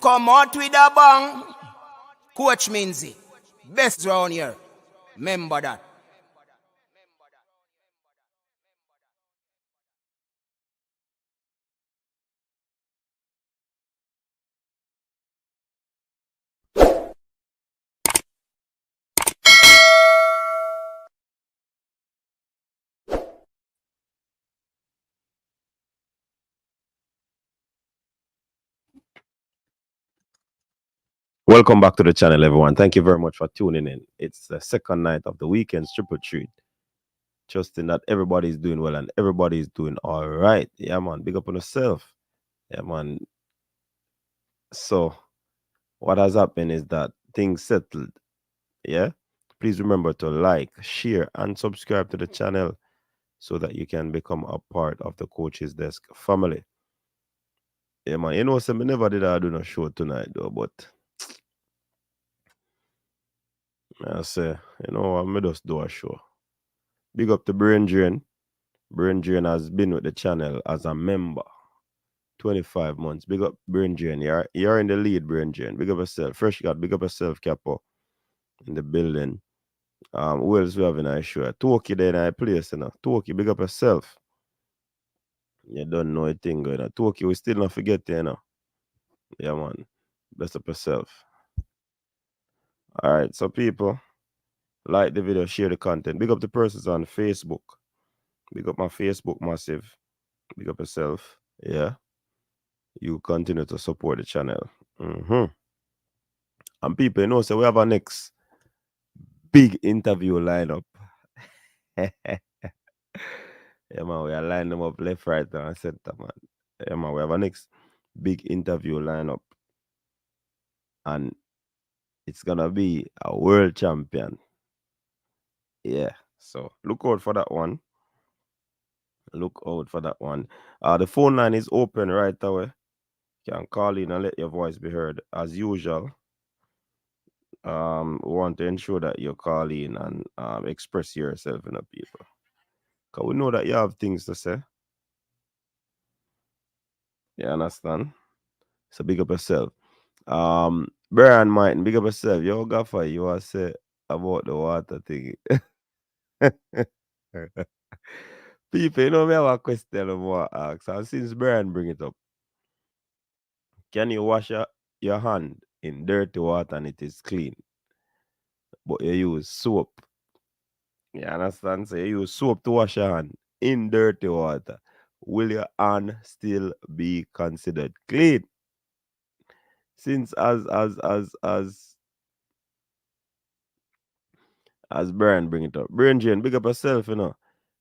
come out with a bang. Coach Minzy, best round here. Remember that. Welcome back to the channel, everyone. Thank you very much for tuning in. It's the second night of the weekend's triple treat. Trusting that everybody's doing well and everybody's doing all right. Yeah, man. Big up on yourself. Yeah, man. So, what has happened is that things settled. Yeah. Please remember to like, share, and subscribe to the channel so that you can become a part of the Coach's Desk family. Yeah, man. You know, so me never did I do no show tonight, though, but I say, you know, I just do a show. Big up to Brain Drain. Brain Drain has been with the channel as a member 25 months. Big up Brain Drain. You're in the lead, Brain Drain. Big up yourself. Fresh God, big up yourself, Capo, in the building. Who else we have in our show? Toki there in our place, you know. Toki, big up yourself. You don't know a thing going on. Toki, we still not forget you, you know. Yeah, man. Bless up yourself. All right, so people, like the video, share the content. Big up the persons on Facebook. Big up my Facebook massive. Big up yourself. Yeah. You continue to support the channel. And people, you know, so we have our next big interview lineup. Yeah, man, we are lining them up left, right, and center, man. Yeah, man, we have our next big interview lineup. And it's gonna be a world champion. Yeah. So look out for that one. Look out for that one. The phone line is open right away. You can call in and let your voice be heard as usual. We want to ensure that you call in and express yourself in the people. Because we know that you have things to say. You understand? So big up yourself. Brian Martin, big up yourself. Yo, Gaffer, you want to say about the water thing. People, you know me have a question I want to ask. And since Brian bring it up, can you wash your hand in dirty water and it is clean? But you use soap. You understand? So you use soap to wash your hand in dirty water. Will your hand still be considered clean? Since as Brian bring it up. Brian Jane, big up yourself, you know.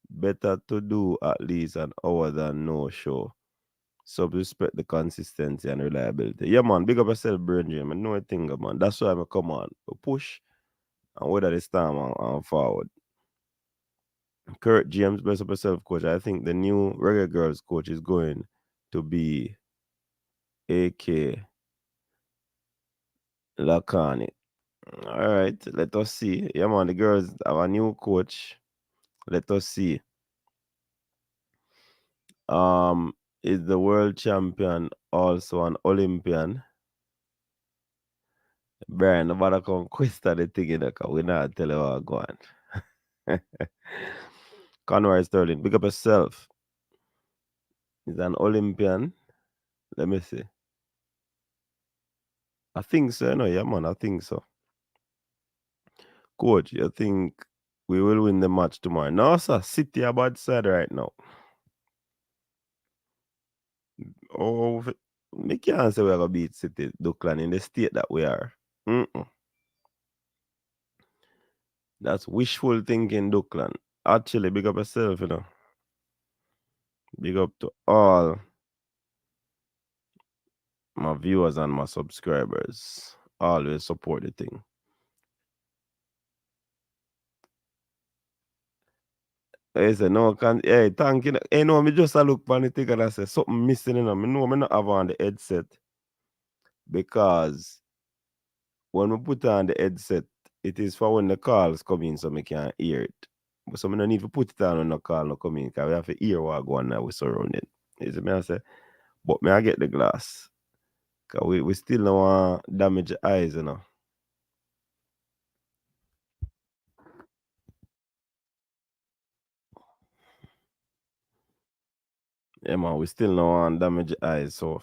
Better to do at least an hour than no show. So respect the consistency and reliability. Yeah, man, big up yourself, Brian Jane. I know a thing, man. That's why I come on. Push and whether this time and forward. Kurt James, best up yourself, coach. I think the new Reggae Girlz coach is going to be AK Lakani. All right, let us see. Yeah, man, the girls have a new coach. Let us see. Is the world champion also an Olympian? Brian, nobody come question the thing, because we not tell you what go on. Conroy Sterling, pick up yourself. He's an Olympian. Let me see. I think so, no, yeah, man, I think so. Coach, you think we will win the match tomorrow? No, sir. City are bad side right now. Oh, me can't say we're going to beat City, Duckland, in the state that we are. That's wishful thinking, Duckland. Actually, big up yourself, you know. Big up to all my viewers and my subscribers. Always support the thing. I say, no, hey, thank you. Hey, no, me just a look for the thing and I say, something missing, you know. Me know me not have on the headset. Because when we put on the headset, it is for when the calls come in so me can hear it. But so me no need to put it on when the call no come in, because we have to hear what go on now with surrounding. You see me I say? But me I get the glass. 'Cause we still don't want damage the eyes, you know. Yeah, man, we still don't want damage the eyes. So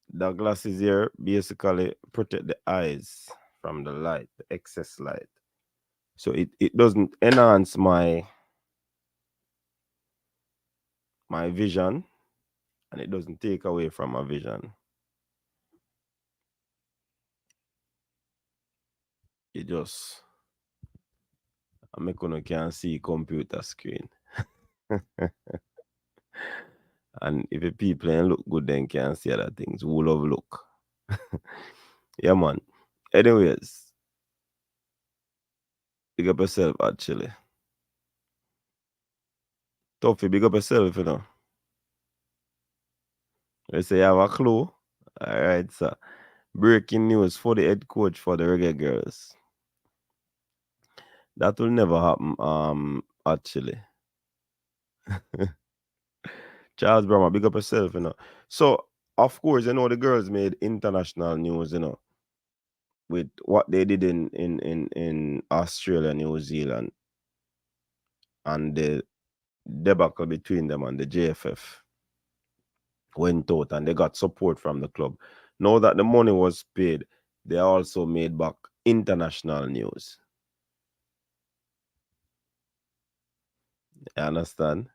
the glasses here basically protect the eyes from the light, the excess light. So it doesn't enhance my vision, and it doesn't take away from my vision. It just I make you can see computer screen. And if the people ain't look good, then can see other things. Who love look. Yeah, man. Anyways, big up yourself actually. Toughy, big up yourself, you know. They say you have a clue. Alright, sir. Breaking news for the head coach for the Reggae Girlz. That will never happen, actually. Charles Brahma, big up yourself, you know. So, of course, you know, the girls made international news, you know, with what they did in Australia, New Zealand, and the debacle between them and the JFF went out, and they got support from the club. Now that the money was paid, they also made back international news. You understand?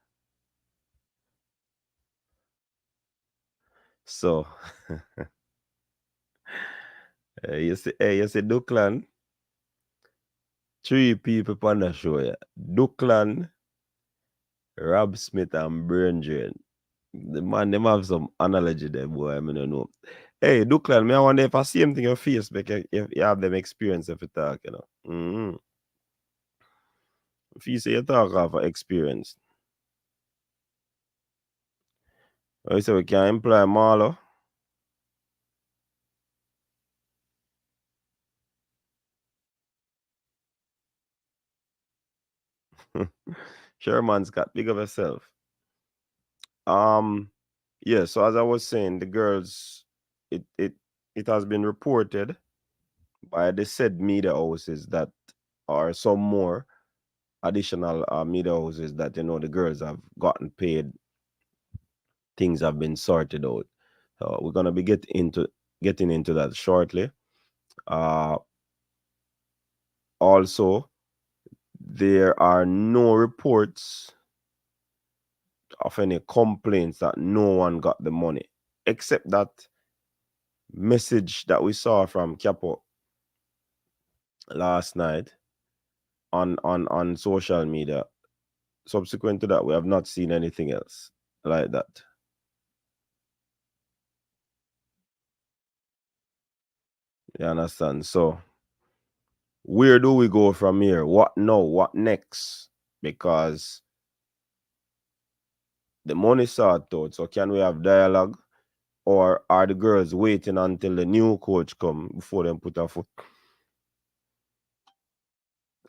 So, you see, Duckland, three people on the show, yeah. Duckland, Rob Smith, and Brain Drain. The man, them have some analogy there, boy. I mean, I don't know. Hey, Duckland, me I wonder if I see him in your face, because if you have them experience if you talk, you know. Mm-hmm. If you say you talk of experience. I say we can employ Marlo. Sherman's got big of herself. Yeah, so as I was saying, the girls, it has been reported by the said media houses that are some more additional media houses that you know the girls have gotten paid, things have been sorted out. We're gonna be getting into that shortly. Uh Also, there are no reports of any complaints that no one got the money, except that message that we saw from Capo last night on social media. Subsequent to that, we have not seen anything else like that. You understand? So where do we go from here? What now? What next? Because the money sorted out. So can we have dialogue? Or are the girls waiting until the new coach come before them put a foot?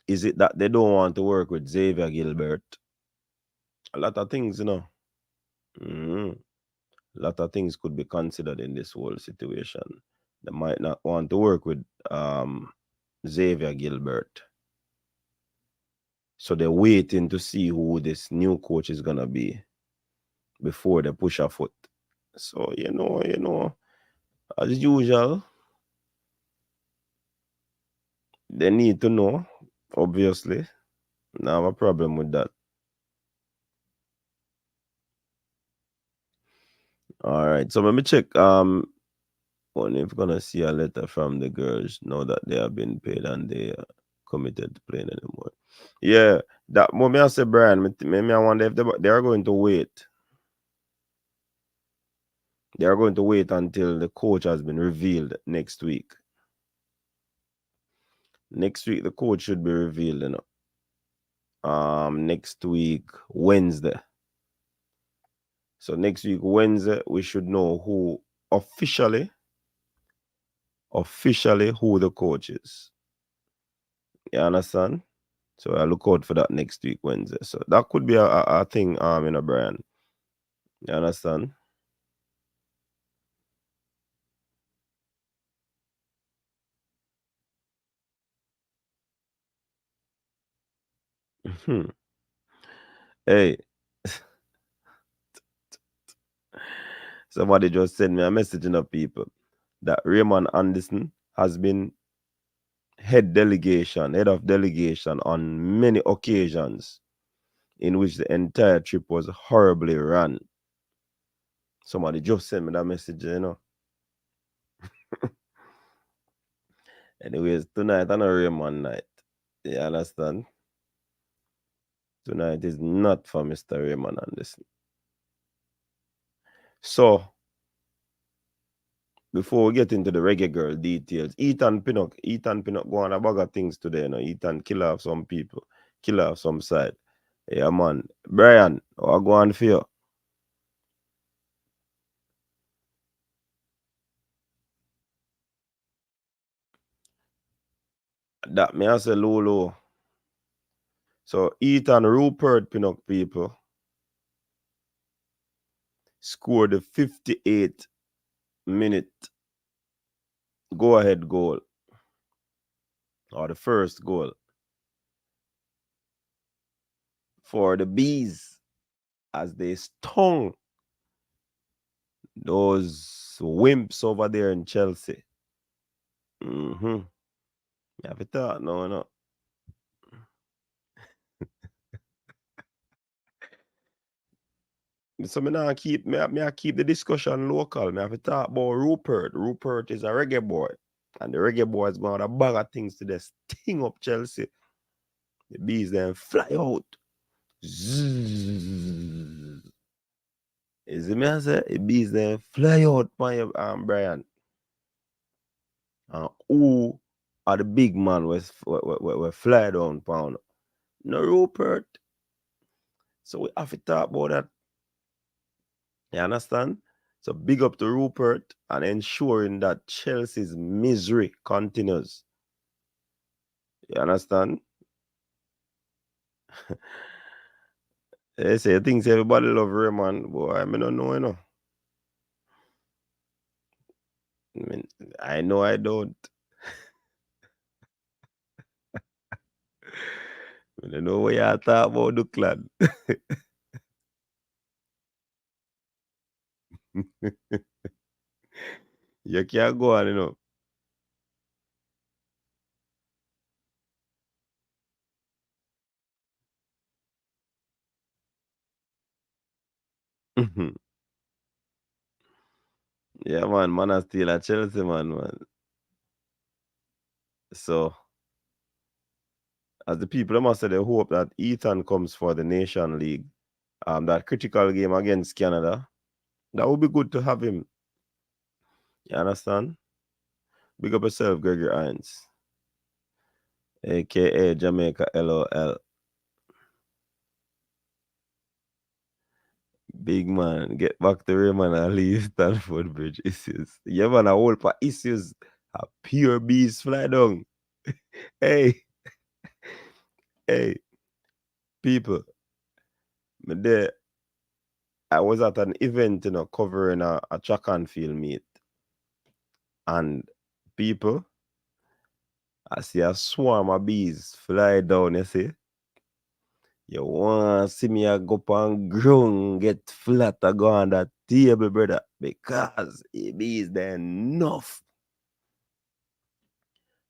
Is it that they don't want to work with Xavier Gilbert? A lot of things, you know. Mm-hmm. A lot of things could be considered in this whole situation. They might not want to work with Xavier Gilbert. So they're waiting to see who this new coach is gonna be before they push a foot. So as usual, they need to know, obviously. Now have a problem with that. All right. So let me check. Only if gonna see a letter from the girls now that they have been paid and they are committed to playing anymore. Yeah, that moment I say, Brian, I wonder if they are going to wait. They are going to wait until the coach has been revealed next week. Next week the coach should be revealed, you know. Next week, Wednesday. So next week, Wednesday, we should know who officially who the coach is. You understand? So I look out for that next week, Wednesday. So that could be a thing, Brian. You understand? Hey, somebody just sent me a message in the people that Raymond Anderson has been head of delegation on many occasions in which the entire trip was horribly run. Somebody just sent me that message, you know. Anyways, tonight on a Raymond night. You understand? Tonight is not for Mr. Raymond Anderson. So, before we get into the Reggae Girl details, Pinnock go on a bag of things today, you know. Ethan kill off some people, kill off some side. Yeah, man. Brian, what go on for you? That me I say Lulu. So Ethan Rupert Pinnock people scored the 58-minute go-ahead goal, or the first goal for the Bees as they stung those wimps over there in Chelsea. Mm-hmm. You have to talk, no. So me I keep the discussion local. Me have to talk about Rupert. Rupert is a reggae boy. And the reggae boy is going to a bag of things to just sting up Chelsea. The Bees then fly out. Zzz. You see me I say? The Bees then fly out by Brian. And who are the big man we fly down pound? No Rupert. So we have to talk about that. You understand? So big up to Rupert and ensuring that Chelsea's misery continues. You understand? They say things everybody love Raymond, boy. I don't know, you know. I know I don't. I don't know what you talk about the clan. You can't go on, you know. Yeah, man are still at Chelsea, man. So, as the people, they must say they hope that Ethan comes for the Nation League. That critical game against Canada. That would be good to have him. You understand? Big up yourself, Gregory Hines, aka Jamaica LOL. Big man, get back to Raymond and leave Stanford Bridge issues. Yeah, man, a whole for issues. A pure bees fly down. Hey, hey, people. Me there, I was at an event, you know, covering a track and field meet. And people, I see a swarm of bees fly down, you see. You want to see me a go on ground, get flat, I go on that table, brother, because it bees there enough.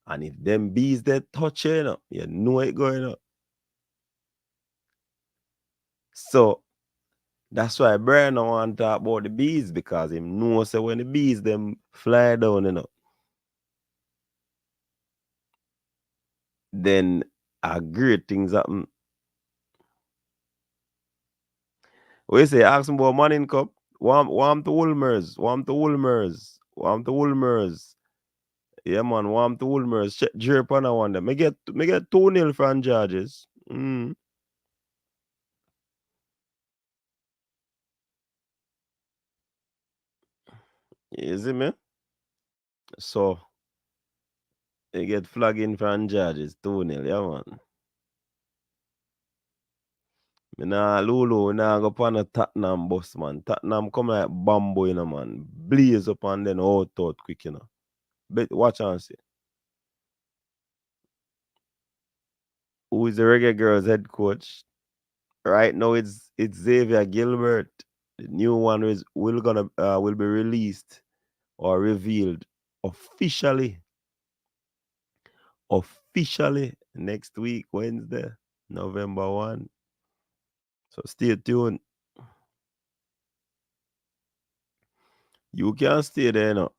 And if them bees they touch you know it going up. So that's why Brian don't want to talk about the bees, because him know say when the bees them fly down, then great things happen. We say ask him about Manning Cup. Warm to Wolmers. Warm to Wolmers. Yeah, man, warm to Wolmers. Check drip on that one. Me get 2-0 from Georges. Mm. You see me? So you get flagging from Georges 2-0, yeah, man. Me nah Lulu, nah go upon a Tottenham bus, man. Tottenham come like bamboo, you know, man. Blaze up and then out quick, you know. But watch and see. who is the Reggae Girlz head coach. Right now, it's Xavier Gilbert. The new one will be released or revealed officially next week, Wednesday, November 1. So stay tuned. You can stay there, no.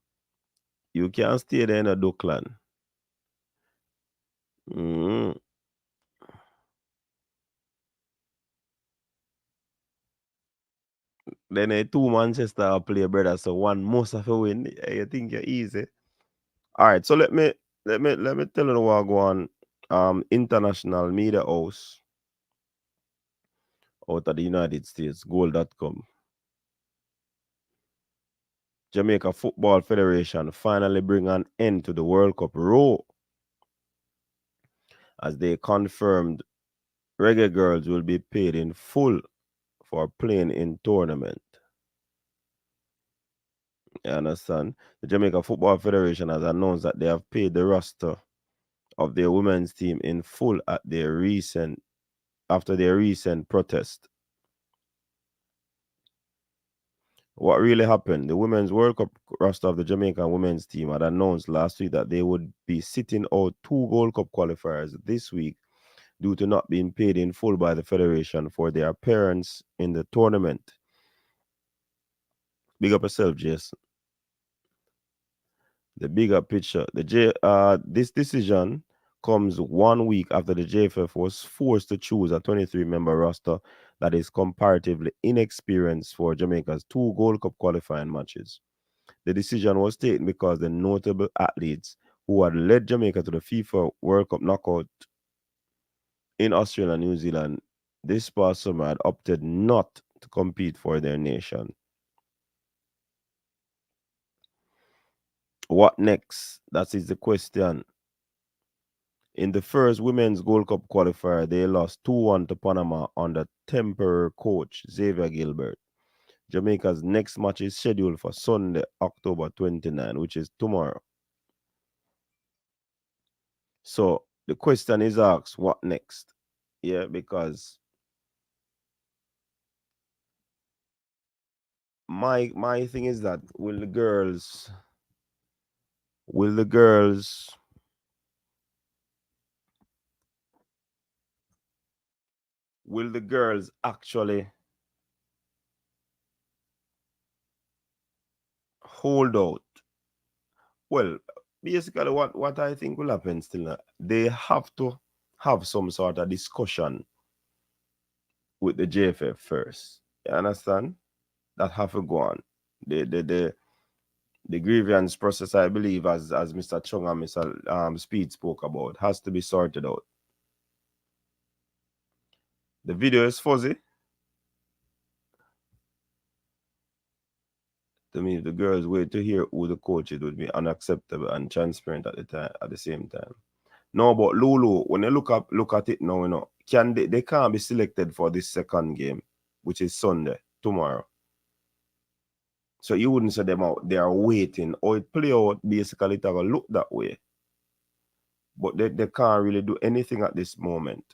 You can stay there in a Duckland. Mm. Then two Manchester play, brother. So one must have to win. You think you're easy. All right. So let me tell you what go on. International media house out of the United States, goal.com. Jamaica Football Federation finally bring an end to the World Cup row as they confirmed Reggae Girlz will be paid in full for playing in tournament. You understand? The Jamaica Football Federation has announced that they have paid the roster of their women's team in full after their recent protest. What really happened? The Women's World Cup roster of the Jamaican women's team had announced last week that they would be sitting out two Gold Cup qualifiers this week due to not being paid in full by the Federation for their appearance in the tournament. Big up yourself, Jason. The bigger picture. This decision comes 1 week after the JFF was forced to choose a 23-member roster that is comparatively inexperienced for Jamaica's two Gold Cup qualifying matches. The decision was taken because the notable athletes who had led Jamaica to the FIFA World Cup knockout in Australia and New Zealand this past summer had opted not to compete for their nation. What next? That is the question. In the first Women's Gold Cup qualifier, they lost 2-1 to Panama under temporary coach Xavier Gilbert. Jamaica's next match is scheduled for Sunday, October 29, which is tomorrow. So the question is asked, what next? Yeah, because my thing is that will the girls actually hold out? Well, basically what I think will happen still, they have to have some sort of discussion with the JFF first. You understand? That have to go on. The grievance process, I believe, as Mr. Chung and Mr. Speed spoke about, has to be sorted out. The video is fuzzy. To me, if the girls wait to hear who the coach is, would be unacceptable and transparent at the same time. No, but Lulu, when you look at it now, they can't be selected for this second game, which is Sunday, tomorrow. So you wouldn't say them out, they are waiting, or it play out basically it will look that way. But they can't really do anything at this moment.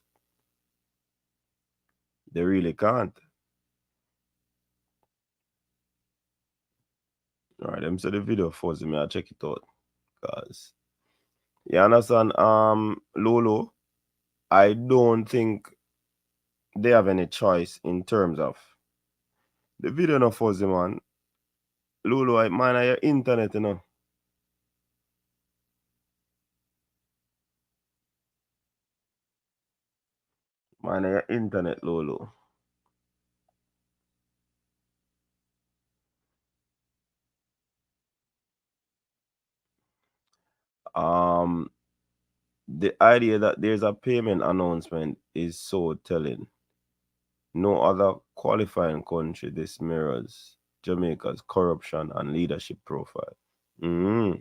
They really can't. All right, let me see the video first. I'll check it out. Cause you understand, Lulu, I don't think they have any choice in terms of the video no fuzzy, man. Lulu, I mind your internet, Mind your internet, Lulu. The idea that there's a payment announcement is so telling. No other qualifying country this mirrors Jamaica's corruption and leadership profile. Mm-hmm.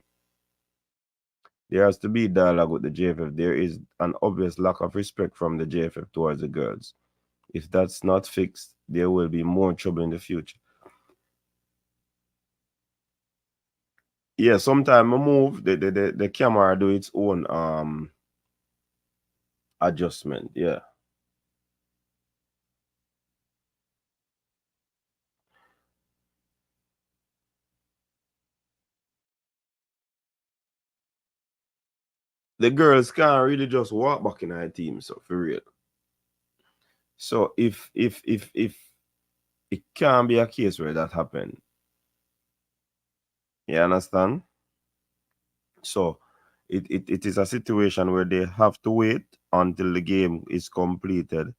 There has to be dialogue with the JFF. There is an obvious lack of respect from the JFF towards the girls. If that's not fixed, there will be more trouble in the future. Yeah, sometimes I move the camera do its own adjustment. Yeah. The girls can't really just walk back in our team, so for real. So if it can't be a case where that happened. You understand? So it is a situation where they have to wait until the game is completed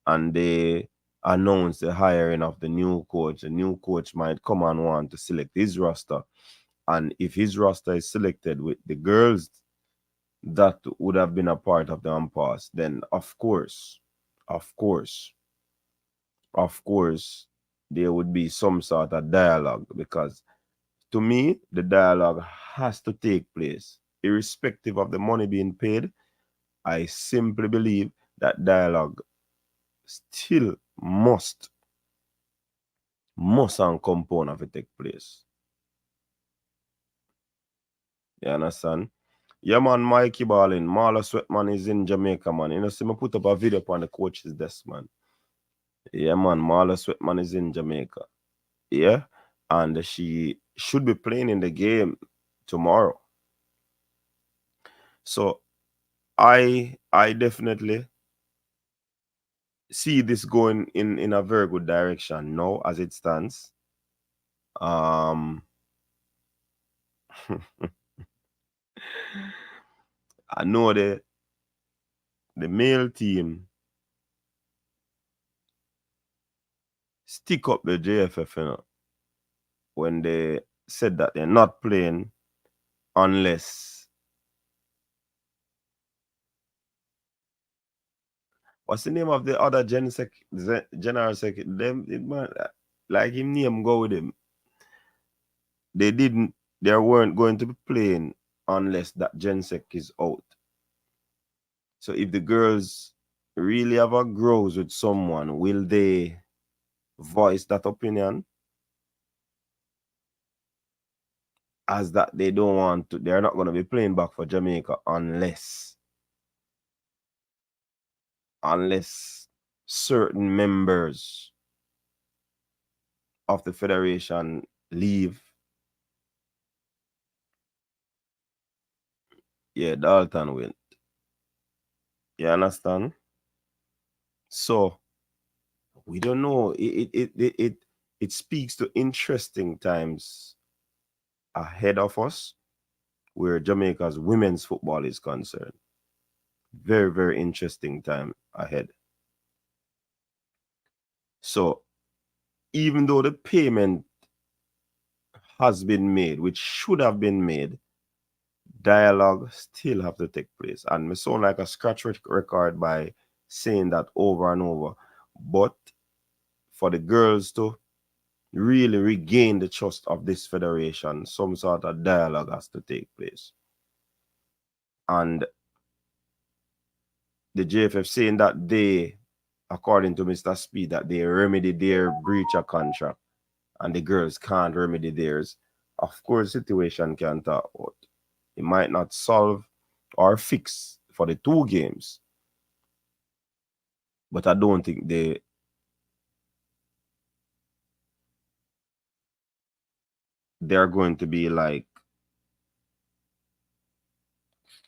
and they announce the hiring of the new coach. The new coach might come and want to select his roster. And if his roster is selected with the girls that would have been a part of the impasse, then of course, of course, there would be some sort of dialogue because to me, the dialogue has to take place. Irrespective of the money being paid, I simply believe that dialogue still must and component of it take place. You understand? Yeah, man, Mikey Ballin, Marla Sweatman is in Jamaica, man. You know, see me put up a video on the coach's desk, man. Yeah, man, Marla Sweatman is in Jamaica. Yeah, and she should be playing in the game tomorrow. So I definitely see this going in a very good direction now as it stands. Um I know the male team stick up the JFF, you know, when they said that they're not playing unless what's the name of the other general sec them like him name go with him. They weren't going to be playing unless that Gensec is out. So if the girls really have a grows with someone, will they voice that opinion as that they don't want to, they're not going to be playing back for Jamaica unless certain members of the federation leave. Yeah, Dalton went. You understand? So we don't know. It speaks to interesting times ahead of us where Jamaica's women's football is concerned. Very, very interesting time ahead. So even though the payment has been made, which should have been made, dialogue still have to take place. And me sound like a scratch record by saying that over and over. But for the girls to really regain the trust of this federation, some sort of dialogue has to take place. And the JFF saying that they, according to Mr. Speed, that they remedy their breach of contract and the girls can't remedy theirs. Of course, situation can talk about. It might not solve or fix for the two games, but I don't think they're going to be like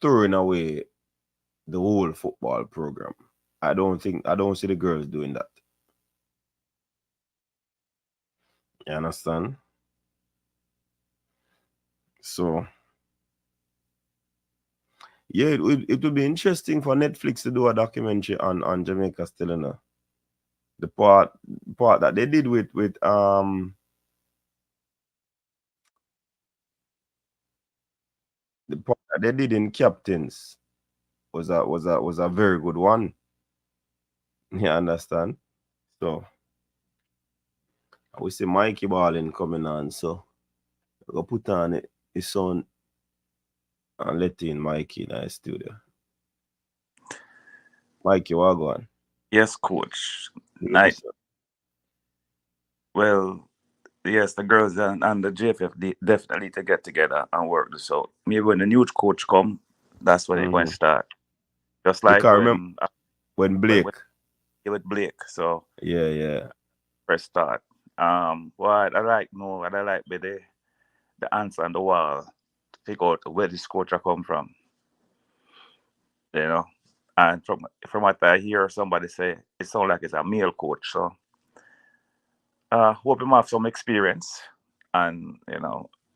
throwing away the whole football program. I don't see the girls doing that. You understand? So yeah, it would be interesting for Netflix to do a documentary on Jamaica still, you know. The part that they did with the part that they did in Captains was a very good one. You understand? So we see Mikey Ballin coming on, so we go put on his son and let in Mikey in the studio. Mikey, what go on? Yes, coach. Ready, sir. Well, yes, the girls and the JFF definitely to get together and work this out. Maybe when the new coach come, that's when it going to start. Just like Because remember when when Blake. with Blake. So Yeah. press start. What I like what I like be the answer on the wall to figure out where this coach come from. You know. And from what I hear somebody say, it sounds like it's a male coach. So hope him have some experience, and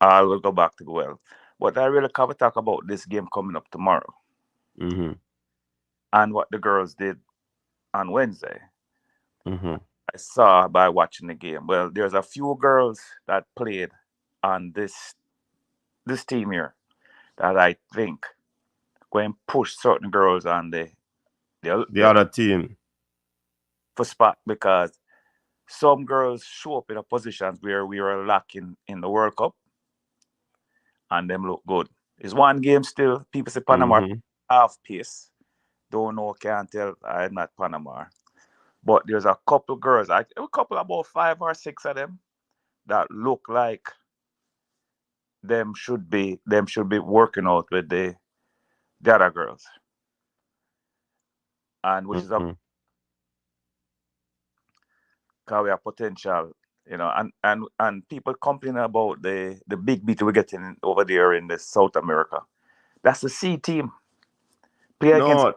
I will go back to well. But I really can't talk about this game coming up tomorrow Mm-hmm. and what the girls did on Wednesday. Mm-hmm. I saw by watching the game. Well, there's a few girls that played on this team here that I think going push certain girls on The other team. for spot because some girls show up in a positions where we were lacking in the World Cup and them look good. It's one game still. People say Panama Mm-hmm. half pace. Don't know, can't tell. I'm not Panama. But there's a couple girls, a couple about 5 or 6 of them that look like them should be working out with the other girls. And which is a Mm-hmm. career potential, and people complaining about the big beat we're getting over there in the South America. That's the C team. Play against No,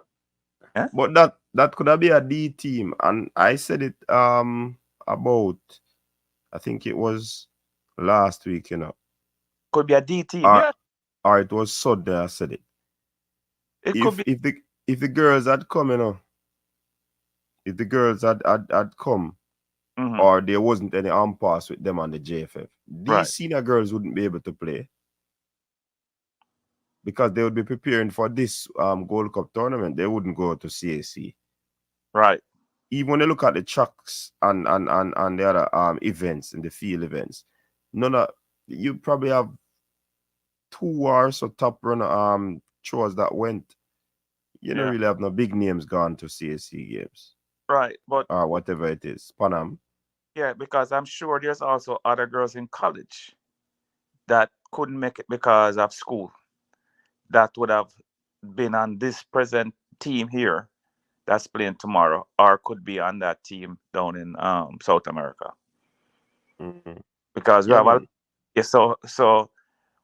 eh? but that could have been a D team. And I said it about, I think it was last week, Could be a D team. Or Yeah, or it was Sunday I said it. it could If be. if the if the girls had come, if the girls had come, Hmm. or there wasn't any pass with them on the JFF, these Right, senior girls wouldn't be able to play because they would be preparing for this Gold Cup tournament. They wouldn't go to CAC. right. Even when you look at the tracks and the other events and the field events, none of you probably have 2 hours or top runner shows that went. You don't Yeah, really have no big names gone to CAC games right. But or whatever it is. Panam. yeah, because I'm sure there's also other girls in college that couldn't make it because of school that would have been on this present team here that's playing tomorrow, or could be on that team down in South America. Mm-hmm. Because we Yeah, have a man. yeah, so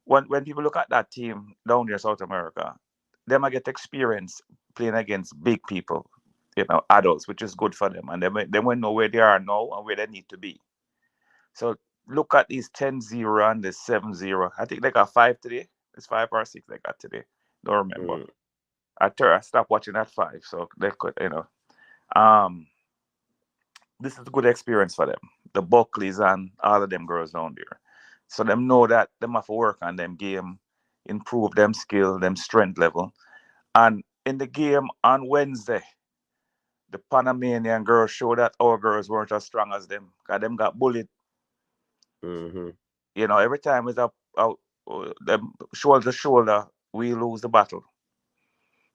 when people look at that team down here, South America, they might get experience playing against big people, adults, which is good for them, and they will know where they are now and where they need to be. So look at these 10-0 and the 7-0. I think they got five today. It's 5 or 6 they got today. Don't remember. Mm. I stopped watching at 5, so they could. Um, this is a good experience for them. The Buckleys and all of them girls down there. So them know that them have to work on them game, improve them skill, them strength level. And in the game on Wednesday, the Panamanian girls show that our girls weren't as strong as them. Cause them got bullied. Mm-hmm. Every time it's them shoulder to shoulder, we lose the battle.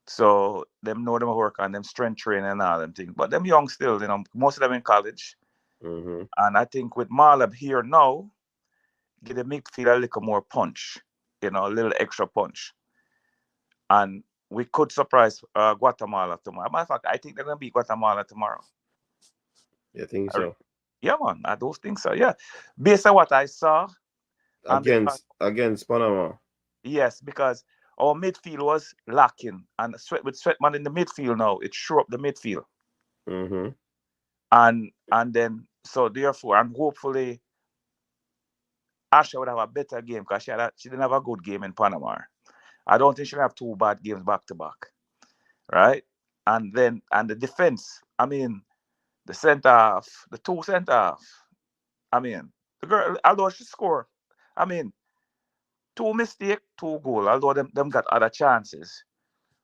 So them know them work on them strength training and all them things. But them young still, most of them in college. Mm-hmm. And I think with Marlab here now, give the midfield a little more punch, a little extra punch. And we could surprise Guatemala tomorrow. Matter of fact, I think they're going to beat Guatemala tomorrow. You think I- so? Yeah, man, I don't think so. Yeah. Based on what I saw, and because, Against Panama. yes, because our midfield was lacking. And with Sweatman in the midfield now, it shore up the midfield. Mm-hmm. And then, so therefore, and hopefully, Asha would have a better game because she didn't have a good game in Panama. I don't think she'll have two bad games back to back. Right? And the defense, I mean, the center half, the two center half. I mean, the girl, although she scored, I mean, two mistake, two goal, although them got other chances.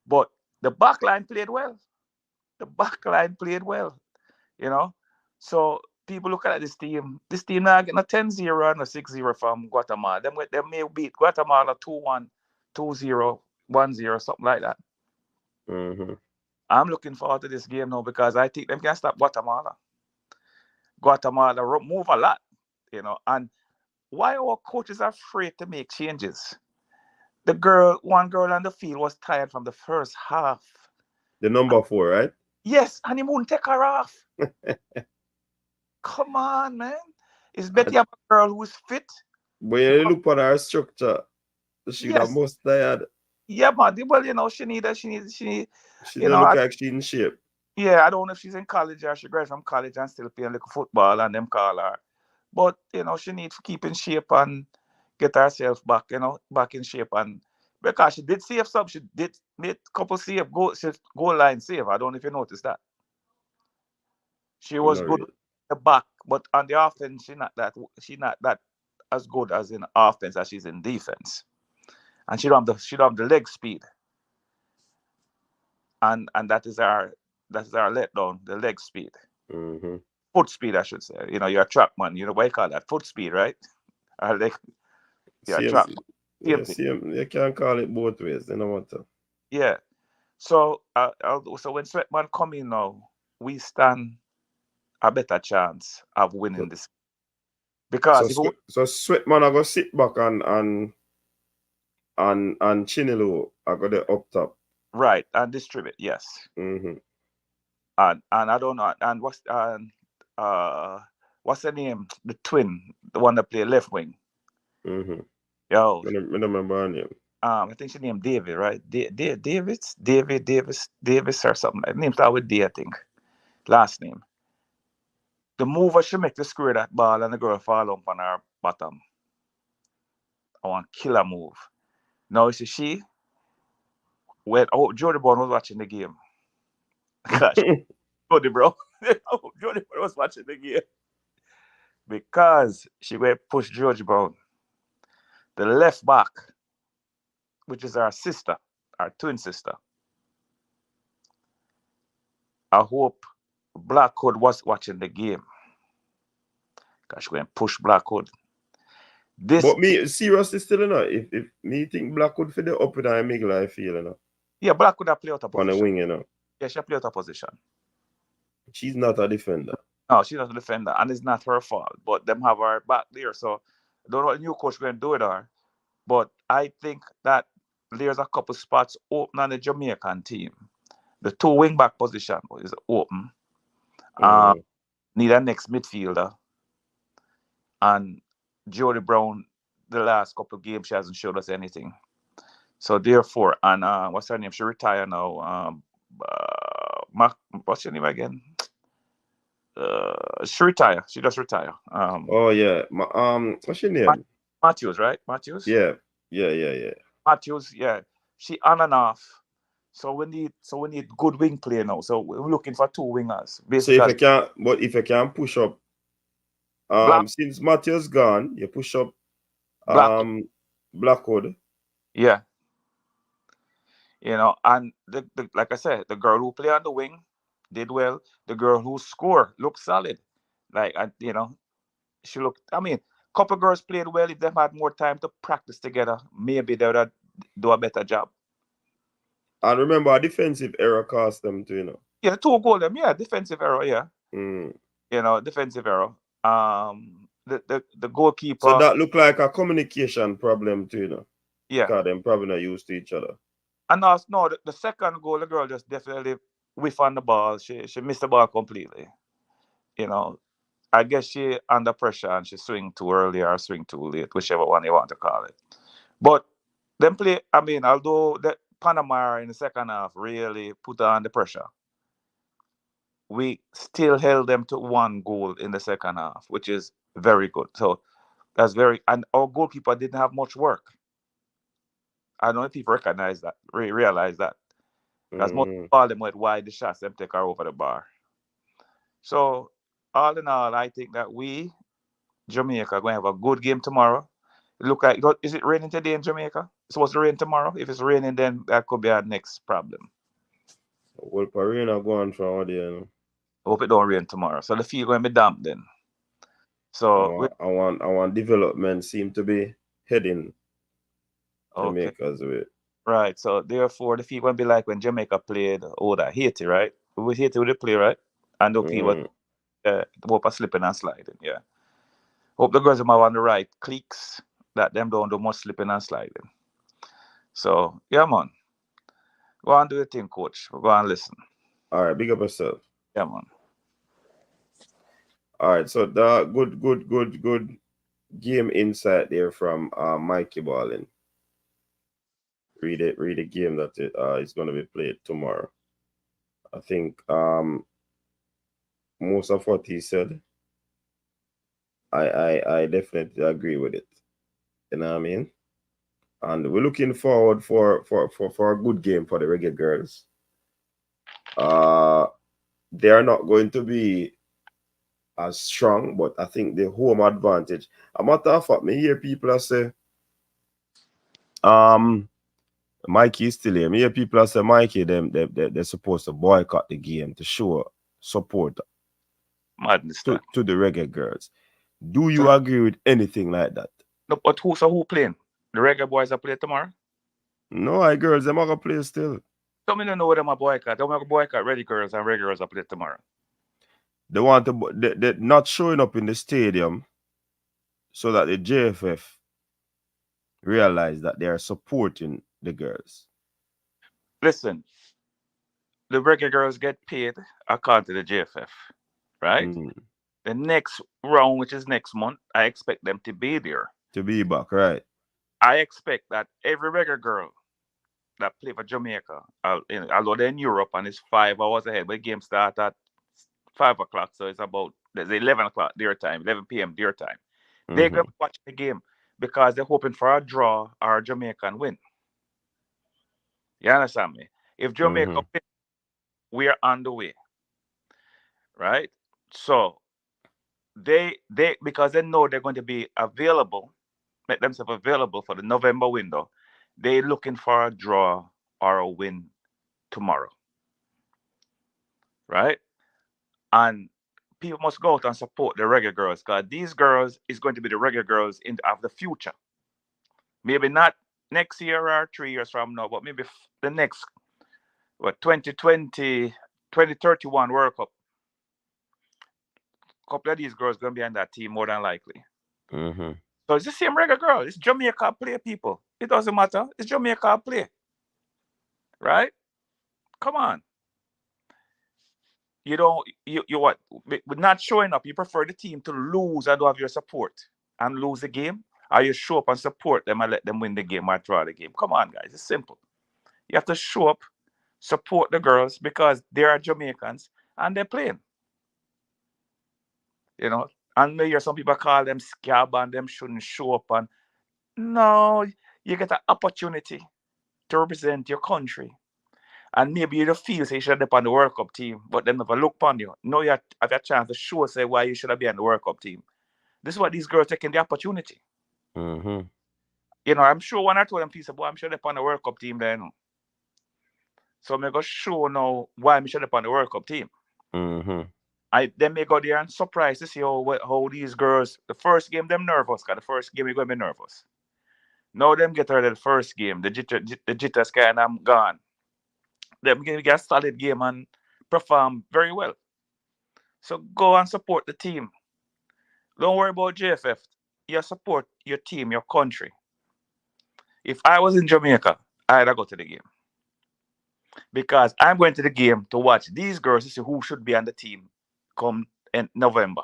But the back line played well. The back line played well, you know. So people look at this team now getting a 10-0 and a 6-0 from Guatemala. Them may beat Guatemala 2-1, 2-0, 1-0, something like that. Mm-hmm. I'm looking forward to this game now because I think them can stop Guatemala. Guatemala move a lot, and why our coaches are afraid to make changes? One girl on the field was tired from the first half. The number 4, right? Yes, and he won't take her off. Come on, man. It's better you have a girl who is fit. When you look at her structure, she the Yes. most tired. Yeah, man. Well, she need, She you don't know, look like she in shape. yeah, I don't know if she's in college or she graduated from college and still playing like football and them call her. But, she needs to keep in shape and get herself back, back in shape. And because she did save some, she did make a couple goal line save. I don't know if you noticed that. She was No, good really. at the back, but on the offense, she not that as good as in offense as she's in defense. And she don't have the leg speed. And that is our letdown, the leg speed. Mm-hmm. Foot speed, I should say. You're a track man. You know what you call that? Foot speed, right? Or like you're a Same, track man. Same yeah, thing. same. You can't call it both ways. You know what? Yeah. So so when Sweatman come in now, we stand a better chance of winning So, this. Because if we win, so Sweatman, I go sit back and Chinelo, I got the up top. right, and distribute, yes. Mm-hmm. And I don't know, and what's the name? The twin, the one that play left wing. Mm-hmm. Yo, I don't remember her name. I think she named David, right? Davis or something. Her name start with D, I think. Last name. The mover she make to square that ball and the girl fall up on her bottom. I want killer move. Now you see she when Jody Brown was watching the game. Gosh, Jody Brown. Jody Brown was watching the game. Because she went push George Brown. The left back, which is our sister, our twin sister. I hope Blackwood was watching the game. Because she went push Blackwood. But me, seriously, still, if me think Blackwood for the up in I make life feel, Yeah, Blackwood have play out of on the position. wing, Yeah, she play out of position. She's not a defender. No, she's not a defender, and it's not her fault. But them have her back there, so I don't know what the new coach going to do with her. But I think that there's a couple spots open on the Jamaican team. The two wing back position is open. Mm-hmm. Need a next midfielder, and Jody Brown. The last couple of games, she hasn't showed us anything. So therefore, and what's her name? She retired now. What's her name again? She retire. She just retire. Oh yeah, what's your name? Matthews, right? Matthews. Yeah. Matthews. Yeah. She on and off. So we need good wing play now. So we're looking for two wingers, So if basically. if you can push up, Black, since Matthew's gone, you push up, Black. Blackwood. Yeah. And like I said, the girl who play on the wing did well. The girl who score looked solid. Like she looked. I mean, couple girls played well. If they had more time to practice together, maybe they would do a better job. And remember, a defensive error cost them too. Yeah, two goal them. Yeah, defensive error. Yeah, Mm. defensive error. The So goalkeeper. that look like a communication problem too. Yeah, Because them probably not used to each other. and also, no, the second goal, the girl just definitely whiff on the ball. She missed the ball completely. I guess she under pressure and she swing too early or swing too late, whichever one you want to call it. But them play. I mean, although the Panama in the second half really put on the pressure, we still held them to one goal in the second half, which is very good. So that's very, and our goalkeeper didn't have much work. I don't know if people recognize that, realize that. As much Mm. ball them went wide, the shots them take her over the bar. So all in all, I think that we, Jamaica, are going to have a good game tomorrow. Look like, is it raining today in Jamaica? It's supposed to rain tomorrow. If it's raining, then that could be our next problem. Well, Parina going from all there. Hope it don't rain tomorrow. So the field going to be damp then. So I want development seem to be heading okay, Jamaica's way. right. So therefore, the field going to be like when Jamaica played Haiti, right? With Haiti would they play, right? And the field was hope a slipping and sliding. Yeah. Hope the girls might on the right clicks that them don't do much slipping and sliding. So yeah, man. Go on, do your thing, coach. Go on, listen. All right, big up yourself. Yeah, man. All right, so the good game insight there from Mikey Ballin. Read a game that is going to be played tomorrow. I think most of what he said, I definitely agree with it. You know what I mean? And we're looking forward for a good game for the Reggae Girlz. They are not going to be as strong, but I think the home advantage. A matter of fact, me hear people say, Mikey is still here. Me hear people say, Mikey, they're supposed to boycott the game to show support Madness. to the Reggae Girlz. Do you agree with anything like that? No, but who playing? The Reggae Boyz are playing tomorrow? No, I girls, them are going to play still. So me don't know whether my boycott. Don't make boycott Reggae Girlz and Reggae Girlz are playing tomorrow. They want to, they're not showing up in the stadium so that the JFF realize that they are supporting the girls. Listen, the Reggae Girlz get paid according to the JFF, right? The next round, which is next month, I expect them to be there. To be back, right? I expect that every Reggae girl that play for Jamaica, although they're in Europe and it's 5 hours ahead, but the game start at 5 o'clock, so it's about 11 o'clock their time, 11 p.m. their time. They're going to watch the game because they're hoping for a draw or a Jamaican win. You understand me? If Jamaica win, we are on the way, right? So they because they know they're going to be available, make themselves available for the November window. They're looking for a draw or a win tomorrow, right? And people must go out and support the Reggae Girlz because these girls is going to be the Reggae Girlz of the future. Maybe not next year or 3 years from now, but maybe the next 2020, 2031 World Cup. A couple of these girls going to be on that team more than likely. So it's the same Reggae Girl. It's Jamaica play, people. It doesn't matter. It's Jamaica play. Right? Come on. You don't, you what? With not showing up, you prefer the team to lose and don't have your support and lose the game? Or you show up and support them and let them win the game or draw the game? Come on, guys. It's simple. You have to show up, support the girls because they are Jamaicans and they're playing. You know? And maybe hear some people call them scab and them shouldn't show up. And no, you get an opportunity to represent your country. And maybe you don't feel say you should have been on the World Cup team, but them never look upon you. Now you have a chance to show say why you should have been on the World Cup team. This is what these girls taking the opportunity. You know, I'm sure when I told them people, boy, I'm sure they're on the World Cup team there. So I'm going to show now why I'm sure they're on the World Cup team. Then may go there and surprise to see how these girls, the first game, them nervous, because the first game you're going to be nervous. Now them get rid of the first game, the jitters kind of gone. Them get a solid game and perform very well. So go and support the team. Don't worry about JFF. You support your team, your country. If I was in Jamaica, I'd go to the game. Because I'm going to the game to watch these girls to see who should be on the team come in November.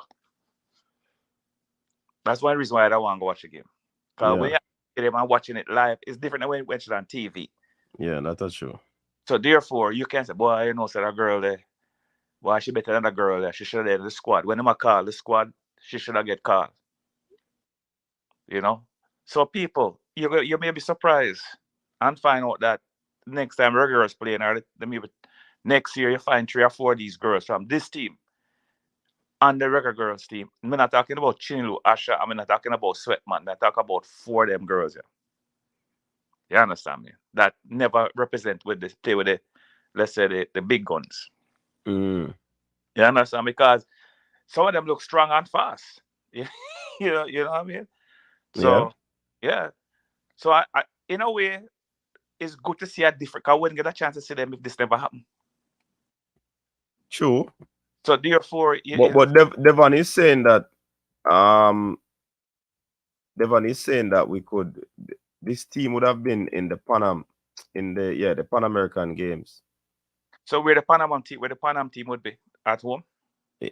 That's one reason why I don't want to go watch the game. Because when you're watching it live, it's different than when you watch it on TV. Yeah, that's true. So therefore, you can't say, boy, you know, said a girl there. Why she better than a girl there? She should have been the squad. When them call the squad, she should have get called. You know? So people, you may be surprised and find out that next time Reggae Girlz playing, or maybe next year you find 3 or 4 of these girls from this team on the Reggae Girlz team. I'm not talking about Chinlu, Asha, I'm not talking about Sweatman. I talk about 4 of them girls here. You understand me? That never represent play with the, let's say, the big guns. You understand? Because some of them look strong and fast. you know what I mean? So yeah. So I in a way, it's good to see a different. I wouldn't get a chance to see them if this never happened. True. So therefore, but Devon is saying that we could, this team would have been in the in the Pan American Games. So where the Panam team would be at home?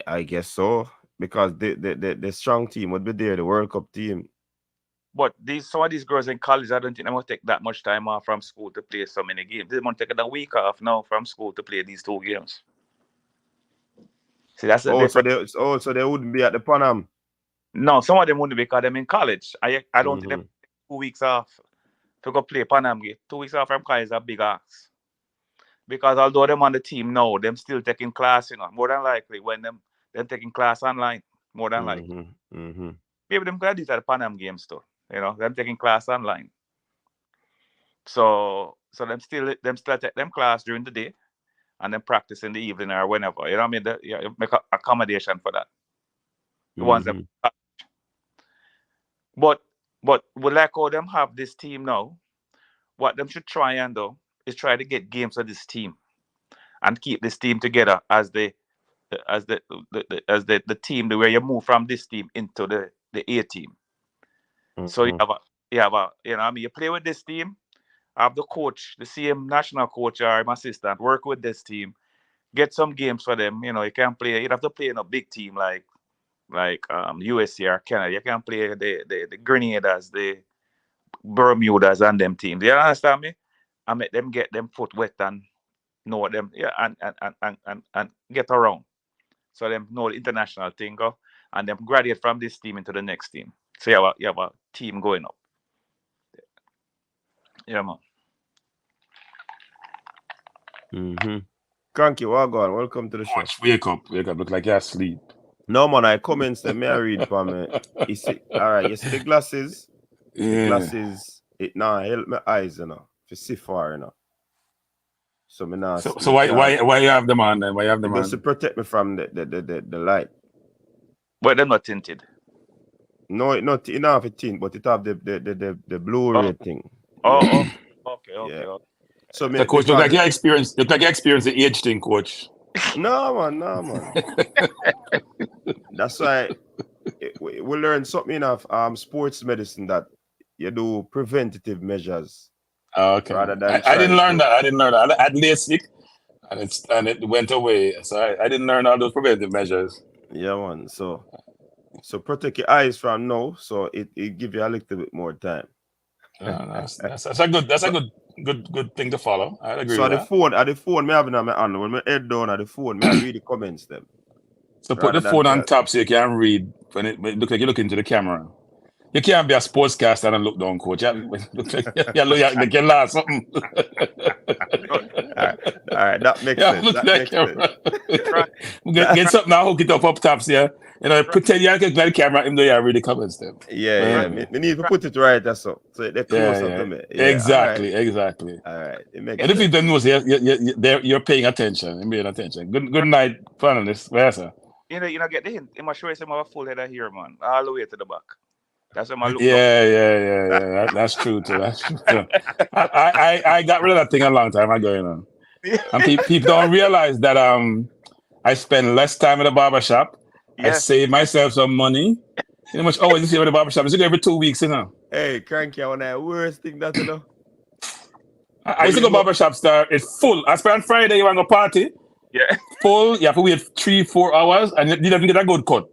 I guess so, because the strong team would be there, the World Cup team. But some of these girls in college, I don't think they must take that much time off from school to play so many games. They must take a week off now from school to play these 2 games. See, that's the difference. So they wouldn't be at the Panam. No, some of them wouldn't because they're in college. I don't think they take 2 weeks off to go play Panam game. 2 weeks off from college is a big ask. Because although them on the team now, them still taking class, more than likely when them taking class online, more than likely. Maybe them could do that at the Panam games too. Them taking class online. So them still take them class during the day and then practice in the evening or whenever. You know what I mean? You make accommodation for that. The ones that but we like how them have this team now. What them should try and do is try to get games of this team and keep this team together as the team where you move from this team into the A team. So you play with this team, have the coach, the same national coach or my assistant, work with this team, get some games for them. You can play. You have to play in a big team like USA or Canada. You can play the Grenadiers, the Bermudas, and them teams. Do you understand me? I make them get them foot wet and know them, and get around. So them know the international thing go, and them graduate from this team into the next team. So you have a team going up. Yeah, man. Cranky, Wagwan, welcome to the show. Wake up. Look like you're asleep. No, man, I comments them. May I read for me? All right, you see the glasses? Yeah. The glasses, it now help my eyes, to see far, So me now. So why you have them on then? Why you have them on? Just to protect me from the light. But they're not tinted. No, it not enough it tint, but it have the Blu-ray thing. Okay. Yeah. So coach, look like you experience the age thing, coach. No, man. That's why we learn something of sports medicine that you do preventative measures. Okay. Rather than I didn't learn that. I had LASIK, and it went away. So I didn't learn all those preventive measures. Yeah, man. So protect your eyes from now. So it give you a little bit more time. That's a good thing to follow. I agree. So with at the phone, me having on my hand. When my head down at the phone, me I read the comments them. So put the phone on top so you can read when it look like you look into the camera. You can't be a sportscaster and look down, coach. You look like you lost something. All right, that makes sense. That makes sense. Get something now, hook it up tops, yeah. Pretend you can get the camera even though you read the comments them. Yeah. We need to put it right, that's all. So they're closer to me. Yeah, exactly. All right. It makes and sense. if you don't know, you're paying attention. You're paying attention. Good night, panelists. Where's sir? Get the hint. I'm going to show you some of a full head of hair, man. All the way to the back. That's what I look Yeah. That's true too. I got rid of that thing a long time ago, And people don't realize that I spend less time at the barbershop. I save myself some money. Much always see at the barbershop. It's every 2 weeks, Hey, Cranky, I want that worst thing that I used to go barbershop star. It's full. I spent on Friday, you want to go party? Yeah. Full. You have to wait 3-4 hours and you don't get a good cut.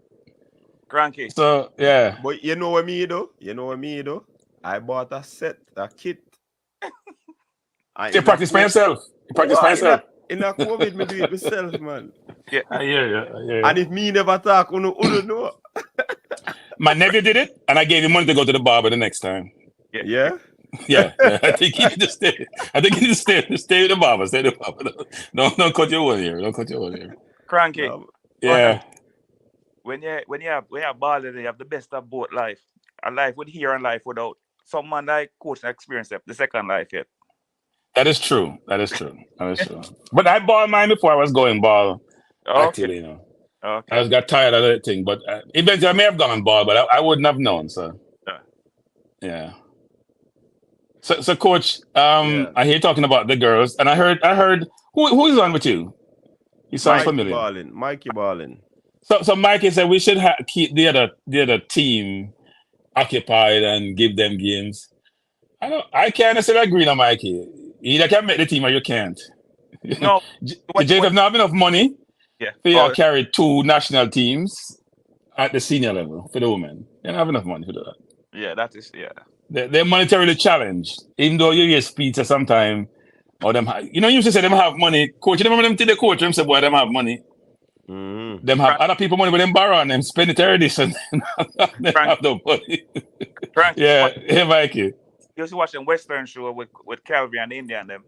Cranky. So yeah. But you know what me do? I bought a kit. You practice by yourself. In a COVID, me do it myself, man. Yeah. I hear you. And if me never talk, you know. My nephew did it, and I gave him money to go to the barber the next time. Yeah? Yeah. I think he need to stay. Stay with the barber. Stay with the barber. Don't cut your one here. Cranky. Yeah. When you're balling, you have the best of both life. A life with here and life without. Someone like coach experience the second life yet. That is true. But I balled mine before I was going ball. Actually, Okay. I just got tired of that thing. But eventually I may have gone ball, but I wouldn't have known. So yeah. So coach, I hear you talking about the girls, and I heard who is on with you? You sound familiar. Mikey Ballin. So Mikey said we should keep the other team occupied and give them games. I can't necessarily agree on Mikey. You either can make the team or you can't. No. The JFF don't have enough money Yeah. to carry 2 national teams at the senior level for the women. They don't have enough money for that. Yeah, that is, yeah. They're monetarily challenged. Even though you hear speeches sometimes, or them, you used to say them have money. Coach, you remember them to the coach, them say, boy, them have money. Them have other people money, but them borrow and them spend it already, so they have no money. Yeah, Mikey. You used to watch them Western show with Calvary and the Indian them.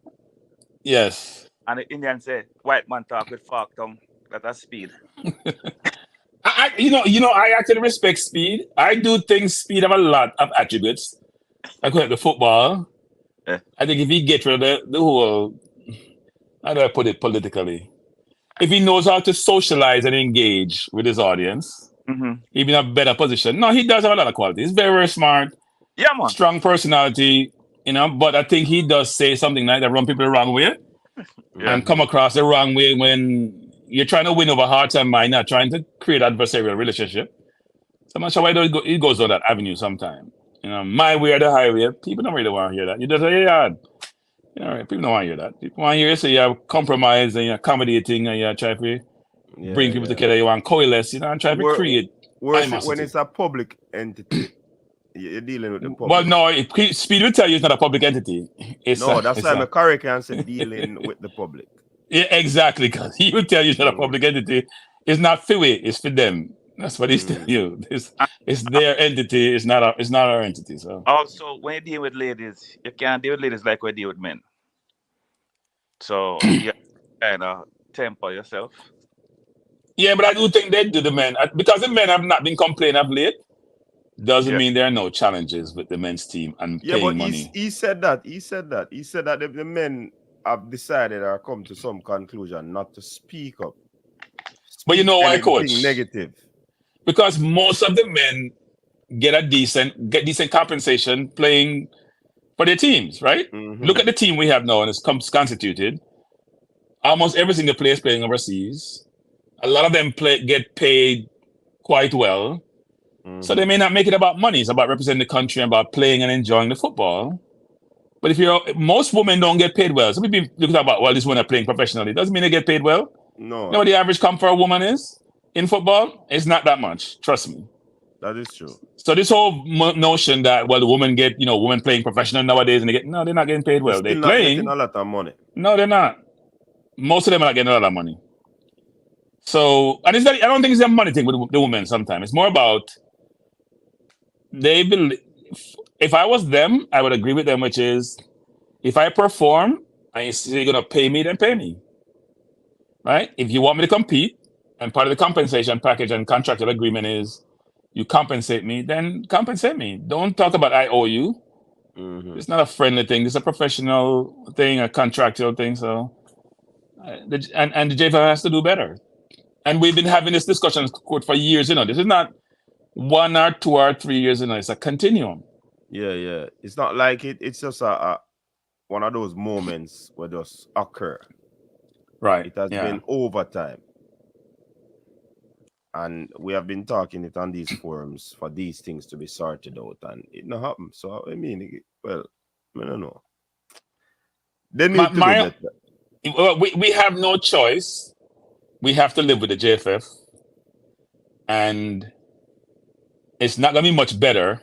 Yes. And the Indian say, white man talk with fork tongue. That's speed. I actually respect speed. I do think speed have a lot of attributes. Like the football. Yeah. I think if he gets rid of the whole, how do I put it politically? If he knows how to socialize and engage with his audience, he'd be in a better position. No, he does have a lot of qualities. He's very, very smart. Yeah, man. Strong personality, but I think he does say something like that run people the wrong way and come across the wrong way when you're trying to win over hearts and mind, not trying to create adversarial relationship. So I'm not sure why he goes on that avenue sometimes. My way or the highway, people don't really want to hear that. You just say, yeah, people don't want to hear that. People want to hear you say you're compromising and you're accommodating and you're trying to bring people together. You want to coalesce, and try to create animosity. When it's a public entity, you're dealing with the public. Well, no, Speed will tell you it's not a public entity. That's why I'm a correct answer dealing with the public. Yeah, exactly, because he will tell you it's not a public entity. It's not for we, it's for them. That's what he's telling you. It's their entity. It's not our entity. So also, when you deal with ladies, you can't deal with ladies like we deal with men. So you kind of temper yourself. Yeah, but I do think they do the men because the men have not been complaining of late. Doesn't mean there are no challenges with the men's team and paying money. He said that the men have decided or come to some conclusion not to speak up. But you know why, Coach? Negative. Because most of the men get decent compensation playing for their teams, right? Look at the team we have now and it's constituted. Almost every single player is playing overseas. A lot of them get paid quite well. So they may not make it about money. It's about representing the country and about playing and enjoying the football. But most women don't get paid well. Some people look about, well, these women are playing professionally. Doesn't mean they get paid well. No. You know what the average comp for a woman is in football? It's not that much. Trust me. That is true. So this whole notion that, well, the women get, women playing professional nowadays, and they're not getting paid well. They're playing. Not getting a lot of money. No, they're not. Most of them are not getting a lot of money. So, and I don't think it's a money thing with the women sometimes. It's more about they believe. If I was them, I would agree with them, which is if I perform and you're going to pay me, then pay me. Right? If you want me to compete, and part of the compensation package and contractual agreement is you compensate me, then compensate me. Don't talk about I owe you. It's not a friendly thing. It's a professional thing, a contractual thing. So, and the JFL has to do better. And we've been having this discussion for years. This is not 1 or 2 or 3 years. It's a continuum. Yeah. It's not like it's just a one of those moments where just occur. Right. It has been over time. And we have been talking it on these forums for these things to be sorted out, and it not happen. So I don't know. They need to do better. We have no choice. We have to live with the JFF, and it's not gonna be much better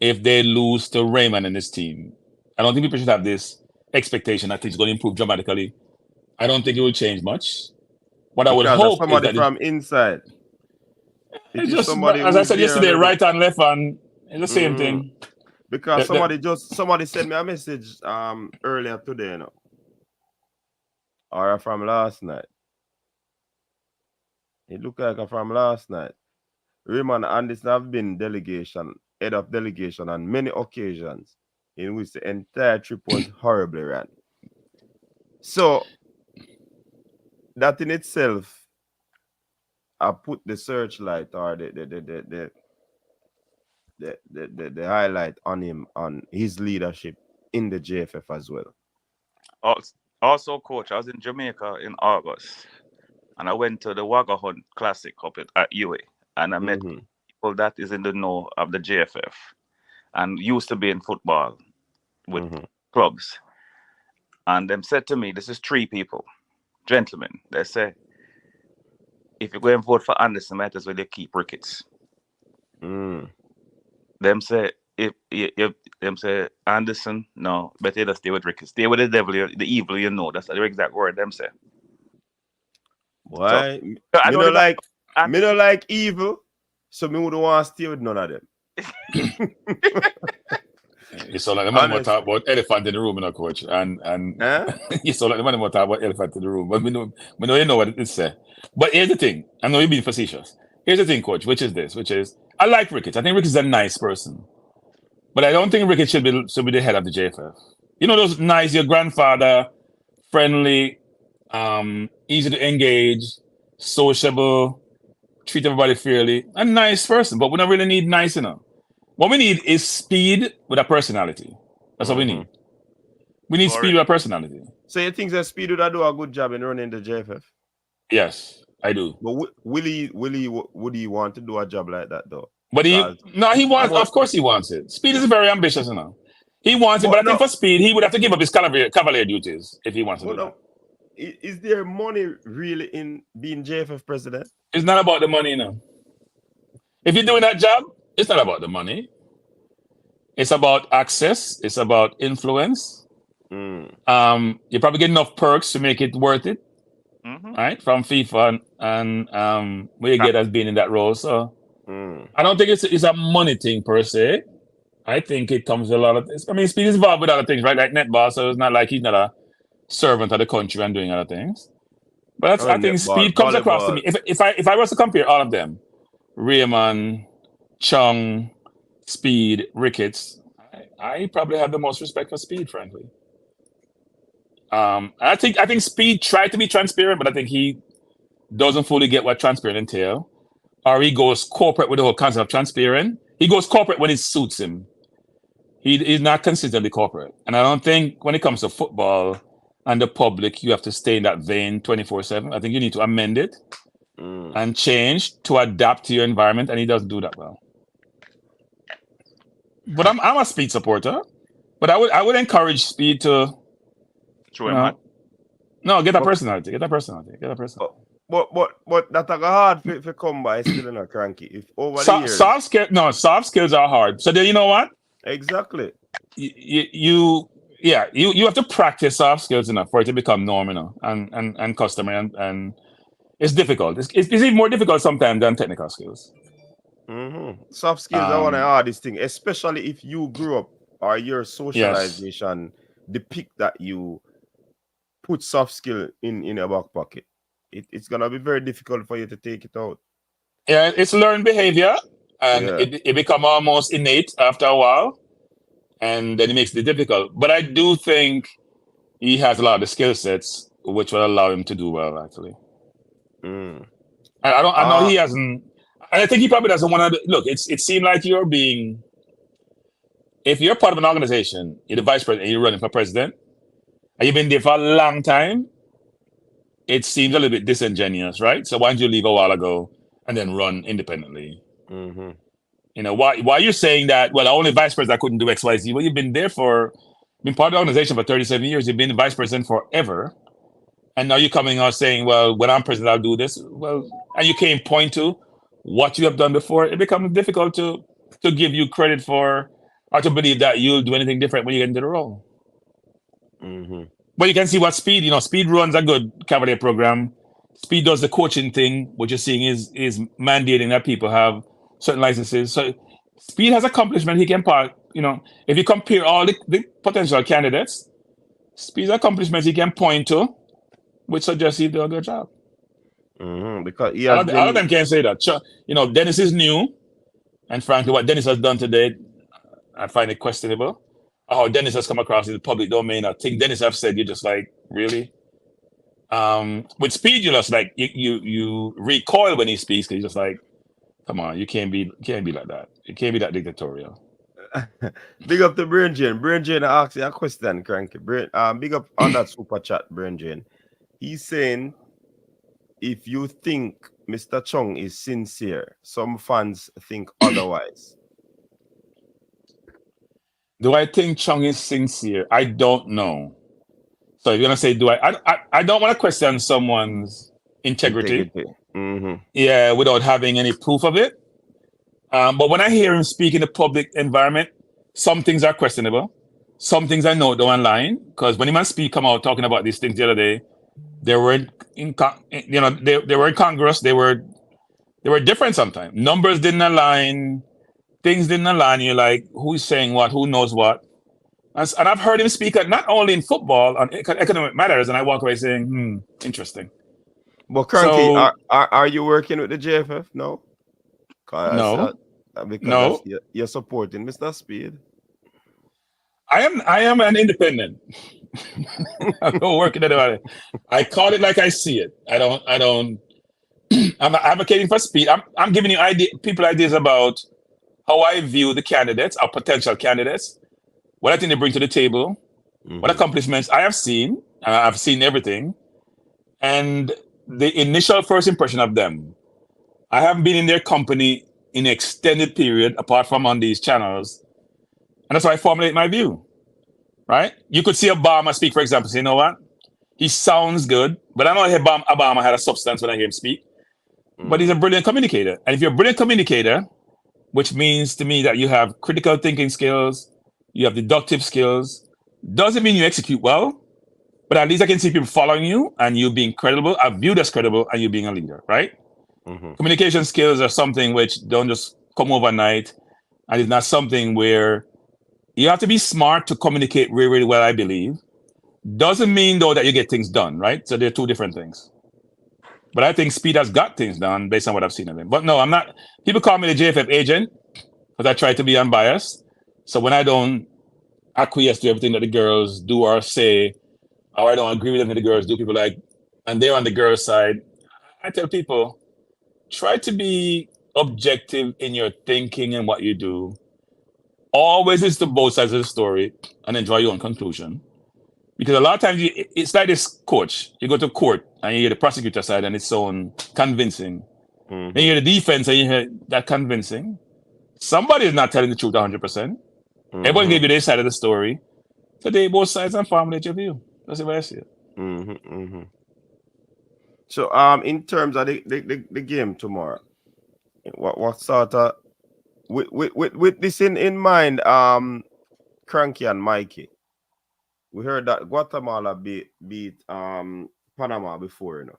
if they lose to Raymond and his team. I don't think people should have this expectation that it's going to improve dramatically. I don't think it will change much. What I would hope somebody is that from inside. It's just as I said yesterday, right and left and it's the same thing. Because somebody sent me a message earlier today, or from last night. It looked like from last night. Raymond and this have been head of delegation on many occasions in which the entire trip was horribly ran. So that in itself, I put the searchlight or the highlight on him, on his leadership in the JFF as well. Also, Coach, I was in Jamaica in August, and I went to the Wagga Hunt Classic up at UA, and I met people that is in the know of the JFF and used to be in football with clubs. And them said to me, this is 3 people, gentlemen. They say, if you go and vote for Anderson, might as well you keep Ricketts. Mm. Them say, if them say Anderson, no, better just stay with Ricketts. Stay with the devil, the evil, you know. That's the exact word them say. Why? So, I Me don't no think like Anderson- me no like evil, so me wouldn't want to stay with none of them. You sound like the man who Honest. talk about elephant in the room, you know, coach. And Huh? you sound like the man who talk about elephant in the room. But we know you know what it say. But here's the thing. I know you're being facetious. Here's the thing, coach, which is I like Ricketts. I think Ricketts is a nice person. But I don't think Ricketts should be the head of the JFF. You know those nice, your grandfather, friendly, easy to engage, sociable, treat everybody fairly, a nice person. But we don't really need nice, you know. What we need is speed with a personality. That's what we need. We need speed with a personality. So you think that Speed would do a good job in running the JFF? Yes, I do. But would he want to do a job like that though? But he wants. Of course, he wants it. Speed is very ambitious, you know. He wants it, but I think for Speed, he would have to give up his cavalier duties if he wants to do that. Is there money really in being JFF president? It's not about the money, you know. If you're doing that job, it's not about the money. It's about access. It's about influence. You probably get enough perks to make it worth it, right? From FIFA and what you get as being in that role. So I don't think it's a money thing per se. I think it comes with a lot of things. I mean, Speed is involved with other things, right? Like netball, so it's not like he's not a servant of the country and doing other things. But I think Speed comes across to me. If I was to compare all of them, Raymond, Chung, Speed, Ricketts, I probably have the most respect for Speed, frankly. I think Speed tried to be transparent, but I think he doesn't fully get what transparent entail. Or he goes corporate with the whole concept of transparent. He goes corporate when it suits him. He's not consistently corporate. And I don't think when it comes to football and the public, you have to stay in that vein 24/7. I think you need to amend it and change to adapt to your environment, and he doesn't do that well. But I'm a Speed supporter. But I would encourage Speed to get a personality. Get a personality. But that's hard for come by still in a cranky. If over the years, soft skills are hard. So then you know what? Exactly. You have to practice soft skills enough for it to become norm, you know, and customary, and it's difficult. It's even more difficult sometimes than technical skills. Soft skills are one of the hardest thing, especially if you grew up or your socialization depict that you put soft skill in your back pocket. It's gonna be very difficult for you to take it out. Yeah, it's learned behavior, and it become almost innate after a while, and then it makes it difficult. But I do think he has a lot of the skill sets which will allow him to do well, actually. And I know he hasn't. And I think he probably doesn't want to look. It seemed like if you're part of an organization, you're the vice president, and you're running for president, and you've been there for a long time, it seems a little bit disingenuous, right? So why don't you leave a while ago and then run independently? You know, why you're saying that, well, only vice president I couldn't do X, Y, Z. Well, you've been part of the organization for 37 years. You've been the vice president forever. And now you're coming out saying, well, when I'm president, I'll do this. Well, and you can't point to what you have done before. It becomes difficult to give you credit for or to believe that you'll do anything different when you get into the role. But you can see what Speed runs a good Cavalier program. Speed does the coaching thing. What you're seeing is mandating that people have certain licenses. So Speed has accomplishment he can if you compare all the potential candidates, Speed's accomplishments he can point to, which suggests he do a good job. Because all of them can't say that. Dennis is new, and frankly, what Dennis has done today, I find it questionable. How Dennis has come across in the public domain. I think Dennis have said, you're just like, really? With Speed, you're just like, you recoil when he speaks, because you're just like, come on, you can't be like that. You can't be that dictatorial. Big up to Brain Jane. Brain Jane asked you a question, Cranky. Big up on that super chat, Brain Jane. He's saying, if you think Mr. Chung is sincere, some fans think otherwise. Do I think Chung is sincere? I don't know. So you're gonna say, I don't want to question someone's integrity. Mm-hmm. Yeah, without having any proof of it. But when I hear him speak in the public environment, some things are questionable. Some things I know don't online. Because when he man speak, come out talking about these things the other day, they were they were in Congress. They were different sometimes. Numbers didn't align. Things didn't align. You're like, who's saying what? Who knows what? And I've heard him speak not only in football on economic matters, and I walk away saying, interesting. But Cranky, So, are you working with the JFF? No. No. Because you're supporting Mr. Speed. I am an independent. I'm not working about it. I call it like I see it. I'm not advocating for Speed. I'm giving you people ideas about how I view the candidates, our potential candidates, what I think they bring to the table, what accomplishments I have seen. I've seen everything. And the initial first impression of them. I haven't been in their company in an extended period, apart from on these channels. And that's why I formulate my view, right? You could see Obama speak, for example, say, you know what? He sounds good, but I know Obama had a substance when I hear him speak. But he's a brilliant communicator. And if you're a brilliant communicator, which means to me that you have critical thinking skills, you have deductive skills, doesn't mean you execute well, but at least I can see people following you and you being credible. I view as credible and you being a leader, right? Communication skills are something which don't just come overnight, and it's not something where you have to be smart to communicate really, really well, I believe. Doesn't mean, though, that you get things done, right? So they're two different things. But I think Speed has got things done based on what I've seen of him. But no, I'm not. People call me the JFF agent because I try to be unbiased. So when I don't acquiesce to everything that the girls do or say, or I don't agree with everything the girls do, people like, and they're on the girls' side, I tell people, try to be objective in your thinking and what you do. Always listen to both sides of the story and enjoy your own conclusion. Because a lot of times it's like this coach. You go to court and you hear the prosecutor side and it's so convincing. Then you hear the defense and you hear that convincing. Somebody is not telling the truth 100%. Everyone gave you their side of the story. So they both sides and formulate your view. That's the way I see it. So in terms of the game tomorrow, what sort of with this in mind, Cranky and Mikey, we heard that Guatemala beat Panama before, you know.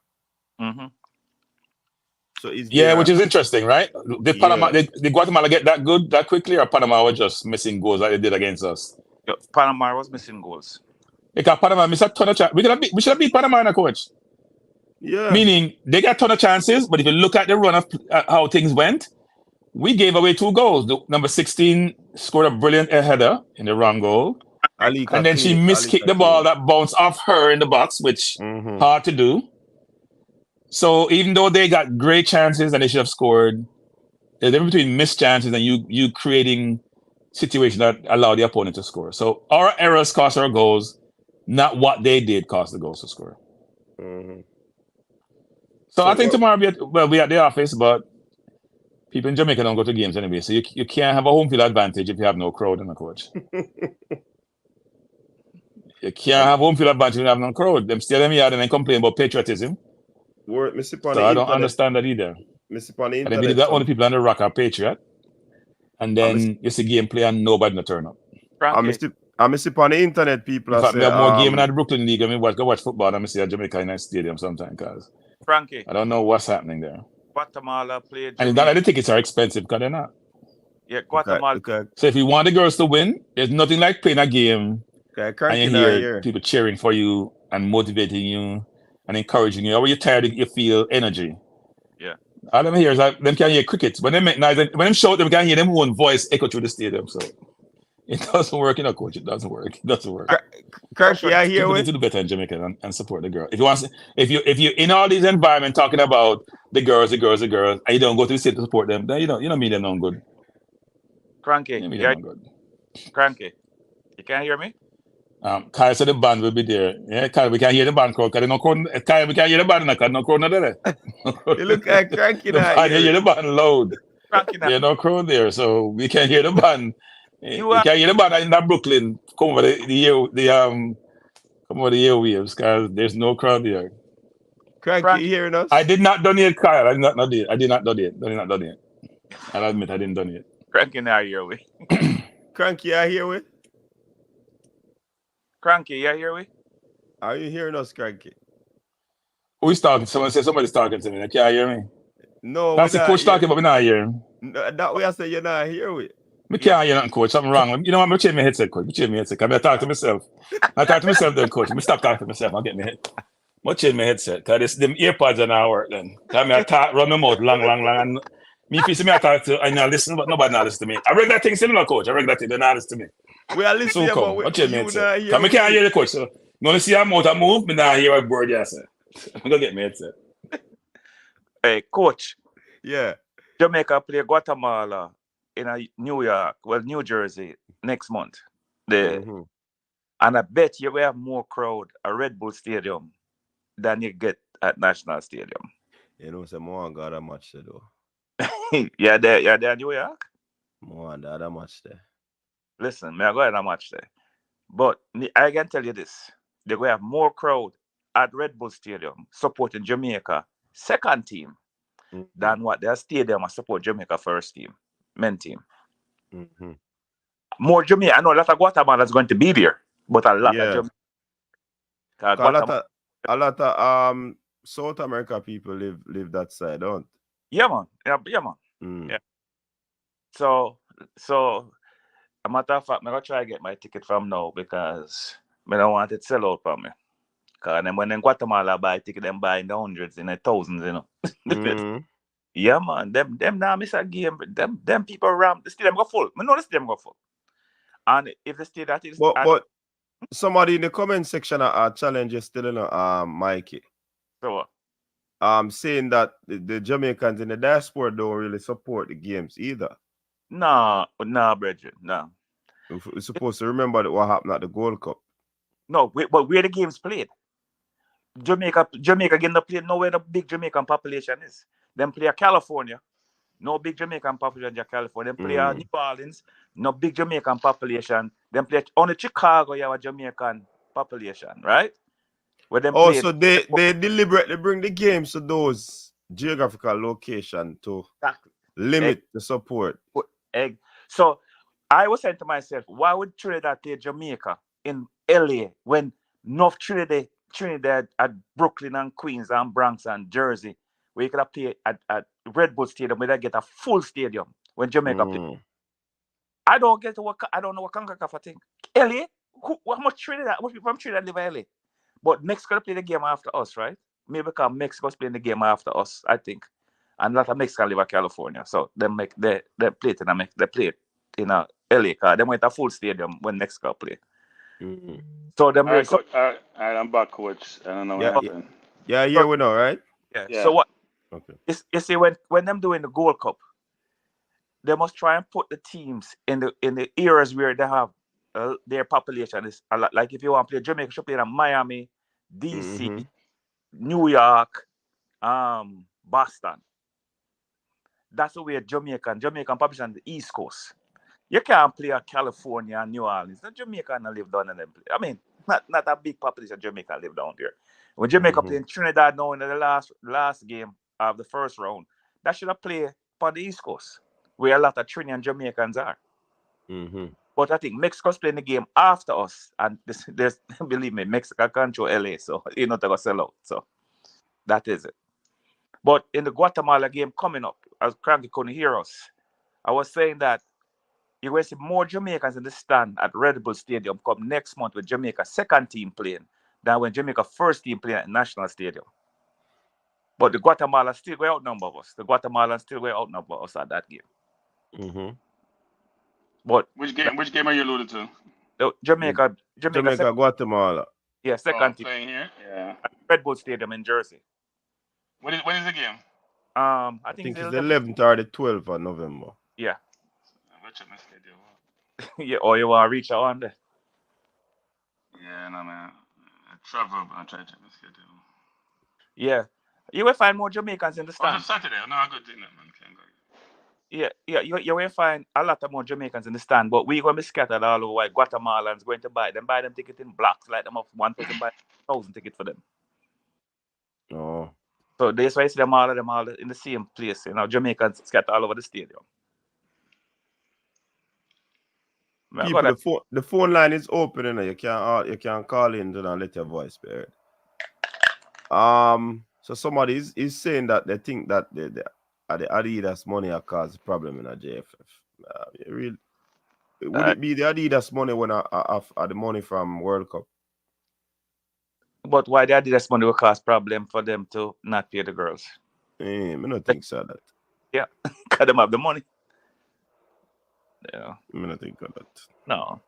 So which is interesting, right? Did Guatemala get that good that quickly, or Panama was just missing goals like they did against us? Yeah, Panama was missing goals. Because Panama missed a ton of chances. We should have beat Panama in a coach. Yeah. Meaning they got a ton of chances, but if you look at the run of how things went, we gave away 2 goals. The number 16 scored a brilliant header in the wrong goal. And then she miskicked the ball that bounced off her in the box, which hard to do. So even though they got great chances and they should have scored, there's a difference between missed chances and you creating situations that allow the opponent to score. So our errors cost our goals, not what they did cost the goals to score. So I think tomorrow we'll be at the office, but people in Jamaica don't go to games anyway. So you can't have a home field advantage if you have no crowd in the coach. You can't have home field advantage if you have no crowd. Them stay them yard and then complain about patriotism. So I don't understand that either. And then believe that only people on the rock are patriot. And then you see game play and nobody no turn up. I miss it on the internet, people. In fact, we have more game in the Brooklyn League. I mean, go watch football and I see a Jamaica in a stadium sometimes, because Frankie, I don't know what's happening there. Guatemala played. And it's not like the tickets are expensive, because they're not. Yeah, Guatemala. Okay. So if you want the girls to win, there's nothing like playing a game and you hear people cheering for you and motivating you and encouraging you. Or you're tired, you feel energy. Yeah. All them hear is like, them can hear crickets. When they make noise, when them shout, them can hear them own voice echo through the stadium. So it doesn't work, coach. It doesn't work. It doesn't work. Cranky, I hear you need to do better in Jamaica and support the girl. If you in all these environments talking about the girls, and you don't go to the city to support them, then you don't mean them no good. Cranky, Cranky, you can't hear me? Kyle said the band will be there. Yeah, Kyle, we can hear the band crowd. Kyle, we can hear the band because no crowd not there. You look at Cranky now. I hear the band loud. There's no crowd there, so we can hear the band. We can hear the band in that Brooklyn. Come over Come on the airwaves, because there's no crowd here. Cranky, you hearing us? I did not donate, Kyle. I did not donate. I did not donate. I'll admit I didn't donate. Cranky now here we. Cranky, you hear we? Cranky, you here we? Are you hearing us, Cranky? Who's talking? Someone said somebody's talking to me. They can't hear me. No, That's the coach talking, but we're not hearing. No, that way I say you're not here with. I can't hear nothing, coach. Something wrong. You know what? I'm change my headset, coach. Change my headset. I'm going to talk to myself. I talk to myself then, coach. I'm stop talking to myself. I'll get my head. I'm change my headset. Because them earpods are not work then. Because I talk, run my mouth long. And me, if you see me, I talk to, I not listen, but nobody not listen to me. I read that thing similar, coach. I read that thing, they're not listen to me. We are listening, so but change my headset. Because I can't hear the coach. So you want to see how mouth I move, but now I hear a word you say. I'm going to get my headset. Hey, coach. Yeah. Jamaica play Guatemala in New Jersey next month. And I bet you will have more crowd at Red Bull Stadium than you get at National Stadium. You know, so more got a match there though. Yeah, there New York? More got a match there. Listen, I go ahead and match there. But I can tell you this. They will have more crowd at Red Bull Stadium supporting Jamaica second team than what their stadium will support Jamaica first team, men team. More Jamaica. I know a lot of Guatemala is going to be there, but a lot of Jamaica. A lot of South America people live that side, don't? Yeah, man. Yeah. So a matter of fact, I'm gonna try to get my ticket from now because I don't want it to sell out for me. Because then when in Guatemala buy ticket, them buy in the hundreds, in the thousands, you know. Yeah, man. Them now miss a game. Them people around the stadium go full. I know the stadium go full. And if the stadium is but somebody in the comment section challenge is still in Mikey. So what? Saying that the Jamaicans in the diaspora don't really support the games either. No, brethren, no. We're supposed to remember what happened at the Gold Cup. No, but where the games played. Jamaica getting to play nowhere the big Jamaican population is. Them play California. No big Jamaican population in California. Them play New Orleans. No big Jamaican population. Them play only Chicago, you have a Jamaican population, right? Where them so they deliberately bring the games to those geographical locations to limit the support. So I was saying to myself, why would Trinidad play Jamaica in LA when North Trinidad at Brooklyn and Queens and Bronx and Jersey, where you could have played at Red Bull Stadium, where they get a full stadium when Jamaica play? I don't know what CONCACAF think. LA? How much people from Trinidad live in LA? But Mexico play the game after us, right? Maybe because Mexico's playing the game after us, I think. And a lot of Mexicans live in California. So they play it in LA because they went a full stadium when Mexico play. So them I'm back, coach. I don't know what happened. Yeah, we know, right? Yeah. So what? Okay. You see, when them doing the Gold Cup, they must try and put the teams in the areas where they have their population is a lot. Like if you want to play Jamaica, you should play in Miami, DC, New York, Boston. That's the way Jamaican population on the East Coast. You can't play at California and New Orleans. The Jamaican live down in them. I mean, not a big population Jamaica live down there. When Jamaica playing Trinidad now in the last game of the first round, that should have played on the East Coast, where a lot of Trinidad Jamaicans are. But I think Mexico's playing the game after us, and there's believe me, Mexico control LA, so you're not gonna sell out. So that is it. But in the Guatemala game coming up, as Cranky couldn't hear us, I was saying that you're going to see more Jamaicans in the stand at Red Bull Stadium come next month with Jamaica second team playing than when Jamaica first team playing at National Stadium. But the Guatemala still going to outnumber us. The Guatemalans still going to outnumber us at that game. But which game are you alluded to? Jamaica, Guatemala. Yeah, second team playing here. Yeah, at Red Bull Stadium in Jersey. When is the game? I think it's the 11th or the 12th of November. Yeah. I'll check my schedule. Yeah, or you want to reach out on there? Yeah, no, man. I travel, but I try to check my schedule. Yeah. You will find more Jamaicans in the stand. It's Saturday. No, I go to that, man. Can't go. You will find a lot of more Jamaicans in the stand, but we're going to be scattered all over. While Guatemalans going to buy them ticket in blocks, like them of 1,000 buy 1,000 ticket for them. Oh. So that's why I see them all in the same place. You know, Jamaicans scattered all over the stadium. People, the phone line is open, you know. You can call in and let your voice be heard. So somebody is saying that they think that the Adidas money are cause a problem in a JFF. Would it be the Adidas money when the money from World Cup? But why the Adidas money will cause problem for them to not pay the girls? I don't think so. That. Yeah, because them have the money. Yeah. I don't think of that. No.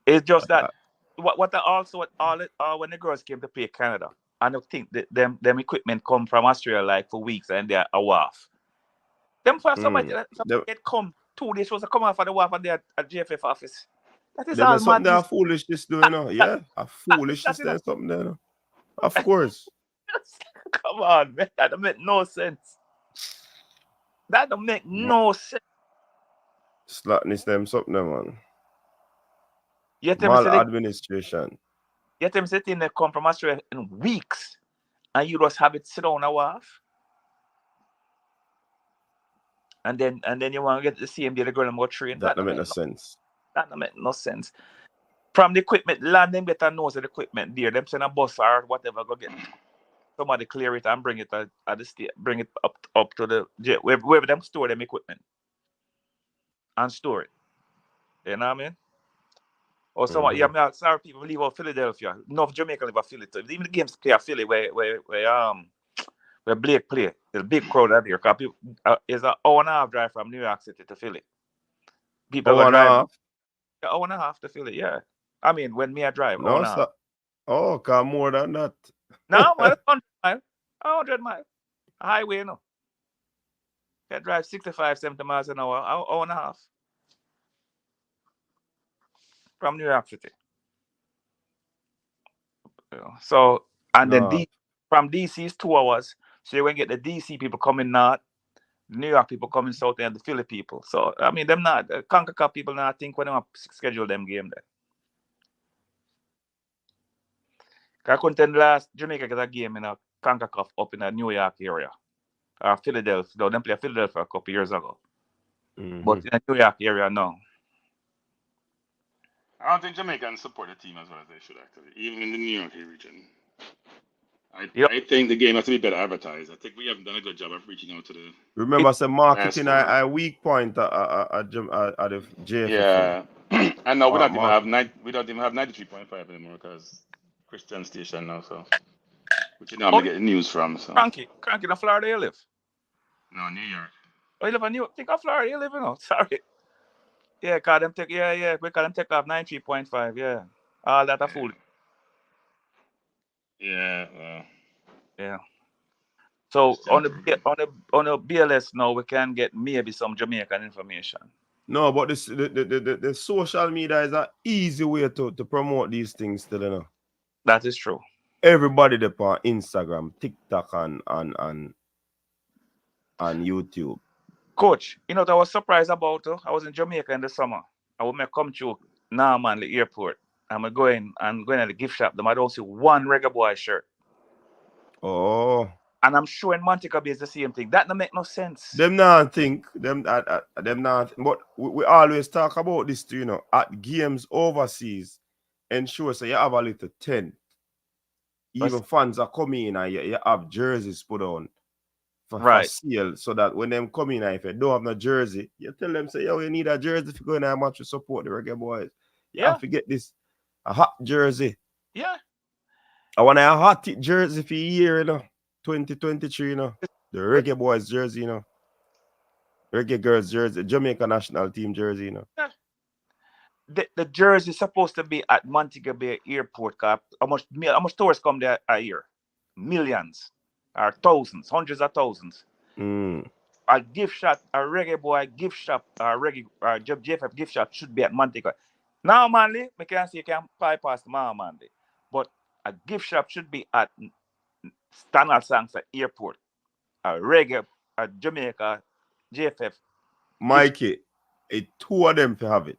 It's just that when the girls came to play Canada, I don't think that them equipment come from Australia like for weeks and they're a wharf. Them for somebody that come 2 days supposed to come off of the wharf and they're at JFF office. That is all something that foolishness doing, you know. Yeah, a foolishness there, something there. No? Of course. Come on, man. That don't make no sense. That don't make no sense. Slackness them something there, man. Administration. Yet them say they come from Australia in weeks and you just have it sit on a wharf. And then you want to get the same day the girl and go train. That don't make no sense. That don't make no sense. From the equipment, land them better knows the equipment there. Them send a bus or whatever, go get somebody clear it and bring it at the state, bring it up to the wherever them store them equipment. And store it. You know what I mean? Or somebody, sorry people leave out Philadelphia. Enough Jamaica live out Philly too. Even the games play at Philly where Blake play. There's a big crowd out there. It's an hour and a half drive from New York City to Philly. People go drive. An hour and a half to Philly, yeah. I mean, when me I drive, no, car more than that. No, man, 100 miles. 100 miles. Highway, you know. You drive 65, 70 miles an hour, hour and a half. From New York City. So, and then from DC is 2 hours. So you're going to get the DC people coming north, the New York people coming south, and the Philly people. So, I mean, them not, the CONCACAF people not think when they schedule them game there. I couldn't tell last Jamaica get a game in a CONCACAF up in the New York area. Or Philadelphia. Though them play Philadelphia a couple years ago. But in the New York area, no. I don't think Jamaicans support the team as well as they should, actually, even in the New York region. I think the game has to be better advertised. I think we haven't done a good job of reaching out to the. Remember, some marketing a weak point at the JFF. Yeah, and now we don't even have 93.5 anymore because Christian station now, so which you normally get the news from. So. Cranky, in Florida you live? No, New York. Oh, you live in New York? Think of Florida you live in? Sorry. Yeah, because them take off 93.5, yeah. All that a fool. Yeah, well. Yeah. So on the BLS now we can get maybe some Jamaican information. No, but the social media is an easy way to promote these things still, you know. That is true. Everybody there on Instagram, TikTok and YouTube. Coach, you know what I was surprised about? I was in Jamaica in the summer. I would come through Norman, the airport. I'm going at the gift shop. I don't see one Reggae Boyz shirt. Oh. And I'm sure in Montego Bay is the same thing. That don't make no sense. Them not think. Them not. But we always talk about this too, you know. At games overseas, ensure so you have a little tent. Even fans are coming in and you have jerseys put on. For sale, so that when them come in, if you don't have no jersey, you tell them, say, yo, you need a jersey if you go in a match to support the Reggae Boyz. You have to get this, a hot jersey. Yeah. I want a hot jersey for a year, you know, 2023, you know, the Reggae Boyz jersey, you know, Reggae Girlz jersey, Jamaica national team jersey, you know. Yeah. The jersey is supposed to be at Montego Bay Airport. How much tourists come there a year? Millions. Or thousands, hundreds of thousands. A gift shop, a Reggae Boyz gift shop, a JFF gift shop should be at Montego. Now, Manly, we can see you can bypass the Manly. But a gift shop should be at Standard Sansa Airport. A Reggae, a Jamaica, JFF Mikey, two of them to have it.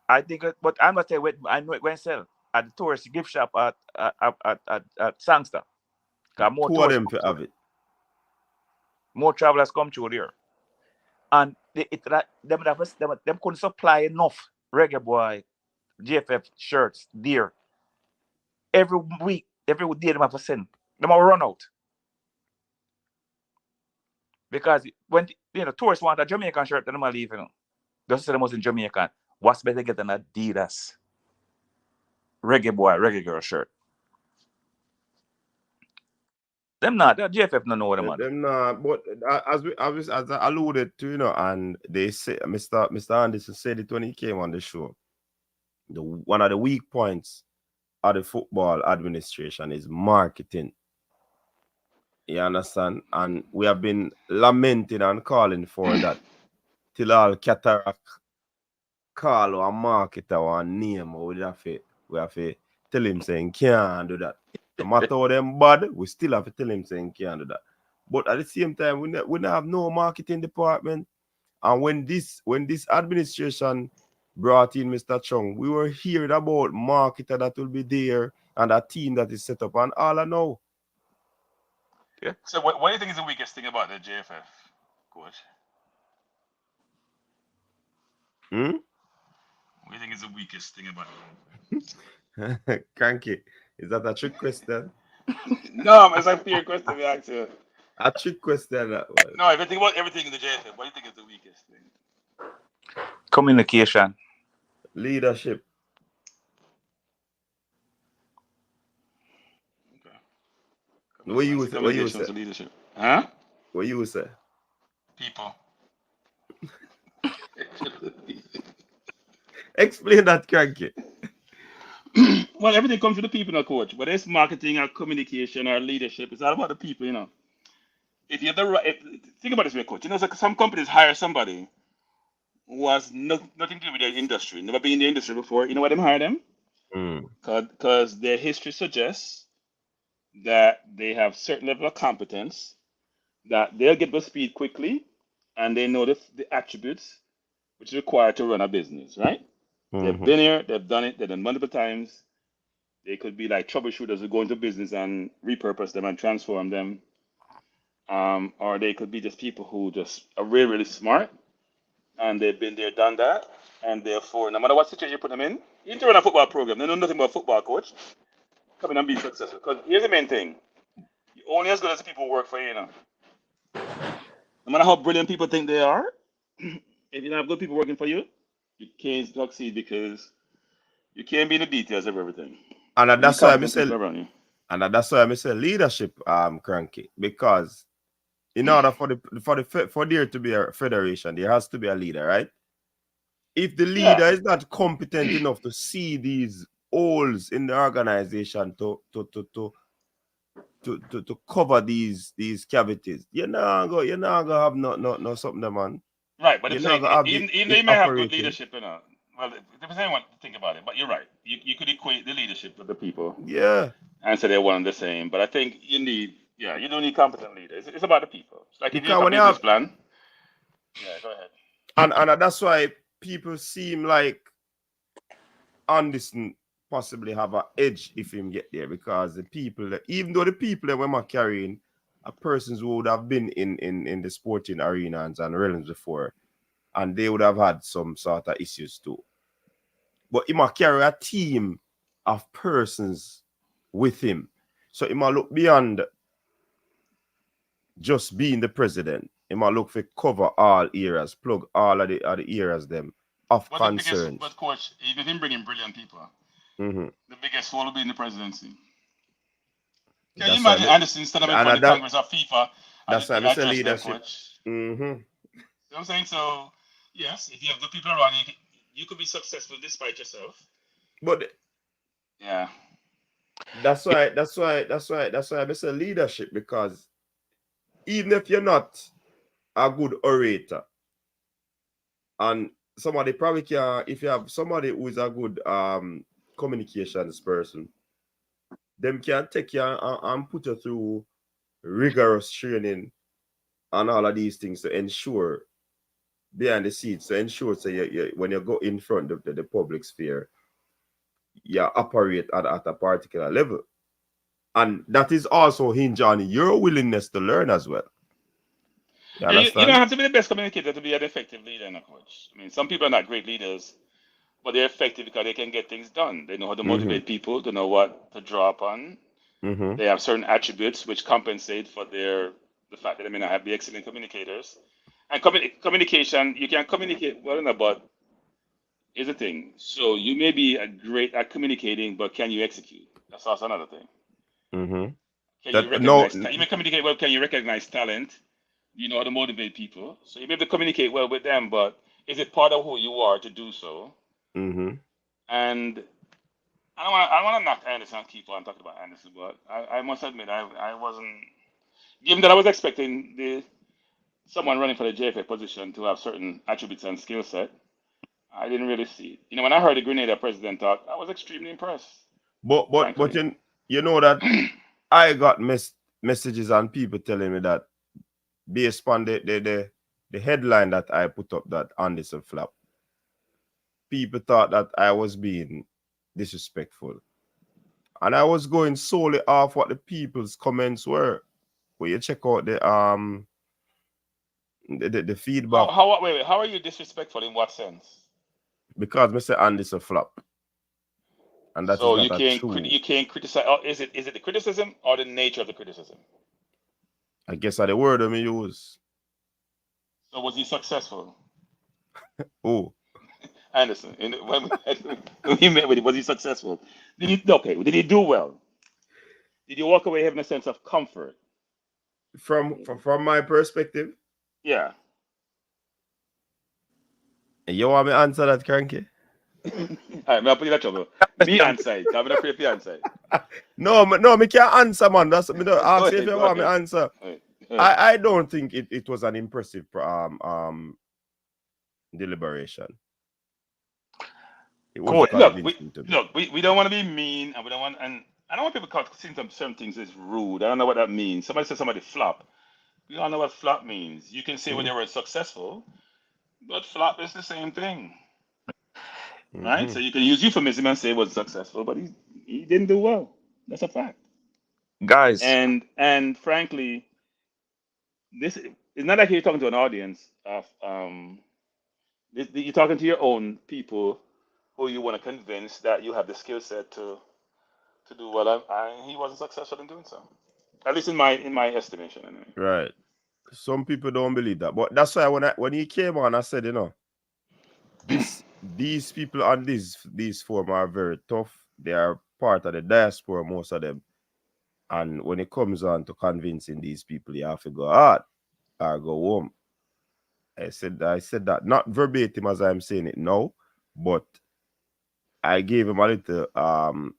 I think, but I'm gonna tell you, I know it went sell at the tourist gift shop at Sangster. More Two of them to have it. More travelers come through there, and them couldn't supply enough Reggae Boy JFF shirts there. Every week, every day them have to send. Them will run out. Because when tourists want a Jamaican shirt, then them will leave, Just say them was in Jamaican. What's better get an Adidas Reggae Boy, Reggae Girl shirt? Them not. The JFF don't know what them are. Them not. But as I alluded to, and they say Mr. Anderson said it when he came on the show. One of the weak points of the football administration is marketing. You understand? And we have been lamenting and calling for that till all cataract call or marketer or name, or we have to tell him saying can't do that. No matter how them bad, we still have to tell him saying can't do that. But at the same time, we don't have no marketing department. And when this administration brought in Mr. Chung, we were hearing about marketer that will be there and a team that is set up, and all I know. Yeah. So what do you think is the weakest thing about the JFF, coach? What do you think is the weakest thing about it? Cranky. Is that a trick question? No, it's a fair question we ask you. A trick question. No, if you think about everything in the JFF, what do you think is the weakest thing? Communication. Leadership. Okay. What you say? Leadership. Huh? What you say? People. Explain that, Cranky. Well, everything comes from the people, no, coach. Whether it's marketing or communication or leadership, it's all about the people, If you're the right, think about this way, coach. Some companies hire somebody who has nothing to do with their industry, never been in the industry before. You know why they hire them? Because their history suggests that they have certain level of competence, that they'll get up to speed quickly, and they know the attributes which is required to run a business, right? They've been here, they've done it, they've done multiple times. They could be like troubleshooters who go into business and repurpose them and transform them. Or they could be just people who just are really, really smart, and they've been there, done that, and therefore, no matter what situation you put them in, you need to run a football program. They know nothing about football, coach. Come in and be successful. Because here's the main thing: you're only as good as the people who work for you, No matter how brilliant people think they are, if you don't have good people working for you, you can't succeed because you can't be in the details of everything. And that's why I say leadership, Cranky, because in order for there to be a federation, there has to be a leader, right? If the leader is not competent enough to see these holes in the organization to cover these cavities, you're not gonna have no something, man. Right, but even they may have good leadership, Well, it depends on what to think about it, but you're right. You could equate the leadership with the people. Yeah. And say they're one and the same. But I think you don't need competent leaders. It's about the people. It's like if you have a business plan. Yeah, go ahead. And that's why people seem like Anderson possibly have an edge if him get there, because the people, even though the people that we're carrying are persons who would have been in the sporting arenas and realms before, and they would have had some sort of issues too. But he might carry a team of persons with him. So he might look beyond just being the president. He might look for cover all areas, plug all of the areas them of concern. But coach, even him bringing brilliant people, the biggest hole will be in the presidency. Can you imagine Anderson instead of in the Congress of FIFA? That's why I say leadership. You know what I'm saying? So yes, if you have good people around you, you could be successful despite yourself. But yeah, that's why I say leadership, because even if you're not a good orator, and somebody probably can, if you have somebody who is a good communications person, them can take you and put you through rigorous training and all of these things to ensure behind the scenes to ensure so when you go in front of the public sphere, you operate at a particular level. And that is also hinge on your willingness to learn as well. You Yeah, you understand? don't have to be the best communicator to be an effective leader in a coach. I mean, some people are not great leaders, but they're effective because they can get things done. They know how to motivate people, they know what to draw upon. They have certain attributes which compensate for the fact that they may not have the excellent communicators. And communication, you can communicate well enough, but here's the thing. So you may be great at communicating, but can you execute? That's also another thing. Can you recognize? You may communicate well. Can you recognize talent? You know how to motivate people. So you may be able to communicate well with them, but is it part of who you are to do so? And I don't want to knock Anderson, keep on talking about Anderson, but I must admit I wasn't, given that I was expecting someone running for the JFA position to have certain attributes and skill set. I didn't really see it. You know, when I heard the Grenada president talk, I was extremely impressed. But you know that I got messages and people telling me that based on the headline that I put up that Anderson flop, people thought that I was being disrespectful. And I was going solely off what the people's comments were. When you check out the feedback. Wait, how are you disrespectful in what sense? Because Mr. Anderson flop. And that so is you can't criticize. Is it the criticism or the nature of the criticism? I guess that's the word I use. So was he successful? Oh, Anderson. When he met with him, was he successful? Did he do well? Did you walk away having a sense of comfort? From my perspective? Yeah. You want me to answer that, Cranky? All right, I'll put you in trouble. Me answer it. I'm not afraid to answer it. No, me can't answer, man. That's me. Ask if you want me to answer. I don't think it was an impressive deliberation. Look, we don't want to be mean, and we don't want, and I don't want people seeing some things as rude. I don't know what that means. Somebody said somebody flop. We all know what flop means. You can say when they were successful, but flop is the same thing. Right? So you can use euphemism and say it was successful, but he didn't do well. That's a fact. Guys. And frankly, this is not like you're talking to an audience of you're talking to your own people who you want to convince that you have the skill set to do well. He wasn't successful in doing so. At least in my estimation, anyway. Right. Some people don't believe that. But that's why when he came on, I said, you know, these people on these forum are very tough. They are part of the diaspora, most of them. And when it comes on to convincing these people, you have to go hard or go home. I said that not verbatim as I'm saying it now, but I gave him a little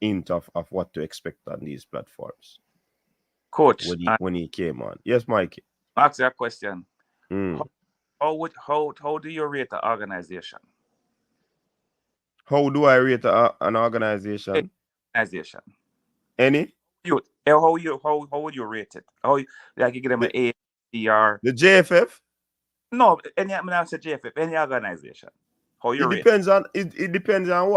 hint of what to expect on these platforms. Coach, when he came on. Yes, Mikey. Ask you a question. How do you rate the organization? How do I rate an organization? Any? How would you rate it? You give them an A, B, or the JFF? No, I say JFF. Any organization. How you rate? It depends on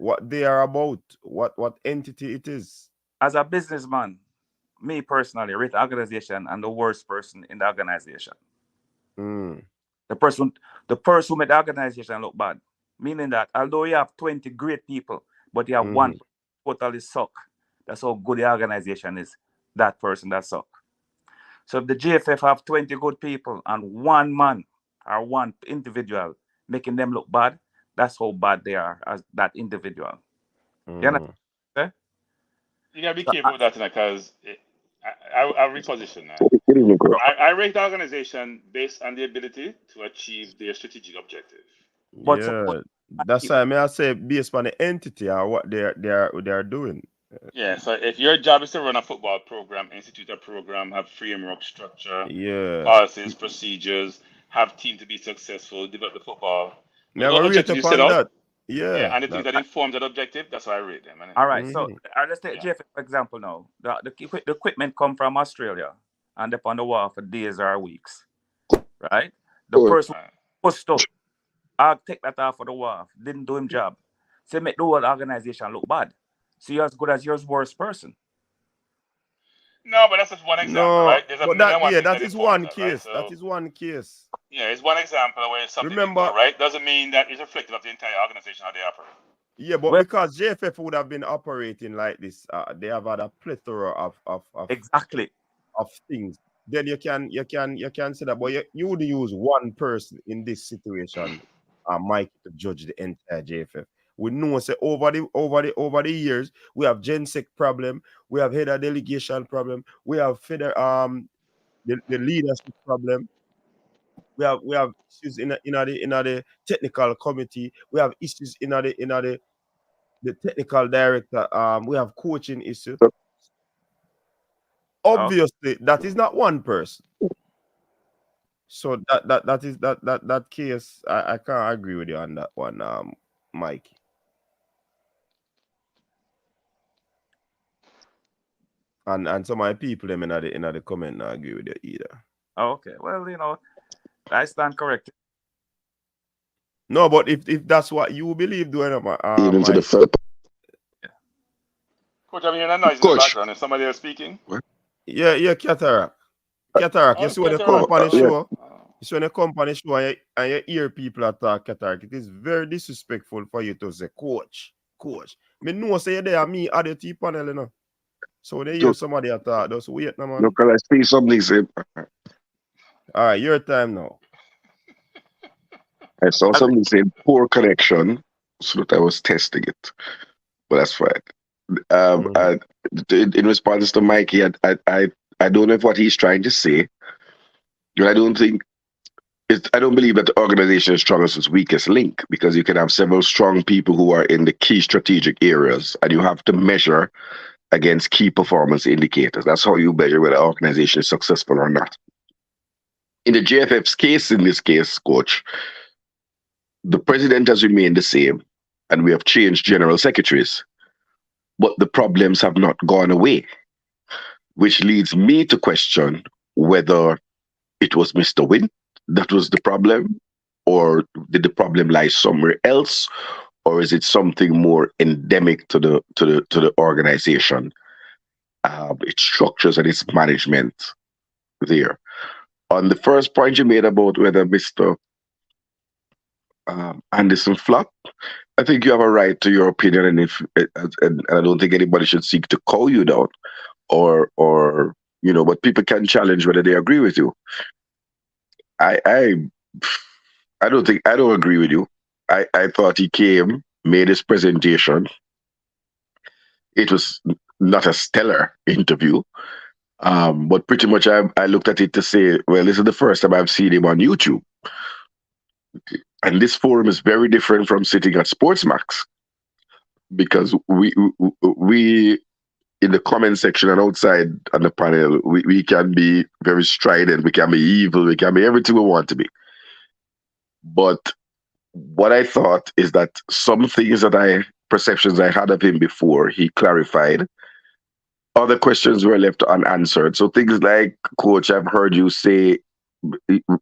what they are about, what entity it is. As a businessman, me personally rate the organization and the worst person in the organization. The person who made the organization look bad. Meaning that although you have 20 great people, but you have one totally suck. That's how good the organization is. That person that suck. So if the GFF have 20 good people and one man or one individual making them look bad, that's how bad they are as that individual. You know? Okay? You gotta be careful with that tonight, because I'll reposition now. I rate the organization based on the ability to achieve their strategic objective. But that's why I say based on the entity or what they are doing. Yeah, so if your job is to run a football program, institute a program, have framework structure, policies, procedures, have team to be successful, develop the football. Never rate upon that. Yeah, and the things that inform that objective, that's why I rate them. All right, so let's take JFF for example now. The equipment come from Australia, and up on the wall for days or weeks, right? The person pushed up, I'll take that off of the wall, didn't do him job. So make the whole organization look bad. So you're as good as your worst person. No, but that's just one example, right? There's a million one things that is inform one that, case. right? That is one case. Yeah, it's one example where something didn't Remember, go right. Doesn't mean that it's reflective of the entire organization how they operate. Yeah, but because JFF would have been operating like this, they have had a plethora of exactly of things. Then you can say that, but you would use one person in this situation, Mike, to judge the entire JFF. We know, say over the years, we have GenSec problem, we have head of delegation problem, we have the leadership problem. We have issues in the technical committee. We have issues in the technical director. We have coaching issues. Obviously, that is not one person. So that case, I can't agree with you on that one, Mike. And some of my people them in the comment not agree with you either. Oh, okay. Well, I stand corrected. No, but if that's what you believe, doing even to the first. Coach, I'm hearing a noise in the background. Is somebody else speaking? Yeah, Cataract. You see when the company show, you see when the company show and you hear people attack Cataract, it is very disrespectful for you to say, coach. Me know say you're there, me at the T panel, you know. So when they hear somebody attack, just wait, no man. No, can I say something? All right, your time now. I saw something saying poor connection, so that I was testing it, but that's fine. In response to Mikey, I don't know if what he's trying to say. I don't believe that the organization is strong as its weakest link, because you can have several strong people who are in the key strategic areas, and you have to measure against key performance indicators. That's how you measure whether an organization is successful or not. In the JFF's case, in this case, coach, the president has remained the same, and we have changed general secretaries, but the problems have not gone away, which leads me to question whether it was Mr. Wynn that was the problem, or did the problem lie somewhere else, or is it something more endemic to the organization, its structures and its management there? On the first point you made about whether Mr. Anderson flop, I think you have a right to your opinion, and I don't think anybody should seek to call you down, or but people can challenge whether they agree with you. I don't agree with you. I thought he came, made his presentation. It was not a stellar interview, but pretty much I looked at it to say, well, this is the first time I've seen him on YouTube. And this forum is very different from sitting at Sportsmax, because we in the comment section and outside on the panel, we can be very strident, we can be evil, we can be everything we want to be. But what I thought is that some things perceptions I had of him before, he clarified. Other questions were left unanswered. So things like, Coach, I've heard you say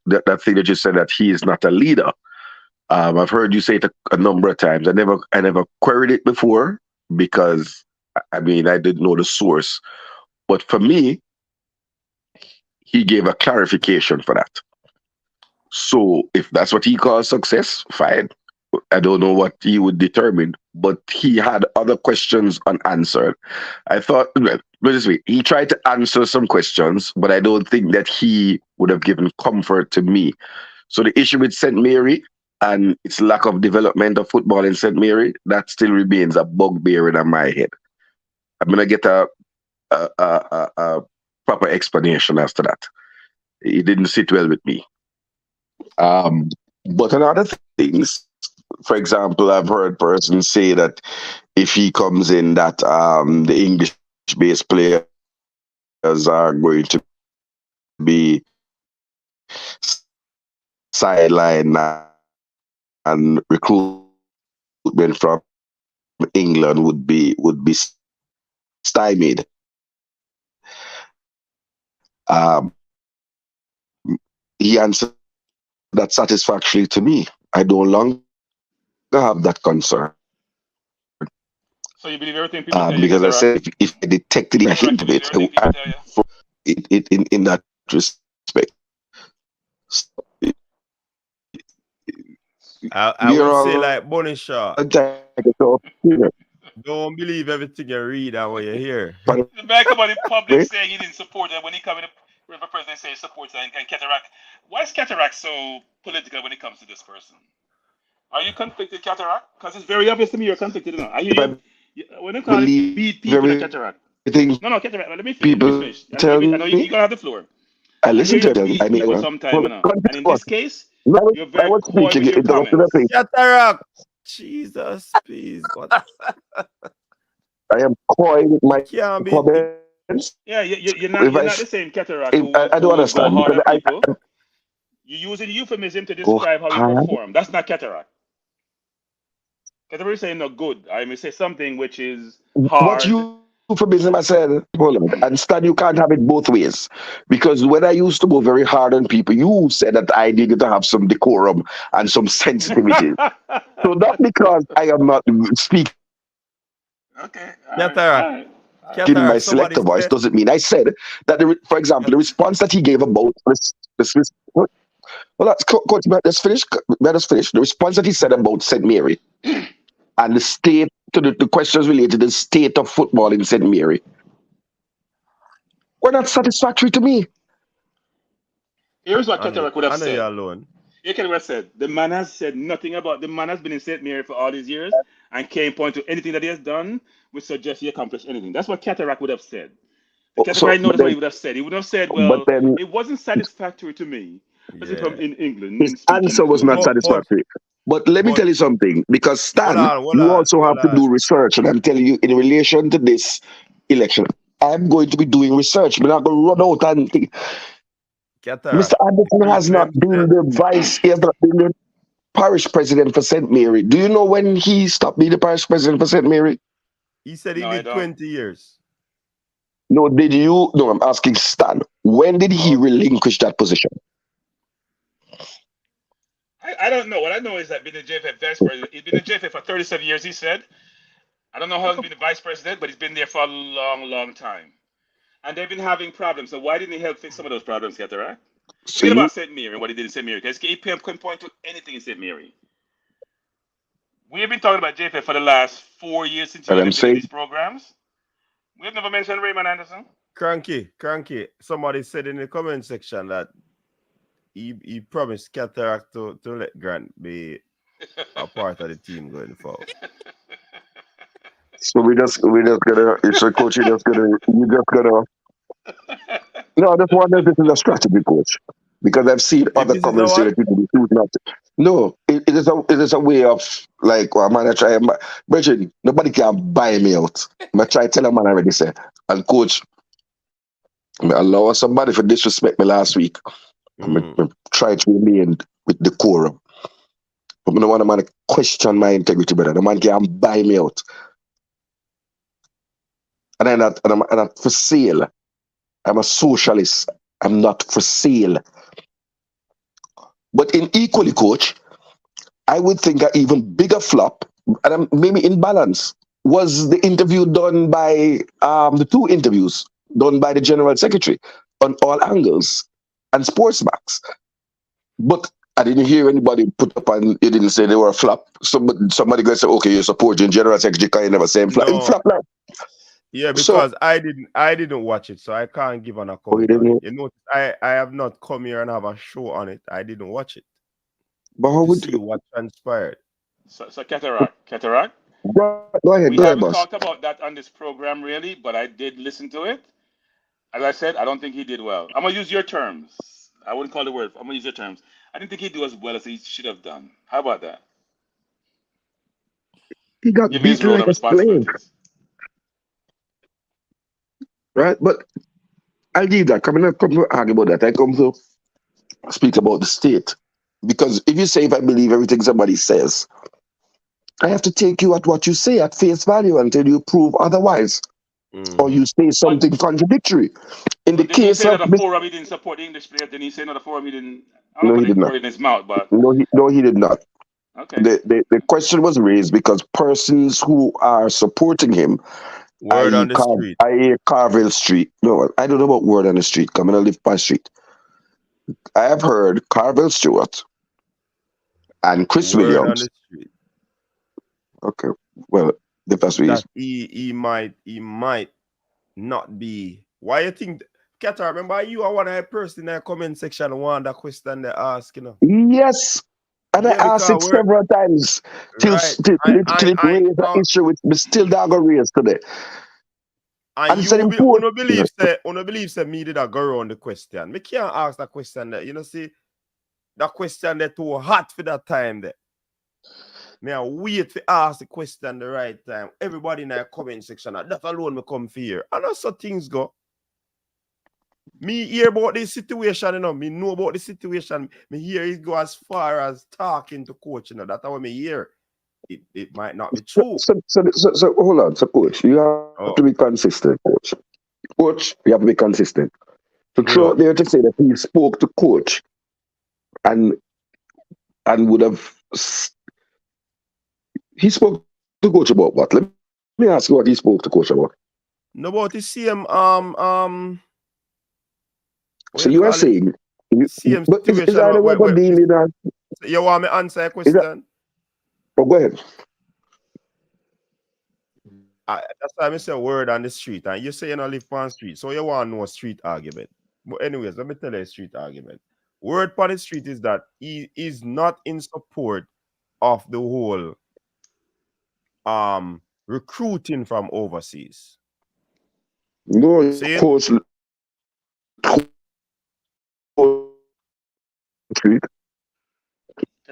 that thing that you said, that he is not a leader. I've heard you say it a number of times. I never queried it before, because I didn't know the source. But for me, he gave a clarification for that. So if that's what he calls success, fine. I don't know what he would determine, but he had other questions unanswered. I thought, this way, he tried to answer some questions, but I don't think that he would have given comfort to me. So the issue with St. Mary and its lack of development of football in St. Mary, that still remains a bugbear in my head. I'm gonna get a proper explanation as to that. It didn't sit well with me. But on other things, for example, I've heard persons say that if he comes in, that the English-based players are going to be sidelined, and recruitment from England would be stymied. Um, he answered that satisfactorily to me. I no longer have that concern. So you believe everything people tell you, Because I Cataract? said if I detected a hint of it, in that respect. I would say like Bunny Shaw. Don't believe everything you read and what you hear. The man come out in public saying he didn't support it when he come in the river president say he supports it and Cataract. Why is Cataract so political when it comes to this person? Are you conflicted, Cataract? Because it's very obvious to me you're conflicted. You know? I hear you when you call it beat people at Cataract. No, Cataract. Let me finish. I know you're gonna have the floor. I listen to beat people sometime, you know. And in this case, you're very coy with your comments. Cataract. Jesus, please. What? I am coy with my comments. Yeah, you're not the same Cataract who I don't understand. Go hard at people. You're using euphemism to describe how you perform. That's not Cataract. Cataract is saying not good. I may say something which is hard. What euphemism I said? Hold on. Understand you can't have it both ways. Because when I used to go very hard on people, you said that I needed to have some decorum and some sensitivity. So not because I am not speaking. Okay. Cataract. In my selector voice doesn't mean I said that. For example, the response that he gave about this well, coach, let's finish. Let us finish. The response that he said about St. Mary and the state to the questions related to the state of football in St. Mary were not satisfactory to me. Here's what Cataract would have said. Alone. Cataract said the man has said nothing about the man has been in St. Mary for all these years and can't point to anything that he has done which suggests he accomplished anything. That's what Cataract would have said. Cataract knows what he would have said. He would have said, well, it wasn't satisfactory to me. From in England. His answer was not satisfactory. But let me tell you something, because Stan, you also have to do research. And I'm telling you, in relation to this election, I'm going to be doing research. We're not going to run out and think. Mr. Anderson has not been he has not been the parish president for St. Mary. Do you know when he stopped being the parish president for St. Mary? He said he did 20 years. No, did you? No, I'm asking Stan. When did he relinquish that position? I don't know. What I know is that being the JFF vice president, he's been the JFF for 37 years, he said. I don't know how he's been the vice president, but he's been there for a long, long time. And they've been having problems. So why didn't he help fix some of those problems, Cataract? Forget about St. Mary and what he did in St. Mary. Because he couldn't point to anything in St. Mary. We have been talking about JFF for the last 4 years since you've been in these programs. We have never mentioned Raymond Anderson. Cranky. Somebody said in the comment section that he promised Cataract to let Grant be a part of the team going forward. So we just gonna. It's a coach. You just gonna. No, I just wonder if this is a strategy, coach, because I've seen other comments say that people choose not to. No, it is a way of like, well, man, I try. Bridget, nobody can buy me out. I try to tell a man already say, and coach, I allow somebody for disrespect me last week. I try to remain with decorum. I don't want a man to question my integrity, brother. The man can buy me out. And I'm not for sale. I'm a socialist. I'm not for sale. But in equally, coach, I would think an even bigger flop, and maybe in balance, was the interview done by the 2 interviews done by the General Secretary on all angles and Sportsmax. But I didn't hear anybody put up and it didn't say they were a flop. Somebody going to say, okay, you support your General Secretary, can you never say flop? No. Flop now. Yeah, because I didn't watch it, so I can't give an account. You know, I have not come here and have a show on it. I didn't watch it. But how would see what transpired? So Cataract. Go ahead, We haven't talked about that on this program really, but I did listen to it. As I said, I don't think he did well. I'm gonna use your terms. I wouldn't call the word. I'm gonna use your terms. I didn't think he did as well as he should have done. How about that? He got beat like a slave. Right, but I'll give that. I'm not come to argue about that. I come to speak about the state. Because if I believe everything somebody says, I have to take you at what you say at face value until you prove otherwise. or you say something contradictory. In the But did he case say of that the forum he didn't support the English players? Did he say that the forum he didn't? I don't no, know he if did the not. word in his mouth, but No, he did not. okay. The question was raised because persons who are supporting him, Word on the street. i.e. Carville Street. No, I don't know about word on the street. I'm gonna live by street. I have heard Carville Stewart and Chris Word on Williams. the street. Okay, well, if that's what That he might not be. Why you think? Kata, remember you are one of the person in the comment section one that question they ask, you know. Yes, and Yeah, I asked it because several times till right. it raised an issue which we still not gonna raise today. And it's an important. Uno believe say me did a go around the question. Me can't ask that question that, you know, see, that question that too hot for that time there. Me I wait to ask the question the right time. Everybody in the comment section, that alone me come for here. And that's how things go. Me hear about this situation, you know. Me know about the situation. Me hear it go as far as talking to coach, you know. That's how me hear. It might not be true. So hold on, so coach, you have to be consistent, coach. Coach, you have to be consistent. So throw out there to say that he spoke to coach and would have he spoke to coach about what? Let me ask you what he spoke to coach about. No, about the same so you are saying same but situation. is that the way we're dealing that? You want me to answer a question? Oh, go ahead. That's why I say a word on the street, and you say you don't live on the street, so you want to know a street argument. But anyways, let me tell you a street argument. Word on the street is that he is not in support of the whole recruiting from overseas. No, See? coach.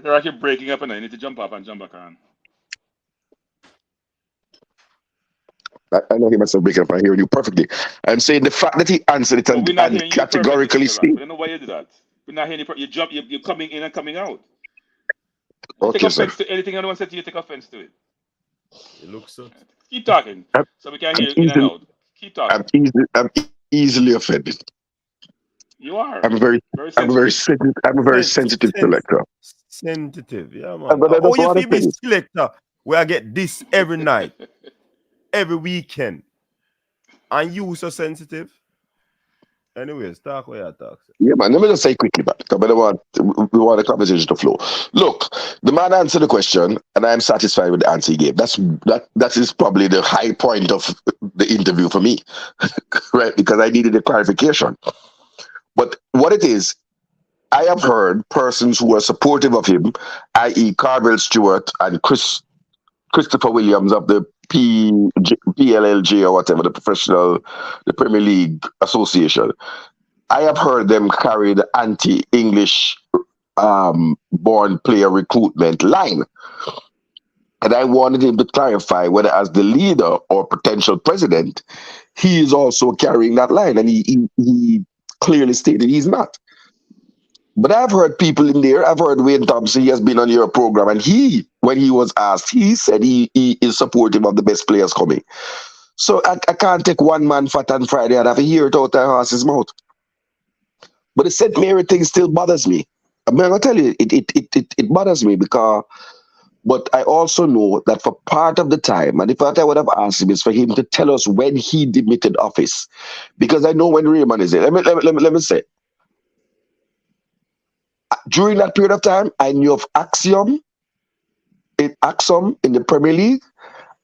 They're actually breaking up, and I need to jump up and jump back on. I know he must have breaking up. I hear you perfectly. I'm saying the fact that he answered it and categorically stated. I don't know why you do that. We're not hearing you. You're coming in and coming out. You take offense to anything anyone said to you. Take offense to it. It looks so. Keep talking, so we can hear you in and out. Keep talking. I'm easily offended. You are. I'm very sensitive selector. Sensitive, yeah, man. But Oh, you feel be selector. Where I get this every night, every weekend, and you so sensitive. Anyways, talk where you talk. Yeah, man. Let me just say quickly, man. We want the conversation to flow. Look, the man answered the question, and I'm satisfied with the answer he gave. That is probably the high point of the interview for me, right? Because I needed a clarification. But what it is, I have heard persons who are supportive of him, i.e., Carville Stewart and Christopher Williams of the PLLG or whatever, the Premier League Association. I have heard them carry the anti-English born player recruitment line. And I wanted him to clarify whether as the leader or potential president, he is also carrying that line. And he clearly stated he's not. But I've heard people in there. I've heard Wayne Thompson, he has been on your program, and when he was asked, he said he is supportive of the best players coming. So I can't take one man fat on Friday and have to hear it out of horse's mouth. But the St. Mary thing still bothers me. I'm going to tell you, it bothers me but I also know that for part of the time, and if what I would have asked him is for him to tell us when he demitted office, because I know when Raymond is there. Let me say, during that period of time, I knew of Axiom in the Premier League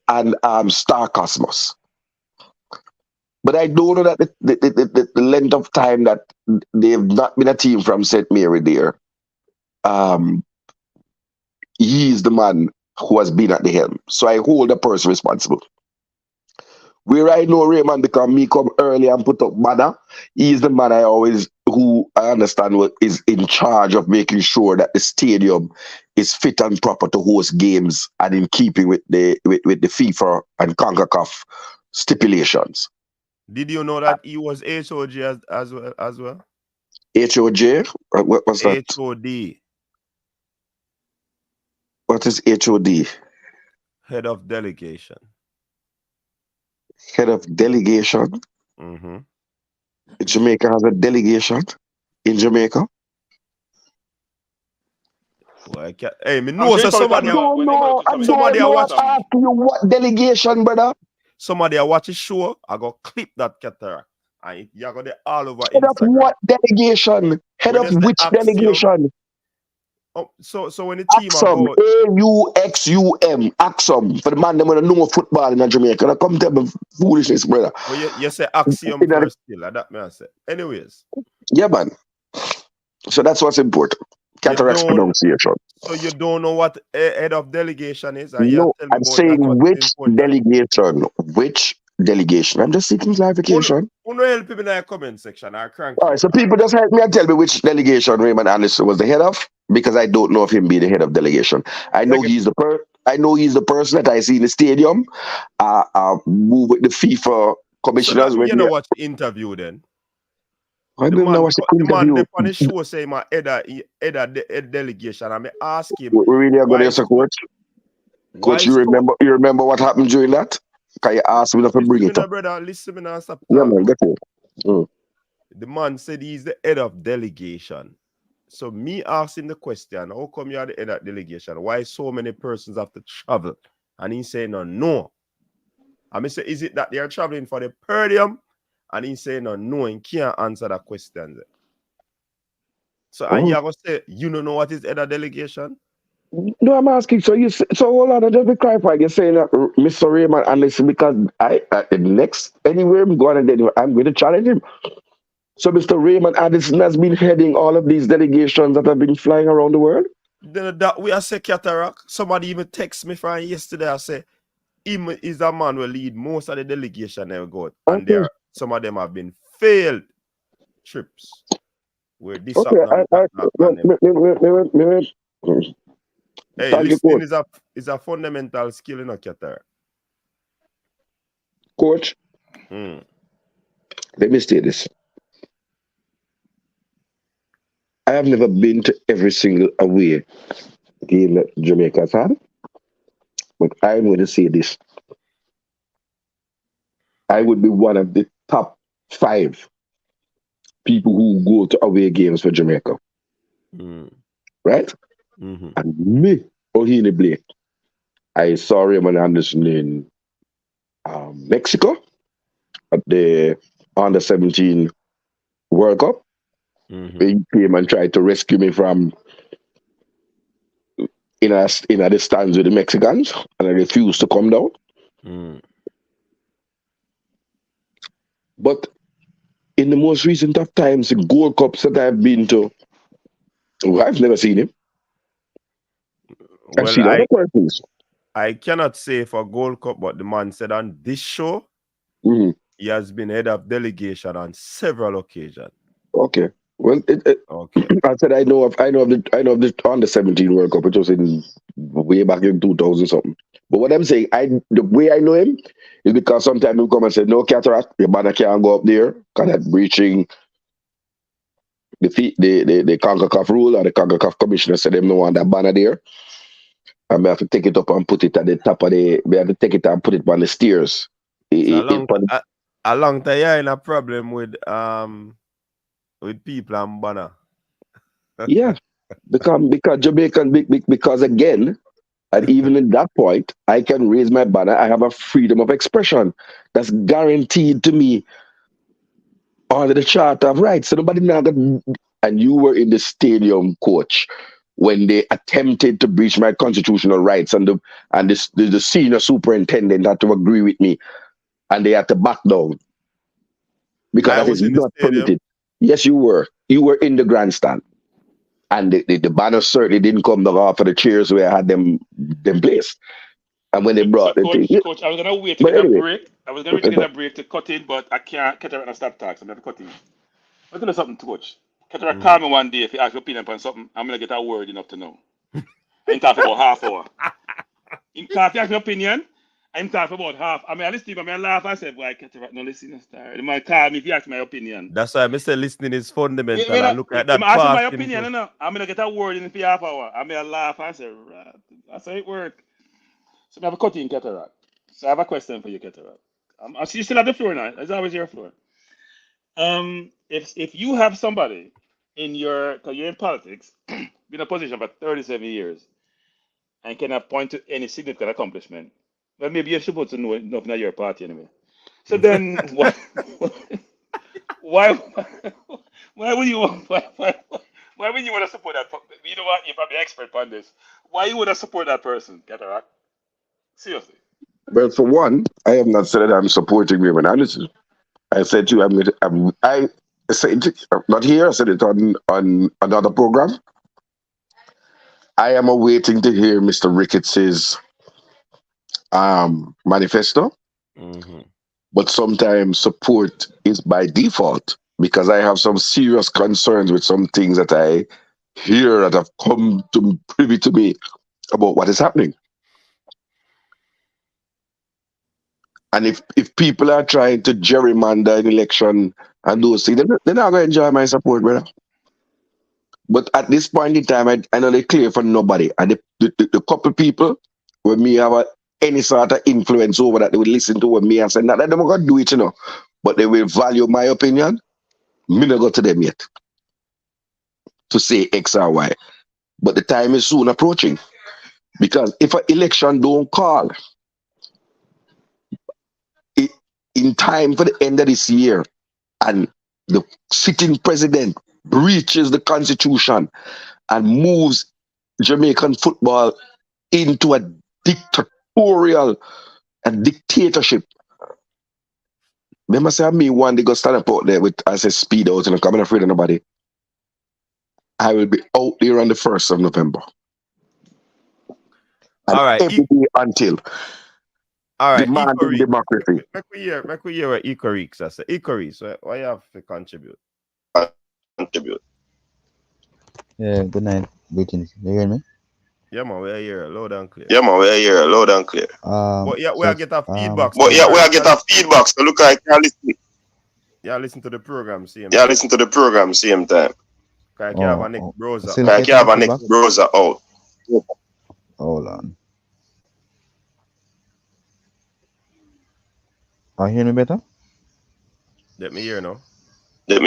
and Star Cosmos. But I don't know that the length of time that they've not been a team from St. Mary there. He is the man who has been at the helm. So I hold the person responsible. Where I know Raymond, because me come early and put up banner, he is the man who I understand is in charge of making sure that the stadium is fit and proper to host games and in keeping with the FIFA and CONCACAF stipulations. Did you know that he was HOG as well? HOJ? What was that? HOD. What is HOD? Head of Delegation. head of delegation. Mm-hmm. Jamaica has a delegation in Jamaica. Well, I can't, hey, me know so somebody I don't know ask you what delegation, brother. Somebody I watch a show, I go clip that cataract. And you got it all over Head of Instagram. what delegation? Head When of you say which Axiom, delegation? so when the team are Axum, go, AUXUM, Axum, for the man that want to know football in Jamaica. Now come tell me foolishness, brother. well, you say Axiom first still, that may I say. Anyways. Yeah, man. So that's what's important. Cataract's pronunciation. So you don't know what head of delegation is? No, I'm saying which delegation. Which delegation? I'm just seeking clarification. Who know help people in the comment section? All right, so people just help me and tell me which delegation Raymond Anderson was the head of, because I don't know if him be the head of delegation. I know he's the person that I see in the stadium. Move with the FIFA commissioners. So you know what interview then? I don't know what's the interview. Man on the show say my head delegation. I may ask him. We really are going to answer, coach. Coach, you remember what happened during that? Can you ask me to bring it up? Brother, listen me now, stop. Yeah, man, get it. The man said he's the head of delegation. So me asking the question, how come you are the head of delegation? Why so many persons have to travel? And he saying no. I say, is it that they are traveling for the podium? And he saying no, he can't answer that question. So and you are gonna say, you don't know what is head of delegation? No, I'm asking. So hold on, just be clarifying. You're saying that Mr. Raymond Anderson, because next anywhere I'm going, I'm going to challenge him. So Mr. Raymond Anderson has been heading all of these delegations that have been flying around the world. Then that we are say cataract. Somebody even text me from yesterday. I say him is a man will lead most of the delegation they go, and some of them have been failed trips. Where this Hey, listening is a fundamental skill in a cataract. Coach, let me say this. I have never been to every single away game that Jamaica's had, but I'm going to say this. I would be one of the top 5 people who go to away games for Jamaica. Right? And me, Ohene Blake, I saw Raymond Anderson in Mexico at the Under-17 World Cup. He came and tried to rescue me from in a stands with the Mexicans, and I refused to come down. But in the most recent of times, the Gold Cups that I've been to, I've never seen him. I've seen other persons. I cannot say for Gold Cup, but the man said on this show, he has been head of delegation on several occasions. Okay. Well, I said I know of the Under-17 World Cup, which was way back in 2000 something. But what I'm saying, the way I know him is because sometimes he'll come and say, "No, cataract, your banner can't go up there because that's breaching the CONCACAF rule, or the CONCACAF commissioner said them no want that banner there. And we have to take it up and put it at the top of we have to take it and put it on the stairs." A long time you're in a problem with people and banner. Yeah, because Jamaican, because again, and even at that point, I can raise my banner. I have a freedom of expression that's guaranteed to me under the Charter of Rights. So nobody now got. And you were in the stadium, coach, when they attempted to breach my constitutional rights, and the senior superintendent had to agree with me, and they had to back down because that is not permitted. Yes, you were. You were in the grandstand. And the banner certainly didn't come off of the chairs where I had them placed. And when they brought the thing. Coach, I was going to wait to get a break. I was going to get a break to cut in, but I can't cut it and stop talking. So I'm going to cut in. I'm going to do something, coach. Cataract call me one day if you ask your opinion on something. I'm going to get a word enough to know. I ain't talking about half hour. If you ask your opinion, I'm talking about half. I mean, I listen to him, I laugh. I said, "Boy, cataract, no listen, star." They might call me if you ask my opinion. That's why I say listening is fundamental. I look at that. I'm asking my opinion, no. I'm going to get a word in the half hour. I may laugh. I say, right. That's how it works. So I have a cut in cataract. So I have a question for you, cataract. I see you still have the floor now. It's always your floor. If you have somebody in your, because you're in politics, been in a position for 37 years, and cannot point to any significant accomplishment, well, maybe you're supposed to know enough about your party anyway. So then, why, why would you want, why would you want to support that? You know what? You're probably expert on this. Why you want to support that person, Cataract? Seriously. Well, for one, I have not said that I'm supporting grievances. I said to you, I said it, not here. I said it on another program. I am awaiting to hear Mr. Ricketts's manifesto. Mm-hmm. But sometimes support is by default because I have some serious concerns with some things that I hear that have come to privy to me about what is happening. And if people are trying to gerrymander an election and those things, they're not going to enjoy my support, brother. But at this point in time, I know they're clear for nobody. And the couple people where me have any sort of influence over that, they will listen to what me and say, nah, they're not going to do it, you know. But they will value my opinion. Me not go to them yet to say X or Y. But the time is soon approaching. Because if an election don't call in time for the end of this year and the sitting president breaches the constitution and moves Jamaican football into a dictatorial and dictatorship. Remember say me one day go stand up out there with as a speed out and I'm coming afraid of nobody. I will be out there on the 1st of November. And all right. every day until All right. demanding democracy. Make we hear what Icarix I say. Icarix, what you have to contribute? Yeah, good night. Greetings. You hear me? Yeah, man, we're here loud and clear. But yeah, we get a feedback. But yeah, we get a feedback. So look, I can listen. Yeah, listen to the program same Yeah, listen to the program same time. I can have a next browser. still I can have a next browser out. Hold on. Are you hearing me better? Let me hear now. Yeah,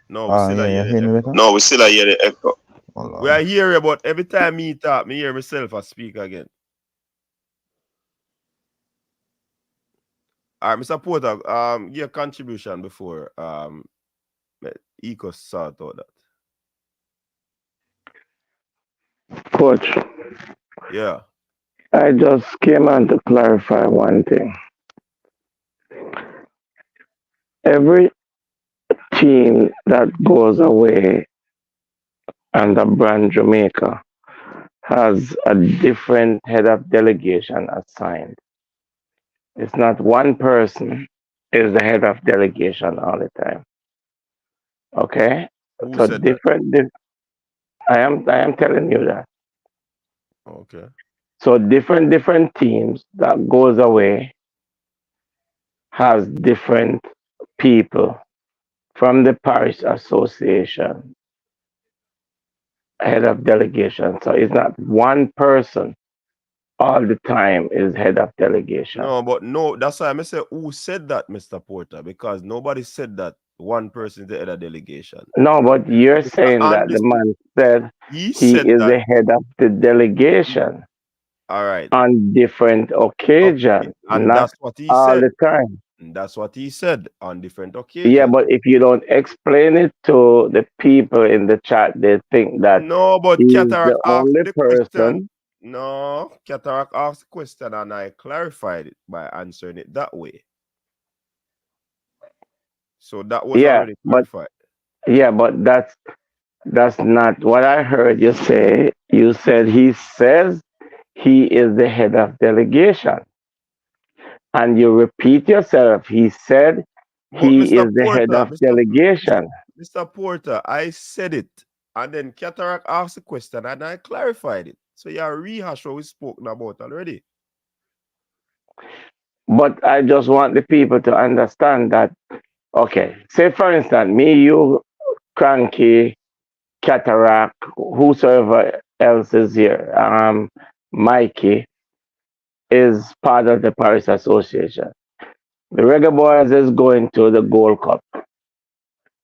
No, we still you hear hear me better? No, we still hear the echo. Hold on. We are hearing, but every time me talk, me hear myself I speak again. All right, Mr. Porter, your contribution before Eco sort out that. Coach, Yeah. I just came on to clarify one thing. Every team that goes away under brand Jamaica has a different head of delegation assigned. It's not one person is the head of delegation all the time. Okay? Who So said different I am telling you that. that? Okay. So different teams that goes away has different people from the parish association head of delegation. So it's not one person all the time is head of delegation. No, but no, that's why I say who said that, Mr. Porter, because nobody said that one person is the head of delegation. No, but you're saying that the man said he said is that. the head of the delegation. All right. On different occasions, Okay. And not that's what he all said. the time. And that's what he said on different occasions. Yeah, but if you don't explain it to the people in the chat, they think that no, but he's Cataract the only person. No, Cataract asked the question and I clarified it by answering it that way. So that was already clarified. But that's not what I heard you say. You said he says he is the head of delegation. And you repeat yourself. He said he is the head of delegation. Mr. Porter, I said it. And then Cataract asked the question and I clarified it. So you rehash what we spoke about already. But I just want the people to understand that, okay, say for instance, me, you, Cranky, Cataract, whosoever else is here, Mikey, is part of the Parish Association. The Reggae Boyz is going to the Gold Cup.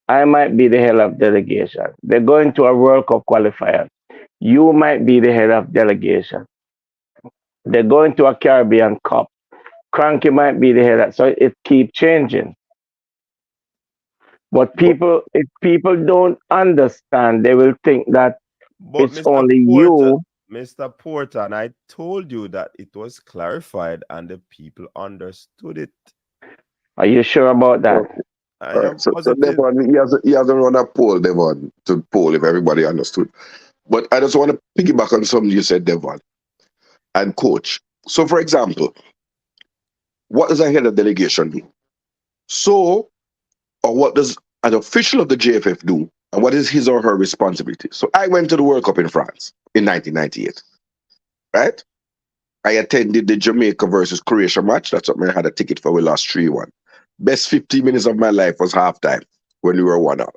I might be the head of delegation. They're going to a World Cup qualifier. You might be the head of delegation. They're going to a Caribbean Cup. Cranky might be the head of, so it keeps changing. But if people don't understand, they will think that But it's only you. Mr. Porter, and I told you that it was clarified and the people understood it. Are you sure about that? I am So positive. Devon, he has to run a poll, Devon, to poll if everybody understood. But I just want to piggyback on something you said, Devon, and coach. So, for example, what does a head of delegation do? So, or what does an official of the JFF do? And what is his or her responsibility? So, I went to the World Cup in France in 1998, right? I attended the Jamaica versus Croatia match. That's what I had a ticket for. We lost 3-1. Best 15 minutes of my life was halftime when we were 1-0.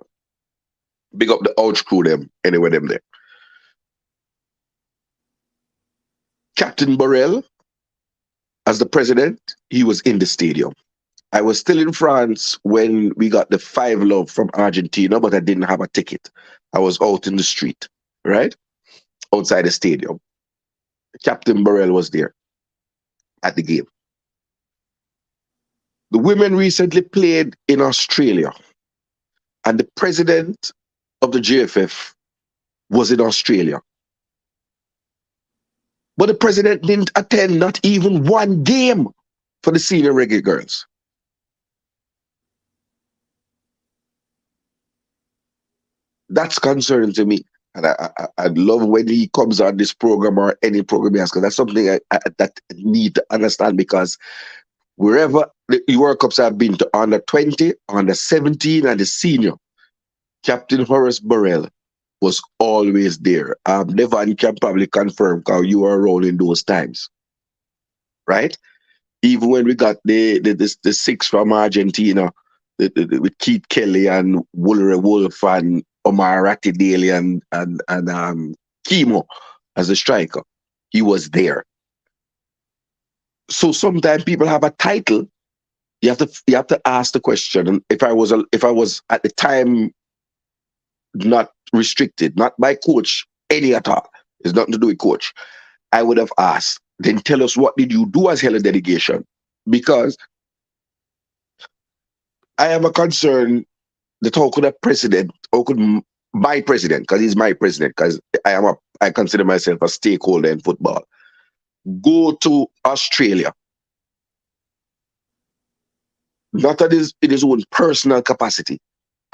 Big up the ouch crew, them, anyway, them there. Captain Borrell, as the president, he was in the stadium. I was still in France when we got the 5-0 from Argentina, but I didn't have a ticket. I was out in the street, right? Outside the stadium. Captain Borrell was there at the game. The women recently played in Australia, and the president of the JFF was in Australia. But the president didn't attend not even one game for the senior Reggae Girlz. That's concerning to me. And I love when he comes on this program or any program he has, because that's something I that need to understand, because wherever the World Cups have been to under 20, under 17, and the senior, Captain Horace Burrell was always there. Devon can probably confirm because you were around in those times, right? Even when we got the six from Argentina, with Keith Kelly and Woolery Wolf and Omar Ratidale and Kimo as a striker, he was there. So sometimes people have a title. You have to ask the question. And if I was at the time not restricted, not by coach, any at all, it's nothing to do with coach, I would have asked, then tell us, what did you do as head of delegation? Because I have a concern that how could my president, because he's my president, because I consider myself a stakeholder in football, go to Australia, not in his own personal capacity,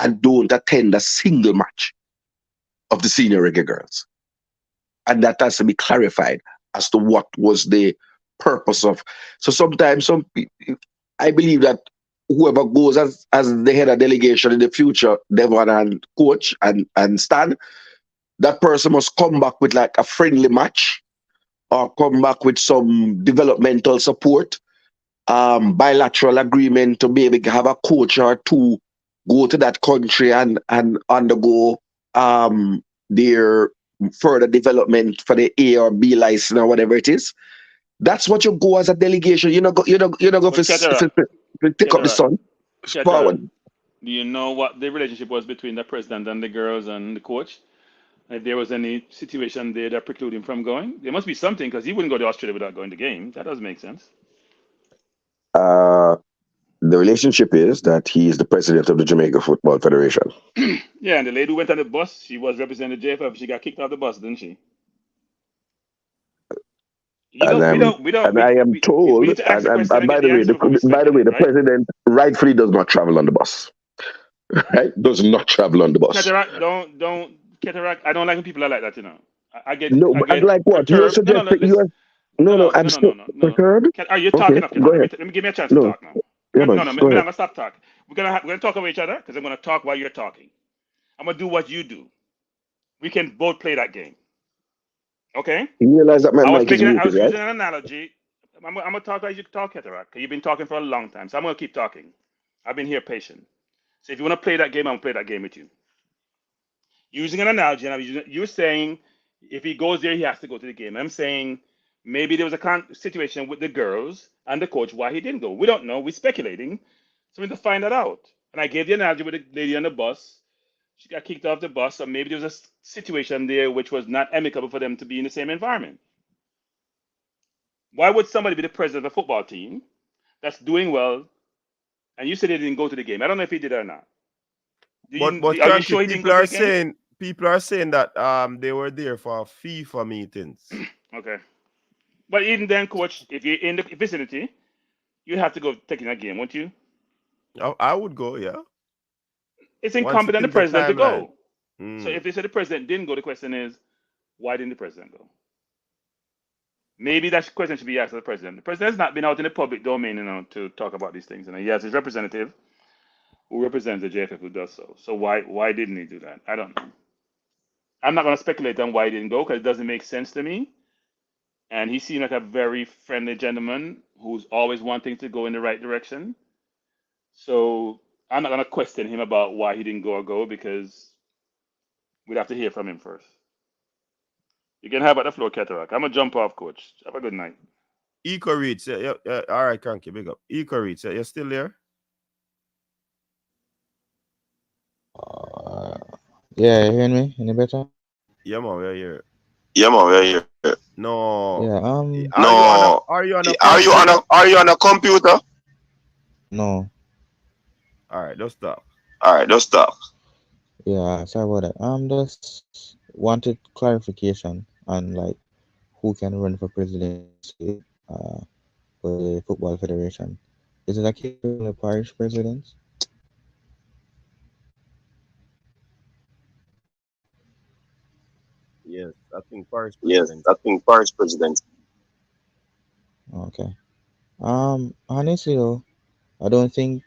and don't attend a single match of the senior Reggae Girlz. And that has to be clarified as to what was the purpose of. So sometimes I believe that whoever goes as the head of delegation in the future, Devon and coach and Stan, that person must come back with like a friendly match, or come back with some developmental support, bilateral agreement to maybe have a coach or two go to that country and undergo their further development for the A or B license or whatever it is. That's what you go as a delegation. You're not go for take up the sun. Forward. Do you know what the relationship was between the president and the girls and the coach? If there was any situation there that precluded him from going, there must be something, because he wouldn't go to Australia without going to games. That doesn't make sense. The relationship is that he is the president of the Jamaica Football Federation. Yeah, and the lady who went on the bus, she was representing the JFF. She got kicked off the bus, didn't she? I am told, and by the way, the president rightfully does not travel on the bus. Right? Does not travel on the bus. Cataract, Cataract, I don't like when people are like that, you know. I get like what? You're suggesting I'm still perturbed? Are you talking up? Go ahead. Let me give me a chance to talk now. Yeah, I'm go ahead. gonna stop talking. We're gonna talk over each other, because I'm gonna talk while you're talking. I'm gonna do what you do. We can both play that game. Okay? You realize that my mic is muted, I was right? using an analogy. I'm gonna talk like you talk, Cataract, because you've been talking for a long time. So I'm gonna keep talking. I've been here patient. So if you want to play that game, I'm gonna play that game with you. Using an analogy, and you're saying if he goes there, he has to go to the game. I'm saying Maybe there was a situation with the girls and the coach why he didn't go. We don't know. We're speculating. So we need to find that out. And I gave the analogy with the lady on the bus. She got kicked off the bus, or maybe there was a situation there which was not amicable for them to be in the same environment. Why would somebody be the president of a football team that's doing well, and you said they didn't go to the game? I don't know if he did or not. But Are you sure he didn't go to the game? People are saying that they were there for FIFA meetings. Okay. But even then, coach, if you're in the vicinity, you have to go taking a game, won't you? I would go, yeah. It's incumbent on the president to go. So Mm. if they say the president didn't go, the question is, why didn't the president go? Maybe that question should be asked of the president. The president has not been out in the public domain, to talk about these things. And he has his representative who represents the JFF who does so. So why didn't he do that? I don't know. I'm not going to speculate on why he didn't go because it doesn't make sense to me. And he seemed like a very friendly gentleman who's always wanting to go in the right direction. So I'm not going to question him about why he didn't go because we'd have to hear from him first. You can have at the floor, Cataract. I'm going to jump off, coach. Have a good night. Eco Reach, yeah. All right, thank you. Big up. Eco Reach, you're still there? Yeah, you hear me? Any better? Yeah, man, we're here. No. Yeah, Are you on a computer? no. All right, just stop. Yeah, sorry about that. Just wanted clarification on like who can run for presidency for the Football Federation. Is it like the parish presidents? Yes, I think Paris Yes, president. I think Paris president. Okay. Honestly though, I don't think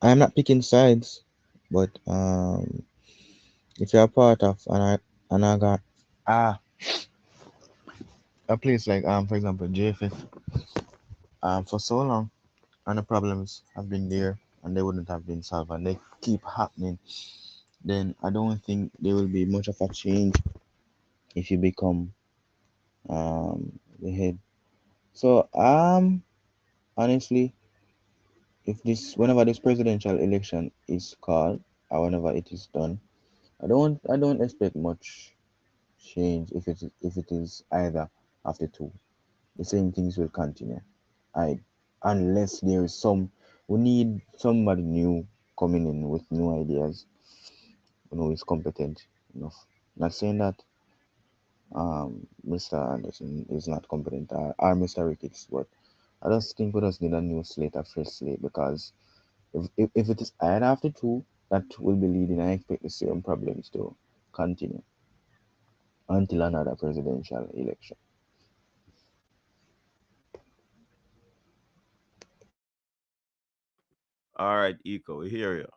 I'm not picking sides, but if you're a part of and I got a place like for example JFF for so long and the problems have been there and they wouldn't have been solved and they keep happening, then I don't think there will be much of a change if you become the head. So honestly, if whenever this presidential election is called or whenever it is done, I don't expect much change if it is either of the two. The same things will continue. Unless there is we need somebody new coming in with new ideas, who is competent enough. Not saying that Mr. Anderson is not competent or Mr. Ricketts, but I just think we just need a new slate, a fresh slate, because if it is either of the two, that will be leading. I expect the same problems to continue until another presidential election. All right, Eco, we hear you.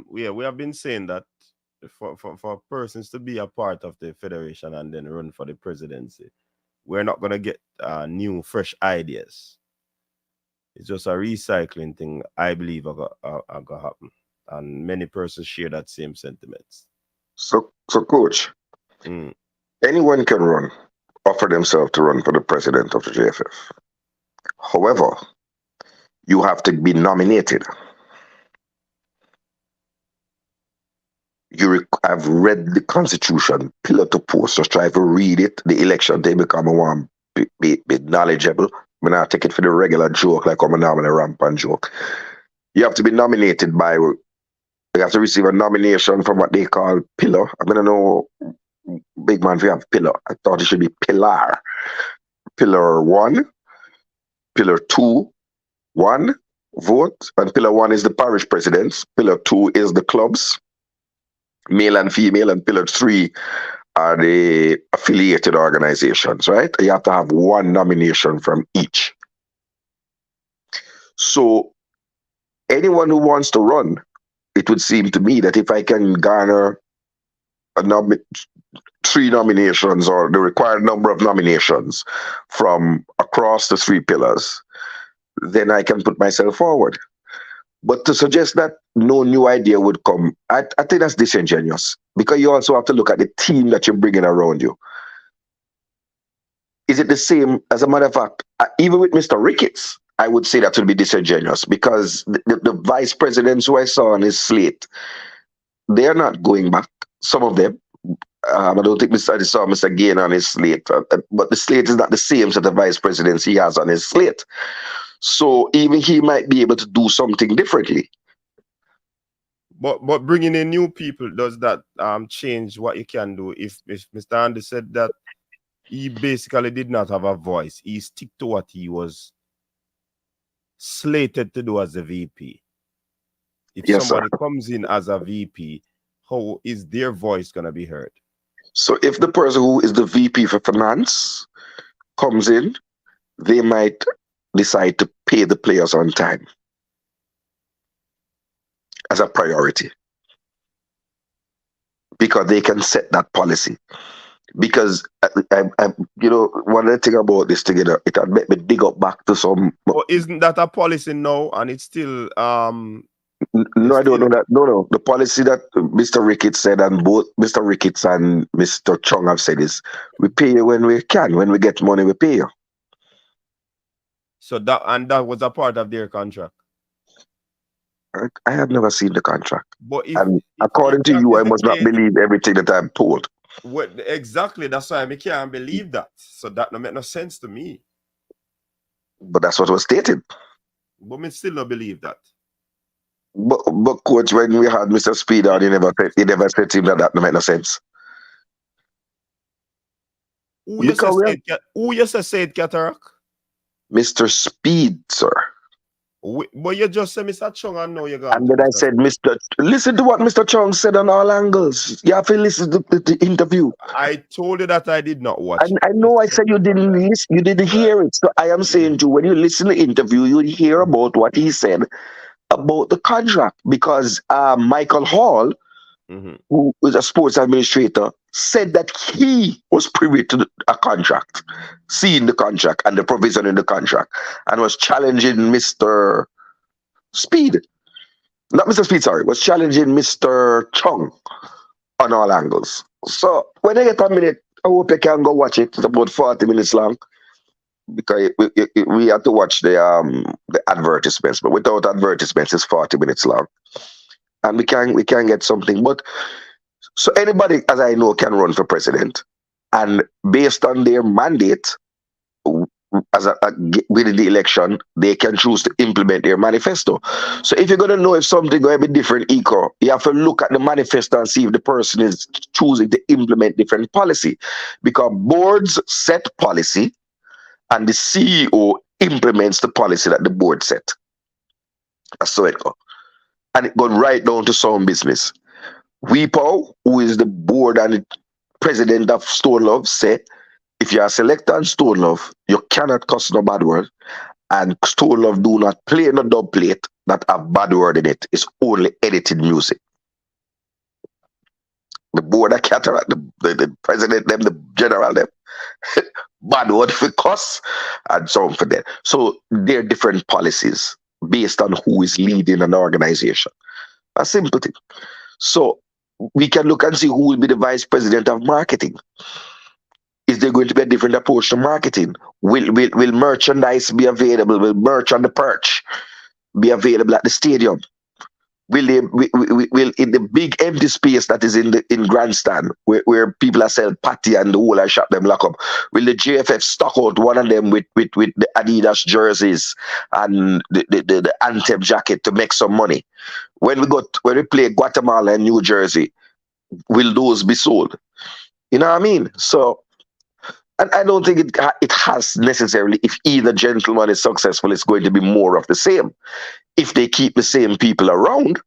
We have been saying that for persons to be a part of the federation and then run for the presidency, we're not gonna get new, fresh ideas. It's just a recycling thing. I believe are gonna happen, and many persons share that same sentiments. So coach, Mm. anyone can offer themselves to run for the president of the JFF. However, you have to be nominated. I've read the Constitution pillar to post. Just try to read it. The election they become one be knowledgeable. I'm not take it for the regular joke like I'm normally rampant joke. You have to be nominated by. You have to receive a nomination from what they call pillar. I'm gonna know, big man, if you have pillar. I thought it should be pillar. Pillar 1, pillar 2, 1 vote, and pillar 1 is the parish presidents. Pillar 2 is the clubs, male and female, and pillar 3 are the affiliated organizations, right? You have to have one nomination from each. So anyone who wants to run, it would seem to me that if I can garner 3 nominations or the required number of nominations from across the 3 pillars, then I can put myself forward. But to suggest that no new idea would come, I think that's disingenuous, because you also have to look at the team that you're bringing around you. Is it the same? As a matter of fact, even with Mr. Ricketts, I would say that would be disingenuous because the vice presidents who I saw on his slate, they're not going back. Some of them. I don't think I saw Mr. Gain on his slate, but the slate is not the same set of vice presidents he has on his slate. So even he might be able to do something differently. But bringing in new people, does that change what you can do? If Mr. Andy said that he basically did not have a voice, he stick to what he was slated to do as a VP. If somebody comes in as a VP, how is their voice gonna be heard? So if the person who is the VP for finance comes in, they might decide to pay the players on time as a priority because they can set that policy. Because you know, one of the thing about this together, it had made me dig up back to some. Well, isn't that a policy now? And it's still No, I don't know that. No. The policy that Mr. Ricketts said, and both Mr. Ricketts and Mr. Chung have said, is we pay you when we can. When we get money, we pay you. So that was a part of their contract. I have never seen the contract. But according to you, I must not believe everything that I'm told. Well, exactly. That's why I can't believe that. So that don't make no sense to me. But that's what was stated. But me still don't believe that. But coach, when we had Mr. Speed on, he never said to him that don't make no sense. Who you say Cataract? Mr. Speed, sir. But you just said Mr. Chung and now you got. And then I said, listen to what Mr. Chung said on all angles. You have to listen to the interview. I told you that I did not watch. I know I said you didn't listen, you didn't hear it. So I am saying to you, when you listen to the interview, you hear about what he said about the contract. Because Michael Hall, who is a sports administrator, said that he was privy to a contract, seeing the contract and the provision in the contract, and was challenging Mr. Speed. Not Mr. Speed, sorry, was challenging Mr. Chung on all angles. So when I get a minute, I hope you can go watch it. It's about 40 minutes long. Because we had to watch the advertisements, but without advertisements, it's 40 minutes long. And we can get something. But so anybody, as I know, can run for president, and based on their mandate, within the election, they can choose to implement their manifesto. So if you're gonna know if something going to be different, you have to look at the manifesto and see if the person is choosing to implement different policy, because boards set policy, and the CEO implements the policy that the board set. That's so it goes. And it goes right down to sound business. WePow, who is the board and the president of Stone Love, said, if you are selected on Stone Love, you cannot cuss no bad word. And Stone Love do not play no dub plate that have bad word in it. It's only edited music. The board of Cataract, the president, them, the general, them, bad word for cuss and so on for that. So there are different policies based on who is leading an organization. A simple thing. So we can look and see who will be the vice president of marketing. Is there going to be a different approach to marketing? Will merchandise be available? Will merch on the perch be available at the stadium? Will in the big empty space that is in grandstand where people are selling patty and the whole shop them lock up? Will the JFF stock out one of them with the Adidas jerseys and the anthem jacket to make some money? When we play Guatemala and New Jersey, will those be sold? You know what I mean? So, and I don't think it has necessarily, if either gentleman is successful, it's going to be more of the same. If they keep the same people around,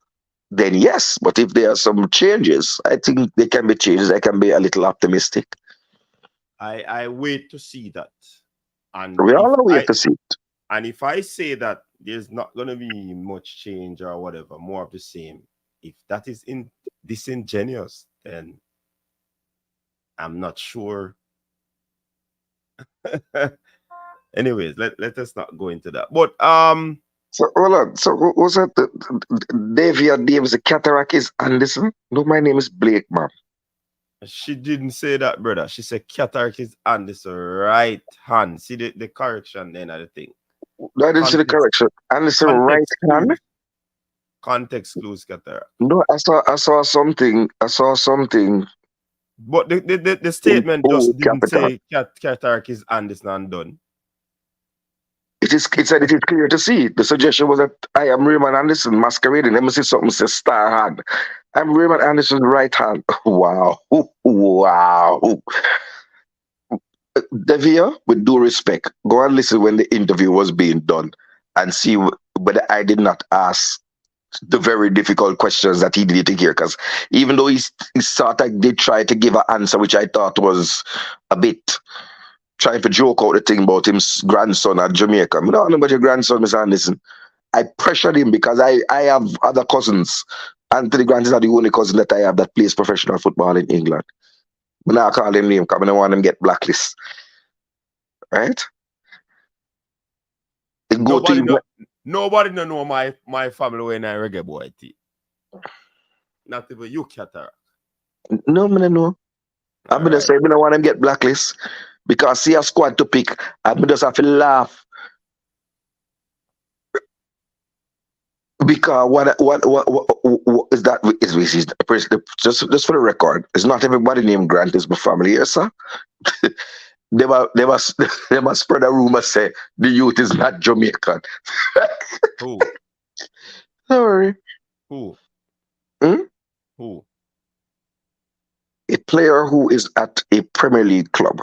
then yes. But if there are some changes, I think there can be changes. I can be a little optimistic. I wait to see that. And we all wait to see it. And if I say that there's not going to be much change or whatever, more of the same, if that is disingenuous, then I'm not sure. Anyways, let us not go into that. But so hold on. So was that Davis, the Cataract is Anderson? No, my name is Blake, man. She didn't say that, brother. She said Cataract is on this right hand. See the correction then of the thing. No, I didn't see the correction. And it's the right hand. Context clues, Cataract. No, I saw something. But the statement just didn't say Cataract is on this and done. It said it is clear to see. The suggestion was that I am Raymond Anderson masquerading. Let me see something says star hand. I'm Raymond Anderson's right hand. Wow. Wow. Devia, with due respect, go and listen when the interview was being done and see whether I did not ask the very difficult questions that he didn't hear. Because even though he sort of did try to give an answer, which I thought was a bit trying to joke out the thing about his grandson at Jamaica. I don't know about your grandson, Mr. Anderson. I pressured him because I have other cousins. Anthony Grant is not the only cousin that I have that plays professional football in England. I'm not calling him name because I don't want him to get blacklisted. Right? Nobody know my family when I reggae boy tea. Not even you, Cataract. No, man, no. I'm going to say I don't want him to get blacklisted. Because see a squad to pick, I just have to laugh. Because what is that? Just for the record, it's not everybody named Grant is my family here, sir. they must spread a rumor say the youth is not Jamaican. Who? Sorry. Who? Who? A player who is at a Premier League club.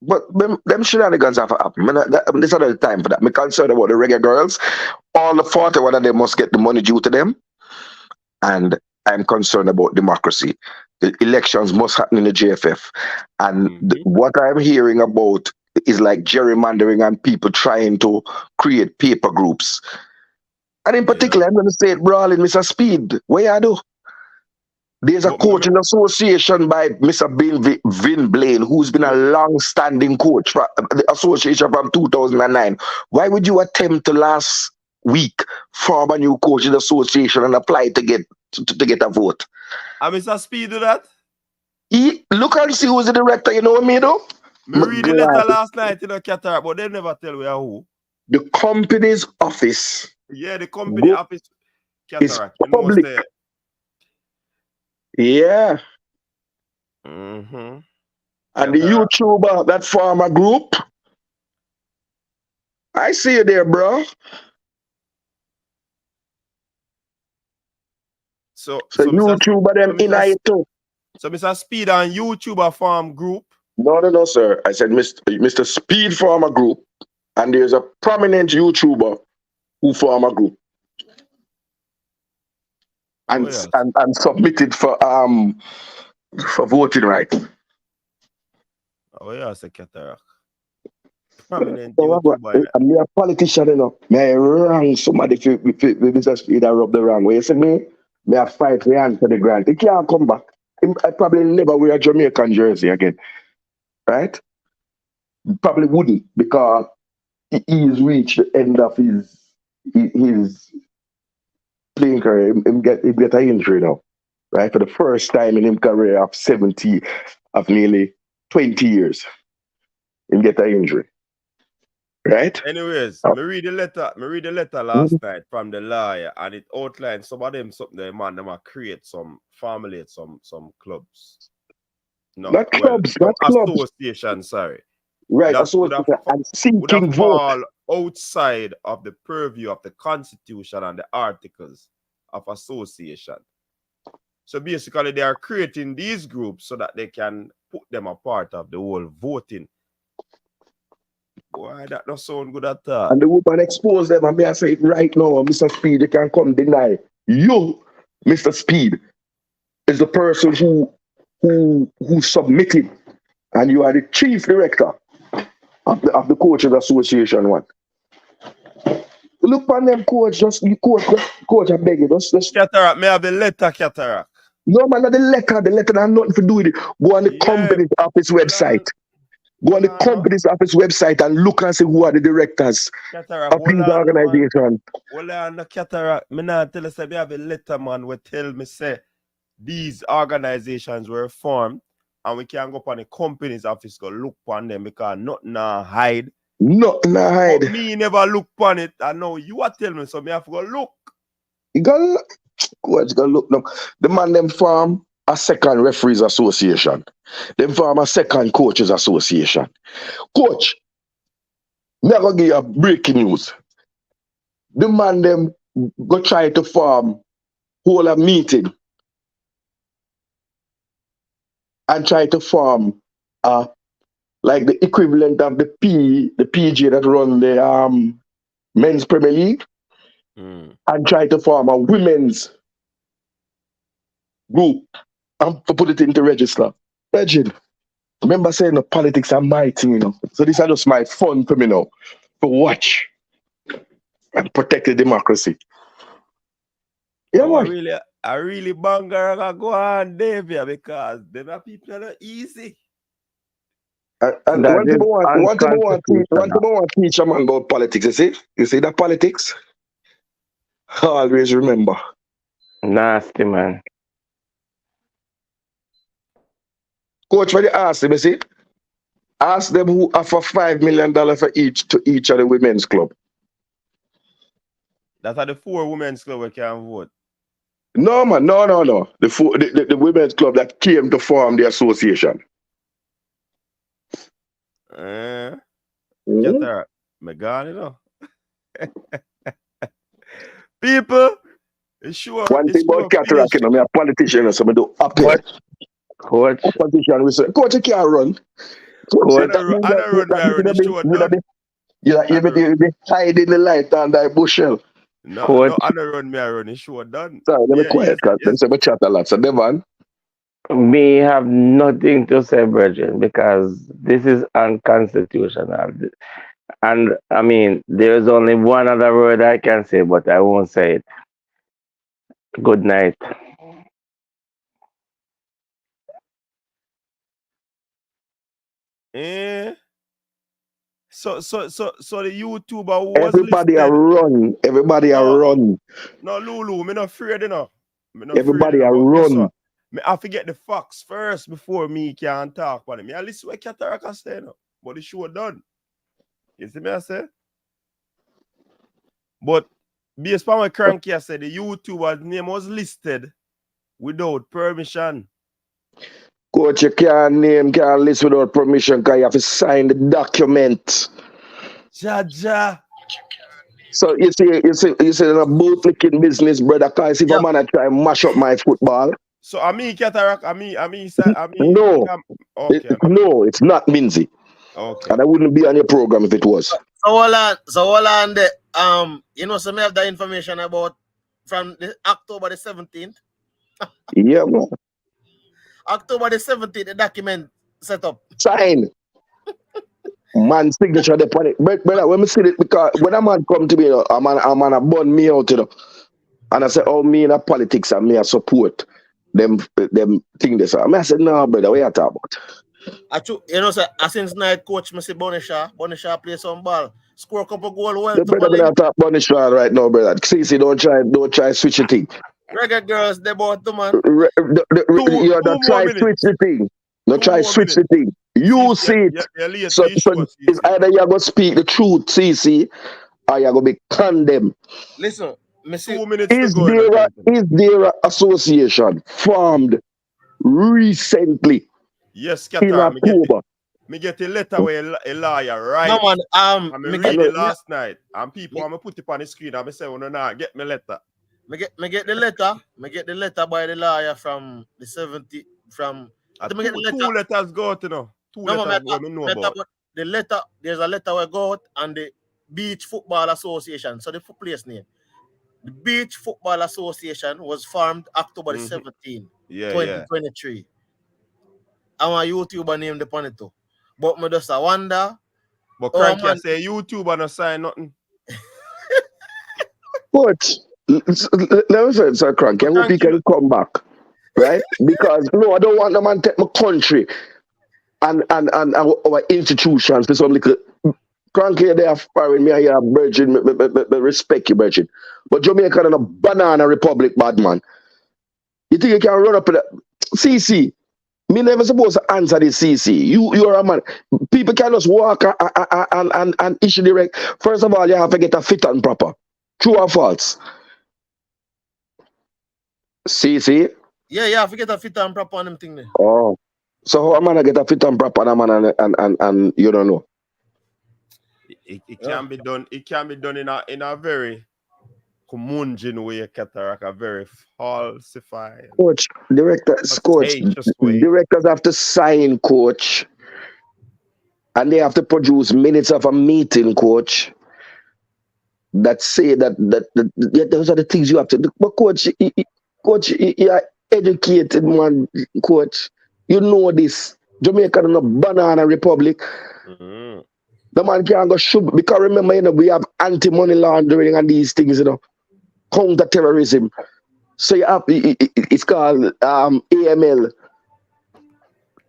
But them shenanigans have to happen. This is not the time for that. I'm concerned about the Reggae Girlz. All the 41 of them must get the money due to them. And I'm concerned about democracy. The elections must happen in the JFF. And what I'm hearing about is like gerrymandering and people trying to create paper groups. And in particular, I'm going to say it brawling, Mr. Speed. What you do? There's a coaching association by Mr. Vin Blaine, who's been a long-standing coach for the association from 2009. Why would you attempt to last week form a new coaching association and apply to get a vote? And Mr. Speed do that? Look and see who's the director, you know what I mean, though? I read the letter last night in a Cataract, but they never tell me who. The company's office. Yeah, the company office Cataract. It's public. Yeah. And the YouTuber, that farmer group. I see you there, bro. So YouTuber them in it too. So Mr. Speed and YouTuber farm group. No, sir. I said Mr. Speed Farmer Group. And there's a prominent YouTuber who form a group. And submitted for voting right. Oh yeah, it's a Cataract. Prominent YouTuber. I'm a politician, you know. May I wrong somebody if Mr. Speed I rub the wrong way. You see me? May I fight the hand for the grant. He can't come back. I probably never wear a Jamaican jersey again. Right? Probably wouldn't, because he's reached the end of his playing career. He get an injury now. Right? For the first time in his career of nearly 20 years. He get an injury. Right? Anyways, I read the letter last night from the lawyer, and it outlines some of them something they might create some formulate some clubs. No, not clubs, not association, sorry. Right, association and seeking vote outside of the purview of the Constitution and the articles of association. So basically they are creating these groups so that they can put them a part of the whole voting. Why that not sound good at all? And the woman expose them, and me I say it right now, Mr. Speed, you can come deny. You, Mr. Speed, is the person who submitted, and you are the chief director of the Coaches Association one. Look on them, coach, coach, I beg you, just Cataract, may I have the letter, Cataract? No, man, not the letter has nothing to do with it. Go on the company's office website. Go on the company's office website and look and see who are the directors Cataract, of these organizations. Well, on the cataract, me not tell us I have a letter man will tell me say these organizations were formed and we can go up on the company's office go look on them because nothing hide. Nothing hide. But me never look on it. I know you are telling me, so me have to go look. You gotta look now. The man them form a second referees association. Them form a second coaches association. Coach, me gonna give you a breaking news. The man them go try to form hold a meeting and try to form like the equivalent of the PG that run the men's Premier League, and try to form a women's group and put it into register. Regid, remember saying the politics are my thing, you know. So these are just my fun for me now. To watch and protect the democracy. Yeah, man. I really banger I go on Dave here because them are people that are easy. And one thing I want to teach a man about politics, you see that politics? Always remember. Nasty, man. Coach, when you ask them, you see? Ask them who offer $5 million for each to each of the women's club. That's how the 4 women's club we can vote. No, man, no. The women's club that came to form the association. Cataract, me gone, you know. People, it's sure. One thing about cataract, you know, me a politician, so I do appeal. Coach. A politician, we say, Coach, you can't run. Coach, I run the show. You hide in the light under the bushel. No, I don't run me, I run the show done. Sorry, let me quiet, because them say me chat a lot. So, Devon. Me have nothing to say, Bridget, because this is unconstitutional. And I mean, there's only one other word I can say, but I won't say it. Good night. So the YouTuber who everybody was run. Everybody run. No, Lulu, me not afraid enough. Everybody run. Me I forget the facts first before me can talk about it. Me I listen what Cataract say now. But the show done. You see me I say? But based on what Cranky I said, the YouTuber's name was listed without permission. Coach, you can't list without permission because you have to sign the document. Jaja. So you see in a bootlicking business, brother, because if a man try and mash up my football. So I mean Cataract, I mean no. Okay. No, it's not Minzy. Okay. And I wouldn't be on your program if it was. So hold on, you know, so me have the information about from October the 17th. Yeah, man. October the 17th, the document set up. Sign. Man signature upon it. But when I see it, because when a man come to me, a man burn me out, you know. And I say, oh, me in a politics and me I support them thing this. I said, no, brother, what you talking about? You know, sir, since night coach me see Bonisha play some ball, score a couple goals. Well, the brother me not talk Bonisha right now, brother. See, don't try switch the thing. Reggae Girlz, they bought the man. You don't try switch the thing. Don't try switch the thing. You see it. So it's either you're going to speak the truth, CC, or you're going to be condemned. Listen, is there an association formed recently? Yes, in October. Me get a letter where a lawyer, right? No, man, I read it last night, and people, I'm going to put it on the screen, and I say, oh, no, get me letter. Me get the letter by the lawyer from the 70 from two letters go out, you know. The letter, there's a letter we go out and the Beach Football Association. So the place name. The Beach Football Association was formed October 17, 2023. I'm a YouTuber named upon it too. But me just wonder. But Cranky say YouTuber no sign nothing. But let me say, Sir Cranky, I hope he can come back. Right? Because no, I don't want the man take my country and our institutions for some little cranky they are firing me here, Virgin, me respect you, Virgin. But Jamaica and a banana republic, bad man. You think you can run up in the CC? Me never supposed to answer this CC. You are a man. People can just walk and issue direct. First of all, you have to get a fit and proper. True or false? CC? Yeah, forget a fit and proper on them thing there. Oh. So how am I get a fit and proper and you don't know? It can be done. It can be done in a very curmudgeon way, Cataract, a very falsified. Coach, directors have to sign, coach, and they have to produce minutes of a meeting, coach. That say that those are the things you have to do. But coach, you are educated man, coach. You know this. Jamaica is a banana republic. Mm-hmm. The man can't go shoot because remember, we have anti-money laundering and these things, counter-terrorism. So you have it's called AML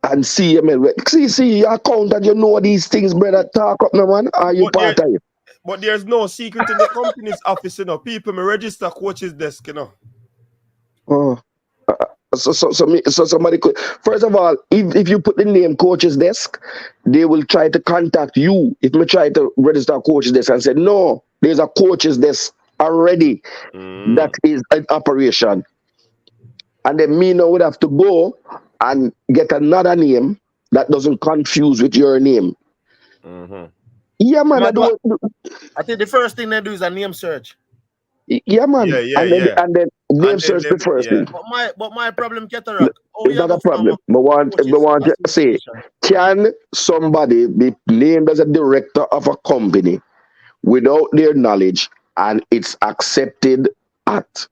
and CML. See, you account that you know these things, brother. Talk up, no man. Are you part of it? But there's no secret in the company's office, People may register coach's desk, Oh. So somebody could, first of all, if you put the name coach's desk, they will try to contact you. If you try to register a coach's desk and say, no, there's a coach's desk already that is in operation. And then me now would have to go and get another name that doesn't confuse with your name. Mm-hmm. Yeah, man. I think the first thing they do is a name search. Yeah, man. And then name search the first thing. But my problem, Cataract. It's not a problem. But want to say, can somebody be named as a director of a company without their knowledge and it's accepted at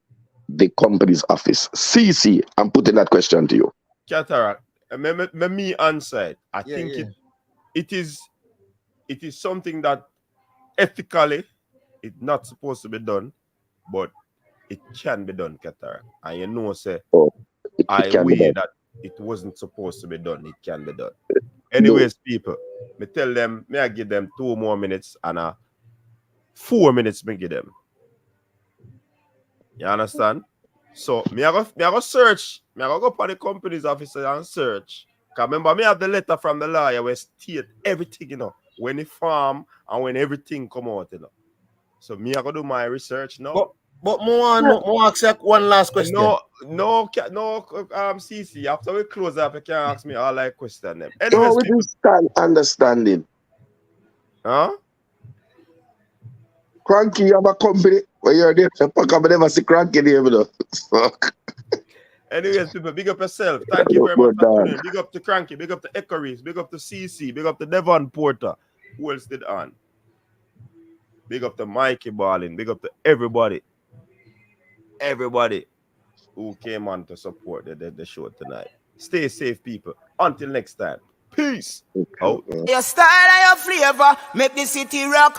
the company's office? CC, I'm putting that question to you. Cataract, me answer it. I think it is something that ethically it's not supposed to be done, but it can be done, Cataract. And say, that it wasn't supposed to be done. It can be done. Anyways, people, I give them 2 more minutes and 4 minutes me give them. You understand? So I go search. I go up on the company's office and search. Because remember, me have the letter from the lawyer where state everything, when it farm and when everything come out, So I go do my research now. But more accept one last question. No, CC. After we close up, you can ask me all like question them. Anyways, we understand understanding. Huh? Cranky, you have a company where you're there. I never see Cranky there, Anyways, people, big up yourself. Thank you very much for tuning in. Big up to Cranky, big up to Echories, big up to CC, big up to Devon Porter. Who else did on? Big up to Mikey Ballin, big up to everybody. Everybody who came on to support the show tonight. Stay safe, people. Until next time. Peace. Out. Your style and your flavor make the city rock.